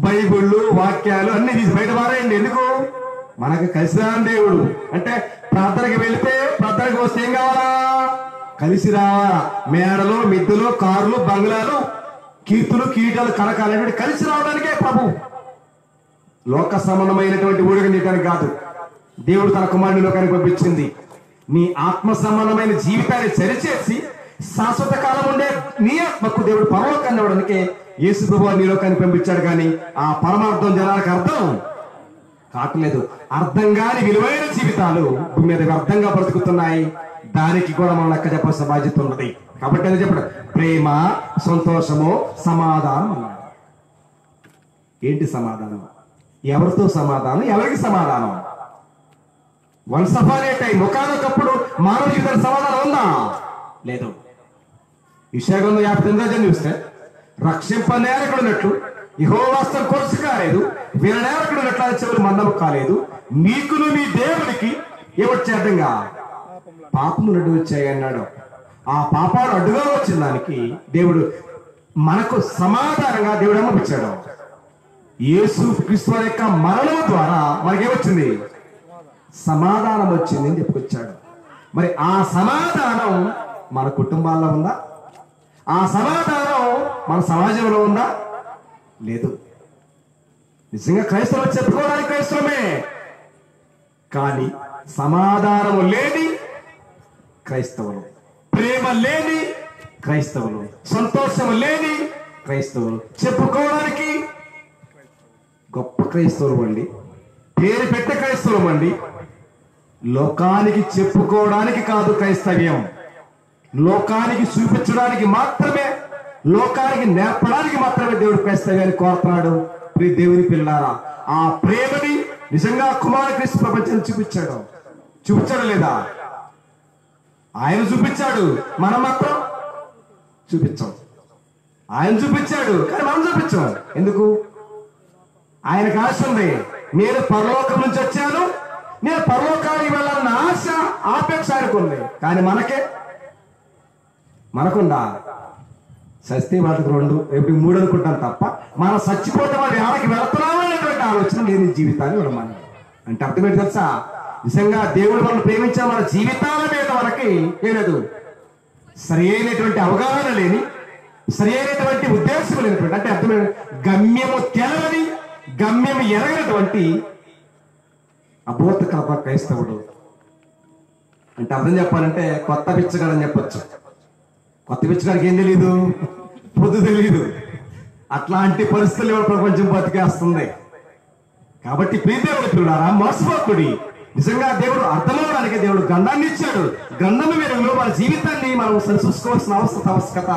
బైబిళ్ళు, వాక్యాలు అన్ని తీసి బయట పారాయండి. ఎందుకు? మనకు కలిసి రాని దేవుడు అంటే ప్రార్థనకి వెళితే, ప్రార్థనకి వస్తే ఏం కావాలా? కలిసి రావాలా. మేడలు, మిద్దెలు, కార్లు, బంగ్లాలు, కీర్తులు, కీటాలు, కనకాలు కలిసి రావడానికే ప్రభు. లోక సంబంధమైనటువంటి ఊడిగం చేయడానికి కాదు. దేవుడు తన కుమారుని లోకానికి పంపించింది నీ ఆత్మ సంబంధమైన జీవితాన్ని సరిచేసి శాశ్వత కాలం ఉండే నీ ఆత్మకు దేవుడు పరలోకాన్ని ఇవ్వడానికే యేసు ప్రభువు నీ లోకానికి పంపించాడు. కానీ ఆ పరమార్థం జనాలకు అర్థం కావట్లేదు. అర్థం కాని విలువైన జీవితాలు భూమి మీద అర్థంగా బ్రతుకుతున్నాయి. దానికి కూడా మనం లెక్క చెప్పాల్సిన బాధ్యత ఉన్నది. కాబట్టి అది చెప్పడం ప్రేమ, సంతోషము, సమాధానం అన్నాడు. ఏంటి సమాధానం? ఎవరితో సమాధానం? ఎవరికి సమాధానం? వన్స్ అపాన్ ఏ టైం, ఒకనొకప్పుడు మానవ జీవితానికి సమాధానం ఉందా? లేదు. యెషయా 59 చూస్తే రక్షింపనేరకుడున్నట్లు యెహోవాస్తం కొలుసు కాలేదు, విననేరకుడున్నట్లు అది చెవులు మందము కాలేదు, మీకును మీ దేవునికి ఏమొచ్చే అడ్డంగా పాపములు అడ్డు వచ్చాయి అన్నాడు. ఆ పాపాలు అడ్డుగా వచ్చిన దానికి దేవుడు మనకు సమాధానంగా దేవుడు అమ్మపించాడు. యేసు క్రీస్తు యొక్క మరణం ద్వారా మనకేమొచ్చింది? సమాధానం వచ్చింది అని చెప్పుకొచ్చాడు. మరి ఆ సమాధానం మన కుటుంబాల్లో ఉందా? ఆ సమాధానం మన సమాజంలో ఉందా? లేదు. నిజంగా క్రైస్తవులు చెప్పుకోవడానికి క్రైస్తవమే, కానీ సమాధానము లేని క్రైస్తవులు, ప్రేమ లేని క్రైస్తవులు, సంతోషము లేని క్రైస్తవులు, చెప్పుకోవడానికి గొప్ప క్రైస్తవులు అండి, పేరు పెట్టే క్రైస్తవులు అండి. లోకానికి చెప్పుకోవడానికి కాదు క్రైస్తవ్యం, లోకానికి చూపించడానికి మాత్రమే, లోకానికి నేర్పడానికి మాత్రమే దేవుడు క్రైస్తవ్యాన్ని కోరుతున్నాడు. ప్రియ దేవుని పిల్లారా, ఆ ప్రేమని నిజంగా కుమార క్రీస్తు ప్రపంచాన్ని చూపించాడు లేదా? ఆయన చూపించాడు, మనం మాత్రం చూపించాం. ఆయన చూపించాడు కానీ మనం చూపించాం. ఎందుకు? ఆయనకు ఆశ ఉంది. నేను పరలోకం నుంచి వచ్చాను, నేను పరలోకానికి వెళ్ళాలన్న ఆశ, ఆపేక్ష ఆయనకు ఉంది. కానీ మనకుందా? సస్తే వాటికి 2 ఎప్పుడు 3 అనుకుంటాను తప్ప మనం చచ్చిపోతే వాడి ఆడకి వెళుతున్నాము అనేటువంటి ఆలోచన లేని జీవితాన్ని మనం అంటే అర్థమేంటి తెలుసా? నిజంగా దేవుడు మనం ప్రేమించిన మన జీవితాల మీద మనకి ఏలేదు సరి అయినటువంటి అవగాహన లేని, సరి అయినటువంటి ఉద్దేశం లేనటువంటి, అంటే అర్థమైన గమ్యము తెలవని, గమ్యం ఎరగనటువంటి అబోధ కలప క్రైస్తవుడు. అంటే అర్థం చెప్పాలంటే కొత్త పిచ్చగాడని చెప్పొచ్చు. కొత్త పిచ్చగాడికి ఏం తెలీదు? పొద్దు తెలీదు. అట్లాంటి పరిస్థితులు ప్రపంచం బతికేస్తుంది. కాబట్టి ప్రియదేవుడి పిల్లారా, మోసపోకుడి. నిజంగా దేవుడు అర్థమవడానికి దేవుడు గ్రంథాన్ని ఇచ్చాడు. గ్రంథం వెలుగులో మన జీవితాన్ని మనం సరిచూసుకోవాల్సిన ఆవశ్యకత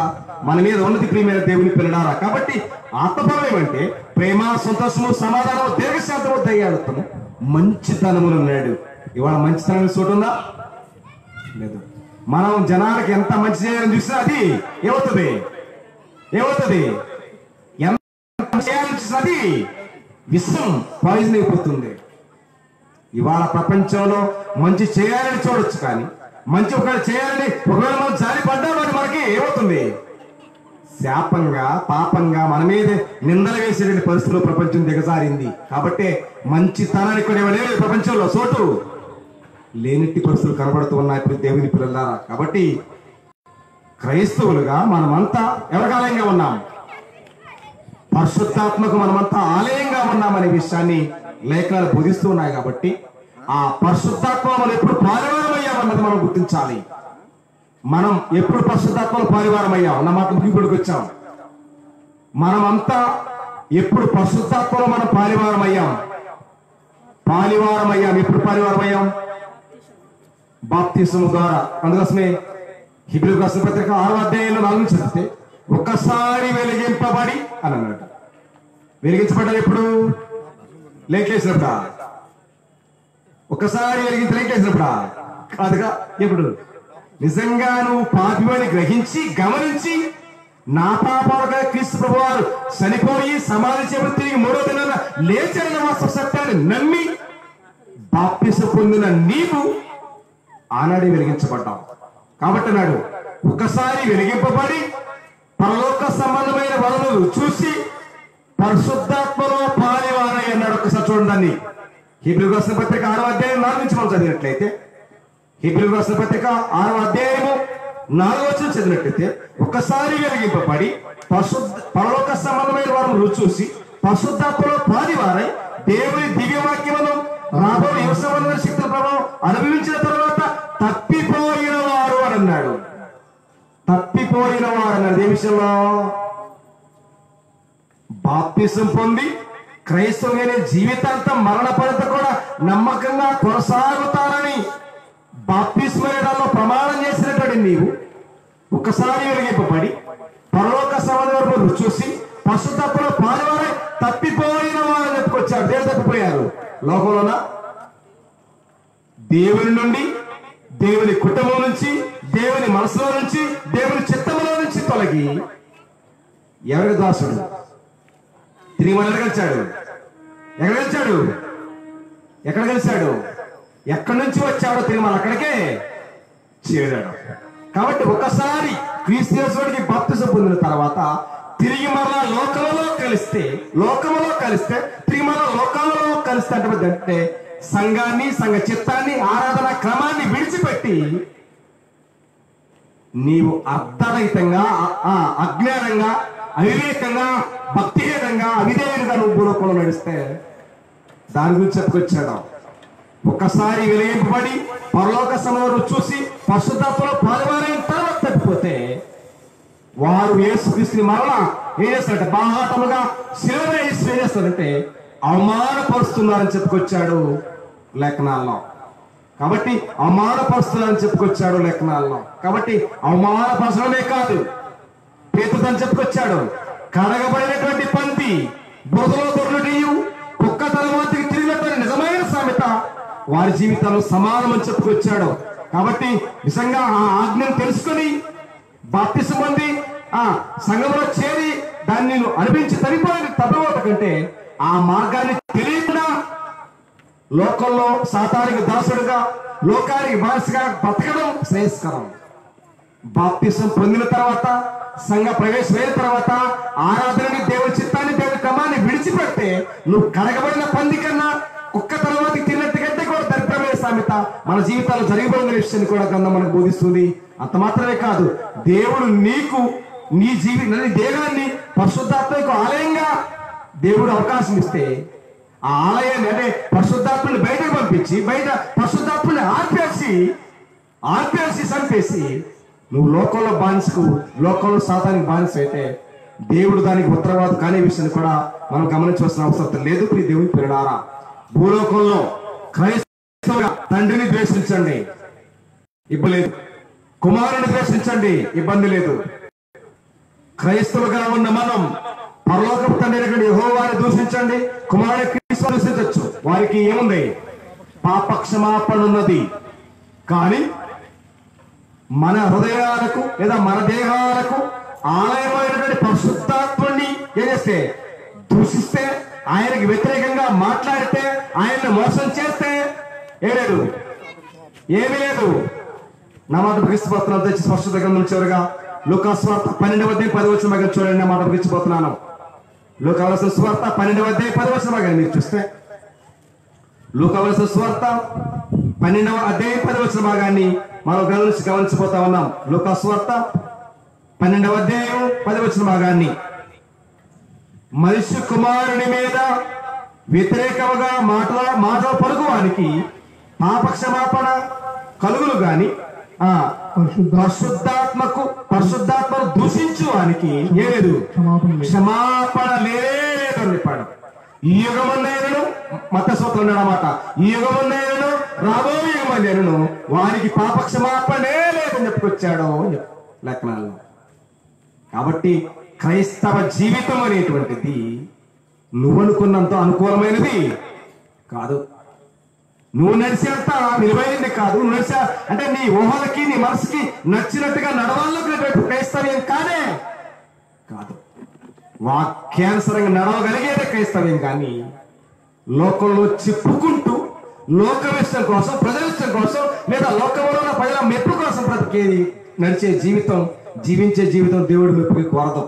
మన మీద ఉన్నది. ప్రియమైన దేవుని పిల్లారా, కాబట్టి ఆత్మఫలం ఏమంటే ప్రేమ, సంతోషము, సమాధానము, దీర్ఘశాంతము, దయాళుత్వము, మంచితనములు ఉన్నాడు. ఇవాళ మంచితనం చూడుందా? లేదు. మనం జనాలకి ఎంత మంచి చేయాలని చూసినా అది ఏమవుతుంది? ఎంత చేయాలని చూసినా అది విషం, పాయిజన్ అయిపోతుంది. ఇవాళ ప్రపంచంలో మంచి చేయాలని చూడొచ్చు, కానీ మంచి ఒకవేళ చేయాలని ఒకవేళ మనం జారి పడ్డా మనకి ఏమవుతుంది? శాపంగా, పాపంగా మన మీద నిందలు వేసేటువంటి పరిస్థితుల్లో ప్రపంచం దిగజారింది. కాబట్టి మంచితనానికి కూడా లేదు ప్రపంచంలో, చోటు లేనిట్టి పరిస్థితులు కనబడుతూ ఉన్నాయి ఇప్పుడు దేవుని పిల్లలారా. కాబట్టి క్రైస్తవులుగా మనమంతా ఎవరికి ఆలయంగా ఉన్నాం? పరిశుద్ధాత్మకు మనమంతా ఆలయంగా ఉన్నామనే విషయాన్ని లేఖనాలు బోధిస్తూ ఉన్నాయి. కాబట్టి ఆ పరిశుద్ధాత్మ మనం ఎప్పుడు పారివారం అయ్యామన్నది మనం గుర్తించాలి. మనం ఎప్పుడు పరిశుద్ధాత్మలో పారివారం అయ్యాం అన్న మాట ముగింపుడికి వచ్చాం. మనమంతా ఎప్పుడు పరిశుద్ధాత్మలో మనం పారివారం అయ్యాం. ఎప్పుడు పారివారం అయ్యాం? బాప్తిసము ద్వారా. అందుకోసమే హెబ్రీ రాసిన పత్రిక 6వ అధ్యాయంలో 4 చదివితే ఒక్కసారి వెలిగింపబడి అని అన్నాడు. వెలిగించబడ్డారు ఎప్పుడు? లేకేసినప్పుడా? ఒకసారి వెలిగించి లేకేసినప్పుడా? కాదుగా. ఎప్పుడు? నిజంగా నువ్వు పాపివని గ్రహించి గమనించి నా పాపాలుగా క్రీస్తు ప్రభువారు చనిపోయి సమాధి చేయబడి తిరిగి మూడో దినాన లేచిన వాస్తవ సత్యాన్ని నమ్మి బాప్తిసం పొందిన నీవు ఆనాడే వెలిగించబడ్డావు. కాబట్టి నాడు ఒకసారి వెలిగింపబడి పరలోక సంబంధమైన వరములు చూసి పరిశుద్ధాత్మలో పాలివారై అన్నాడు. ఒకసారి చూడండి. హెబ్రీయులకు రాసిన పత్రిక 6వ అధ్యాయం 4 నుంచి మనం చదివినట్లయితే, హెబ్రీయులకు రాసిన పత్రిక 6వ అధ్యాయము 4వ వచనం చదివినట్లయితే, ఒకసారి వెలిగింపబడి పరలోక సంబంధమైన వరములు చూసి పరిశుద్ధాత్మలో పాలివారై దేవుని దివ్యవాక్యమును రాబోయే యువ సంబంధమైన శక్తుల ప్రభావం అనుభవించిన తర్వాత తప్పిపోయిన వారు అని అన్నాడు. తప్పిపోయిన వారు అన్నాడు. ఏ విషయంలో? బాప్తిసం పొంది క్రైస్తవులైన జీవితాంతం మరణ పర్యంతం కూడా నమ్మకంగా కొనసాగుతారని బాప్తిస్మలో ప్రమాణం చేసినటువంటి నీవు ఒకసారి వెలిగింపబడి పరలోక సంబంధం చూసి పరిశుద్ధాత్మలో పాలువారై తప్పిపోయిన వారని చెప్పుకొచ్చాడు. దేవుడు తప్పిపోయారు. లోకంలోన దేవుని నుండి, దేవుని కుటుంబం నుంచి, దేవుని మనసులో నుంచి, దేవుని చిత్తములో నుంచి తొలగి ఎవరికి దాసుడు? తిరిగి మన గెలిచాడు. ఎక్కడ గెలిచాడు? ఎక్కడ గెలిచాడు? ఎక్కడి నుంచి వచ్చాడో తిరిగి మన అక్కడికే చేరాడు. కాబట్టి ఒకసారి క్రీస్తుకి బాప్తిసం పొందిన తర్వాత తిరిగి మరలా లోకములో కలిస్తే తిరిగి మరలా లోకంలో కలిస్తే అంటే సంఘాన్ని, సంఘ చిత్తాన్ని, ఆరాధన క్రమాన్ని విడిచిపెట్టి నీవు అర్ధరహితంగా, అజ్ఞానంగా, అవివేకంగా, భక్తిహీనంగా, అవిధేయులుగా నువ్వు భూలోకంలో నడిస్తే దాని గురించి చెప్పుకొచ్చాడు. ఒక్కసారి వెలిగింపబడి పరలోక సంబంధం చూసి పరిశుద్ధాత్మలో పాలువారైన తర్వాత తప్పిపోతే వారు యేసుక్రీస్తుని మరలా ఏం చేస్తారంటే బాహాటముగా శిలువ ఏం చేస్తారంటే అవమానపరుస్తున్నారని చెప్పుకొచ్చాడు లేఖనాల్లో. కాబట్టి అవమానపరుస్తున్నారని చెప్పుకొచ్చాడు లేఖనాల్లో. కాబట్టి అవమానపరచడమే కాదు, పేతుదని చెప్పుకొచ్చాడు, కడగబడినటువంటి పంది బురదలో దొరకటయు కుక్క తలవాతికి తిరిగినటువంటి నిజమైన సామెత వారి జీవితాల్లో సమానం అని చెప్పుకొచ్చాడు. కాబట్టి నిజంగా ఆ ఆజ్ఞను తెలుసుకొని బాప్తిసం పొంది ఆ సంఘంలో చేరి దాన్ని అనిపించి తరిపోయిన తప్పవట కంటే ఆ మార్గాన్ని తెలియకుండా లోకంలో సాతానికి దాసుడుగా, లోకానికి బానిసగా బతకడం శ్రేయస్కరం. బాప్తిసం పొందిన తర్వాత, సంఘ ప్రవేశమైన తర్వాత ఆరాధనని, దేవుని చిత్తాన్ని, దేవుని క్రమాన్ని విడిచిపెడితే నువ్వు కడగబడిన పంది కన్నా కుక్క తర్వాత తిన్నట్టు కంటే కూడా దరిద్రమైన సామెత మన జీవితాల్లో జరిగిపోయిన విషయాన్ని కూడా గ్రంథం మనకు బోధిస్తుంది. అంత మాత్రమే కాదు, దేవుడు నీకు నీ దేహాన్ని పరిశుద్ధాత్మకు ఆలయంగా దేవుడు అవకాశం ఇస్తే ఆ ఆలయాన్ని అంటే పరిశుద్ధాత్మని బయటకు పంపించి బయట పరిశుద్ధాత్మని ఆర్పేసి చంపేసి నువ్వు లోకంలో బానిసకు, లోకంలో సాతానికి బానిస అయితే దేవుడు దానికి ఉత్తరవాదు కానే విషయాన్ని కూడా మనం గమనించవలసిన అవసరం లేదు. ప్రియ దేవుని పిల్లలారా, భూలోకంలో క్రైస్తవ తండ్రిని ద్వేషించండి, ఇబ్బంది లేదు. కుమారుని ద్వేషించండి, ఇబ్బంది లేదు. క్రైస్తవులుగా ఉన్న మనం పరలోకపు తండ్రి యెహోవాని దూషించండి, కుమారుని క్రీస్తుని దూషించవచ్చు. వారికి ఏముంది? పాప క్షమాపణ ఉన్నది. కానీ మన హృదయాలకు లేదా మన దేహాలకు ఆలయమైనటువంటి పరిశుద్ధాత్మని ఏం చేస్తే, దూషిస్తే, ఆయనకి వ్యతిరేకంగా మాట్లాడితే, ఆయన్ని మోసం చేస్తే ఏమీ లేదు. నా మాట ముగిసిపోతున్నాను. తెచ్చి స్పష్టత గ్రంథం చివరిగా లూకా సువార్త 12వ అధ్యాయం 10వ వచనం భాగం చూడండి. నా మాట ముగిసిపోతున్నాను. లూకా సువార్త 12వ అధ్యాయం 10వ వచనం భాగాన్ని మీరు చూస్తే, లూకా సువార్త 12వ అధ్యాయం 10వ వచనం భాగాన్ని మనం గమనించిపోతా ఉన్నాం. లూకా సువార్త 12వ అధ్యాయం 10వ వచనం భాగాన్ని, మనిషి కుమారుని మీద వ్యతిరేకంగా మాటలు పలుకువానికి పాప క్షమాపణ కలుగులు గాని పరిశుద్ధాత్మను దూషించు వానికి ఏలేదు క్షమాపణ లేదని చెప్పాడు. ఈ యుగమున్నైనను మత్తయి అన్నమాట, ఈ యుగమున్నైనను రాబోయే యుగమున్నైనను వారికి పాప క్షమాపణే లేదని చెప్పుకొచ్చాడు లేఖనాల్లో. కాబట్టి క్రైస్తవ జీవితం అనేటువంటిది నువ్వు అనుకున్నంత అనుకూలమైనది కాదు. నువ్వు నడిచేంత విలువైనది కాదు. నువ్వు నడిచే అంటే నీ ఊహలకి నీ మనసుకి నచ్చినట్టుగా నడవాలనుకునేటువంటి క్రైస్తవ్యం కానే కాదు. వాక్యానుసరంగా నడవగలిగేదే క్రైస్తవ్యం. కానీ లోకంలో చెప్పుకుంటూ లోకవిష్టం కోసం, ప్రజలిష్టం కోసం, లేదా లోకంలో ఉన్న ప్రజల మెప్పు కోసం బ్రతికేది నడిచే జీవితం, జీవించే జీవితం దేవుడి మెప్పుకి కోరదు.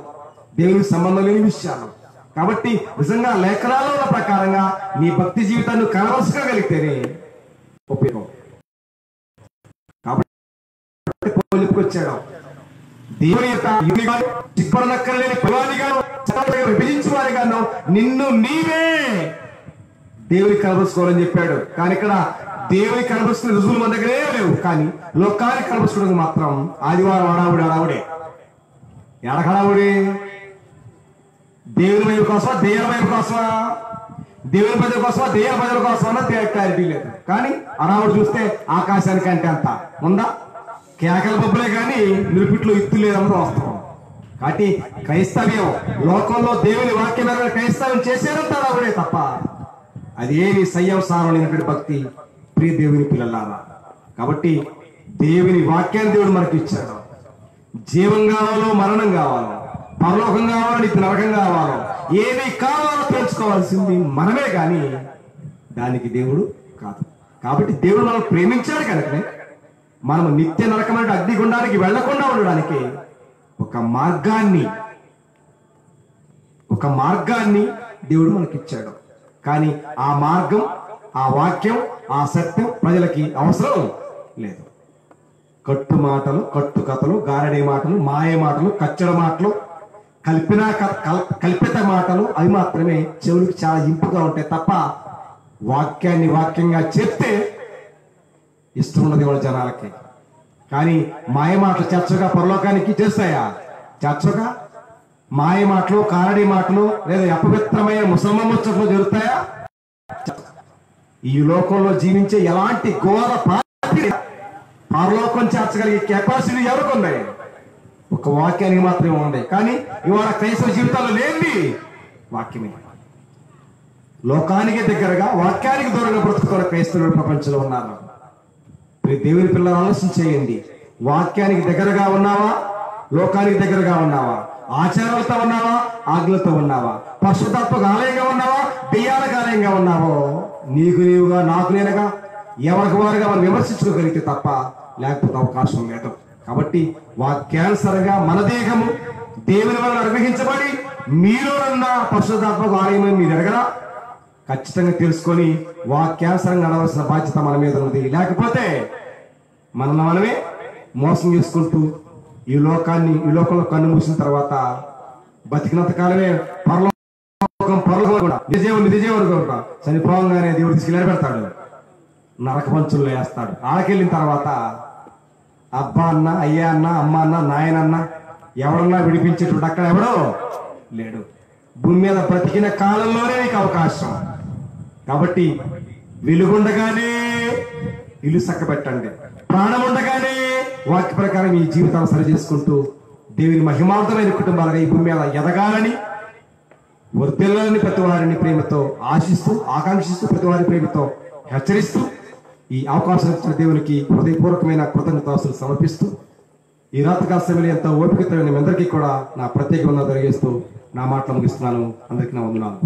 దేవుడికి సంబంధం లేని విషయాలు. కాబట్టి నిజంగా లేఖనాల్లో ఉన్న ప్రకారంగా నీ భక్తి జీవితాన్ని కనవరుసుకోగలిగితేనే ఉపయోగం. కాబట్టి పోలికొచ్చాడు దేవుని యొక్క చిప్పనక్కర్లేని పిలవానిగాను విభజించే వారిగాను నిన్ను నీవే దేవునికి కనబరుచుకోవాలని చెప్పాడు. కానీ ఇక్కడ దేవునికి కనబరుచుకునే రుజువులు మన దగ్గరే లేవు. కానీ లోకానికి కనబరుచుకోవడానికి మాత్రం ఆదివారం అడావుడే ఎడహడావుడి. దేవుని వైపు కోసమా, దెయ్యాల వైపు కోసమా, దేవుని ప్రజల కోసమా, దెయ్యాల ప్రజల కోసమా క్లారిటీ లేదు. కానీ అడావుడు చూస్తే ఆకాశానికి అంటే అంత ఉందా? కేకల బొబ్బలే కానీ నిరుపిట్లో ఇత్తు లేదన్నది వాస్తవం. కాబట్టి క్రైస్తవ్యం లోకంలో దేవుని వాక్యం క్రైస్తవ్యం చేసేదంతా అడావుడే తప్ప అది ఏమి సంయమసారమైనటువంటి భక్తి ప్రియ దేవుని పిల్లలారా. కాబట్టి దేవుని వాక్యాన్ని దేవుడు మనకి ఇచ్చాడు. జీవం కావాలో మరణం కావాలో, పరలోకం కావాలో నీకు నరకం కావాలో, ఏది కావాలో తెలుసుకోవాల్సింది మనమే కానీ దానికి దేవుడు కాదు. కాబట్టి దేవుడు మనం ప్రేమించాడు కనుకనే మనం నిత్య నరకమైన అగ్నిగుండానికి వెళ్లకుండా ఉండడానికి ఒక మార్గాన్ని దేవుడు మనకిచ్చాడు. కానీ ఆ మార్గం, ఆ వాక్యం, ఆ సత్యం ప్రజలకి అవసరం లేదు. కట్టు మాటలు, కట్టు కథలు, గారడి మాటలు, మాయ మాటలు, కచ్చడ మాటలు, కల్పిత మాటలు అవి మాత్రమే చెవులకు చాలా ఇంపుగా ఉంటాయి తప్ప వాక్యాన్ని వాక్యంగా చెప్తే ఇష్టం ఉన్నది వాళ్ళ జనాలకి. కానీ మాయ మాటలు చర్చగా పరలోకానికి చేస్తాయా? చర్చగా మాయ మాటలు, కారడి మాటలు లేదా అపవిత్రమైన ముసల్మాన్ ముచ్చట్లు జరుగుతాయా? ఈ లోకంలో జీవించే ఎలాంటి ఘోర పరలోకం చేర్చగలిగే కెపాసిటీ ఎవరికి ఉన్నాయి? ఒక వాక్యానికి మాత్రమే ఉన్నాయి. కానీ ఇవాళ క్రైస్తవ జీవితాల్లో లేని వాక్యమే. లోకానికి దగ్గరగా, వాక్యానికి దూరంగా బ్రతుకుతున్న క్రైస్తవులు ప్రపంచంలో ఉన్నారు. దేవుని పిల్లలు ఆలోచన చేయండి. వాక్యానికి దగ్గరగా ఉన్నావా? లోకానికి దగ్గరగా ఉన్నావా? ఆచారాలతో ఉన్నావా? ఆజ్ఞలతో ఉన్నావా? పరిశుద్ధాత్మక ఆలయంగా ఉన్నావా? దెయ్యాలకు ఆలయంగా ఉన్నావో? నీకు నీవుగా, నాకు నేనుగా, ఎవరికి వారుగా మనం విమర్శించుకోగలిగితే తప్ప లేకపోతే అవకాశం లేదు. కాబట్టి వాక్యానుసారంగా మన దేహము దేవుని వల్ల అనుగ్రహించబడి మీలో ఉన్న పరిశుద్ధాత్మక ఆలయం మీరు ఎరగరా? ఖచ్చితంగా తెలుసుకొని వాక్యానుసారంగా నడవలసిన బాధ్యత మన మీద ఉన్నది. లేకపోతే మనమే మోసం చేసుకుంటూ ఈ లోకంలో కన్ను మూసిన తర్వాత బతికినంత కాలమే పరలోకం నిజజీవుడు చనిపోగానే దేవుడు తీసుకెళ్ళి నిలబెడతాడు, నరక పంచుల్లో వేస్తాడు. ఆడకెళ్ళిన తర్వాత అబ్బా అన్న, అయ్యా అన్న, అమ్మ అన్న, నాయనన్న ఎవడన్నా విడిపించేటువంటి అక్కడ ఎవడో లేడు. భూమి మీద బ్రతికిన కాలంలోనే నీకు అవకాశం. కాబట్టి వెలుగుండగానే ఇల్లు చక్కబెట్టండి, ప్రాణం ఉండగానే వాక్య ప్రకారం ఈ జీవితాన్ని సరి చేసుకుంటూ దేవుని మహిమార్థమైన కుటుంబాలుగా ఈ భూమి మీద ఎదగాలని, వర్తిల్లాలని ప్రతి వారిని ప్రేమతో ఆశిస్తూ, ఆకాంక్షిస్తూ, ప్రతి వారి ప్రేమతో హెచ్చరిస్తూ ఈ అవకాశం ఇచ్చిన దేవునికి హృదయపూర్వకమైన కృతజ్ఞతాస్తులు సమర్పిస్తూ ఈ రాత్రికాల సమయంలో ఎంతో ఓపికతో మీ అందరికీ కూడా నా ప్రత్యేక వందనాలు తెలియజేస్తూ నా మాటలు ముగిస్తున్నాను. అందరికీ నా వందనాలు.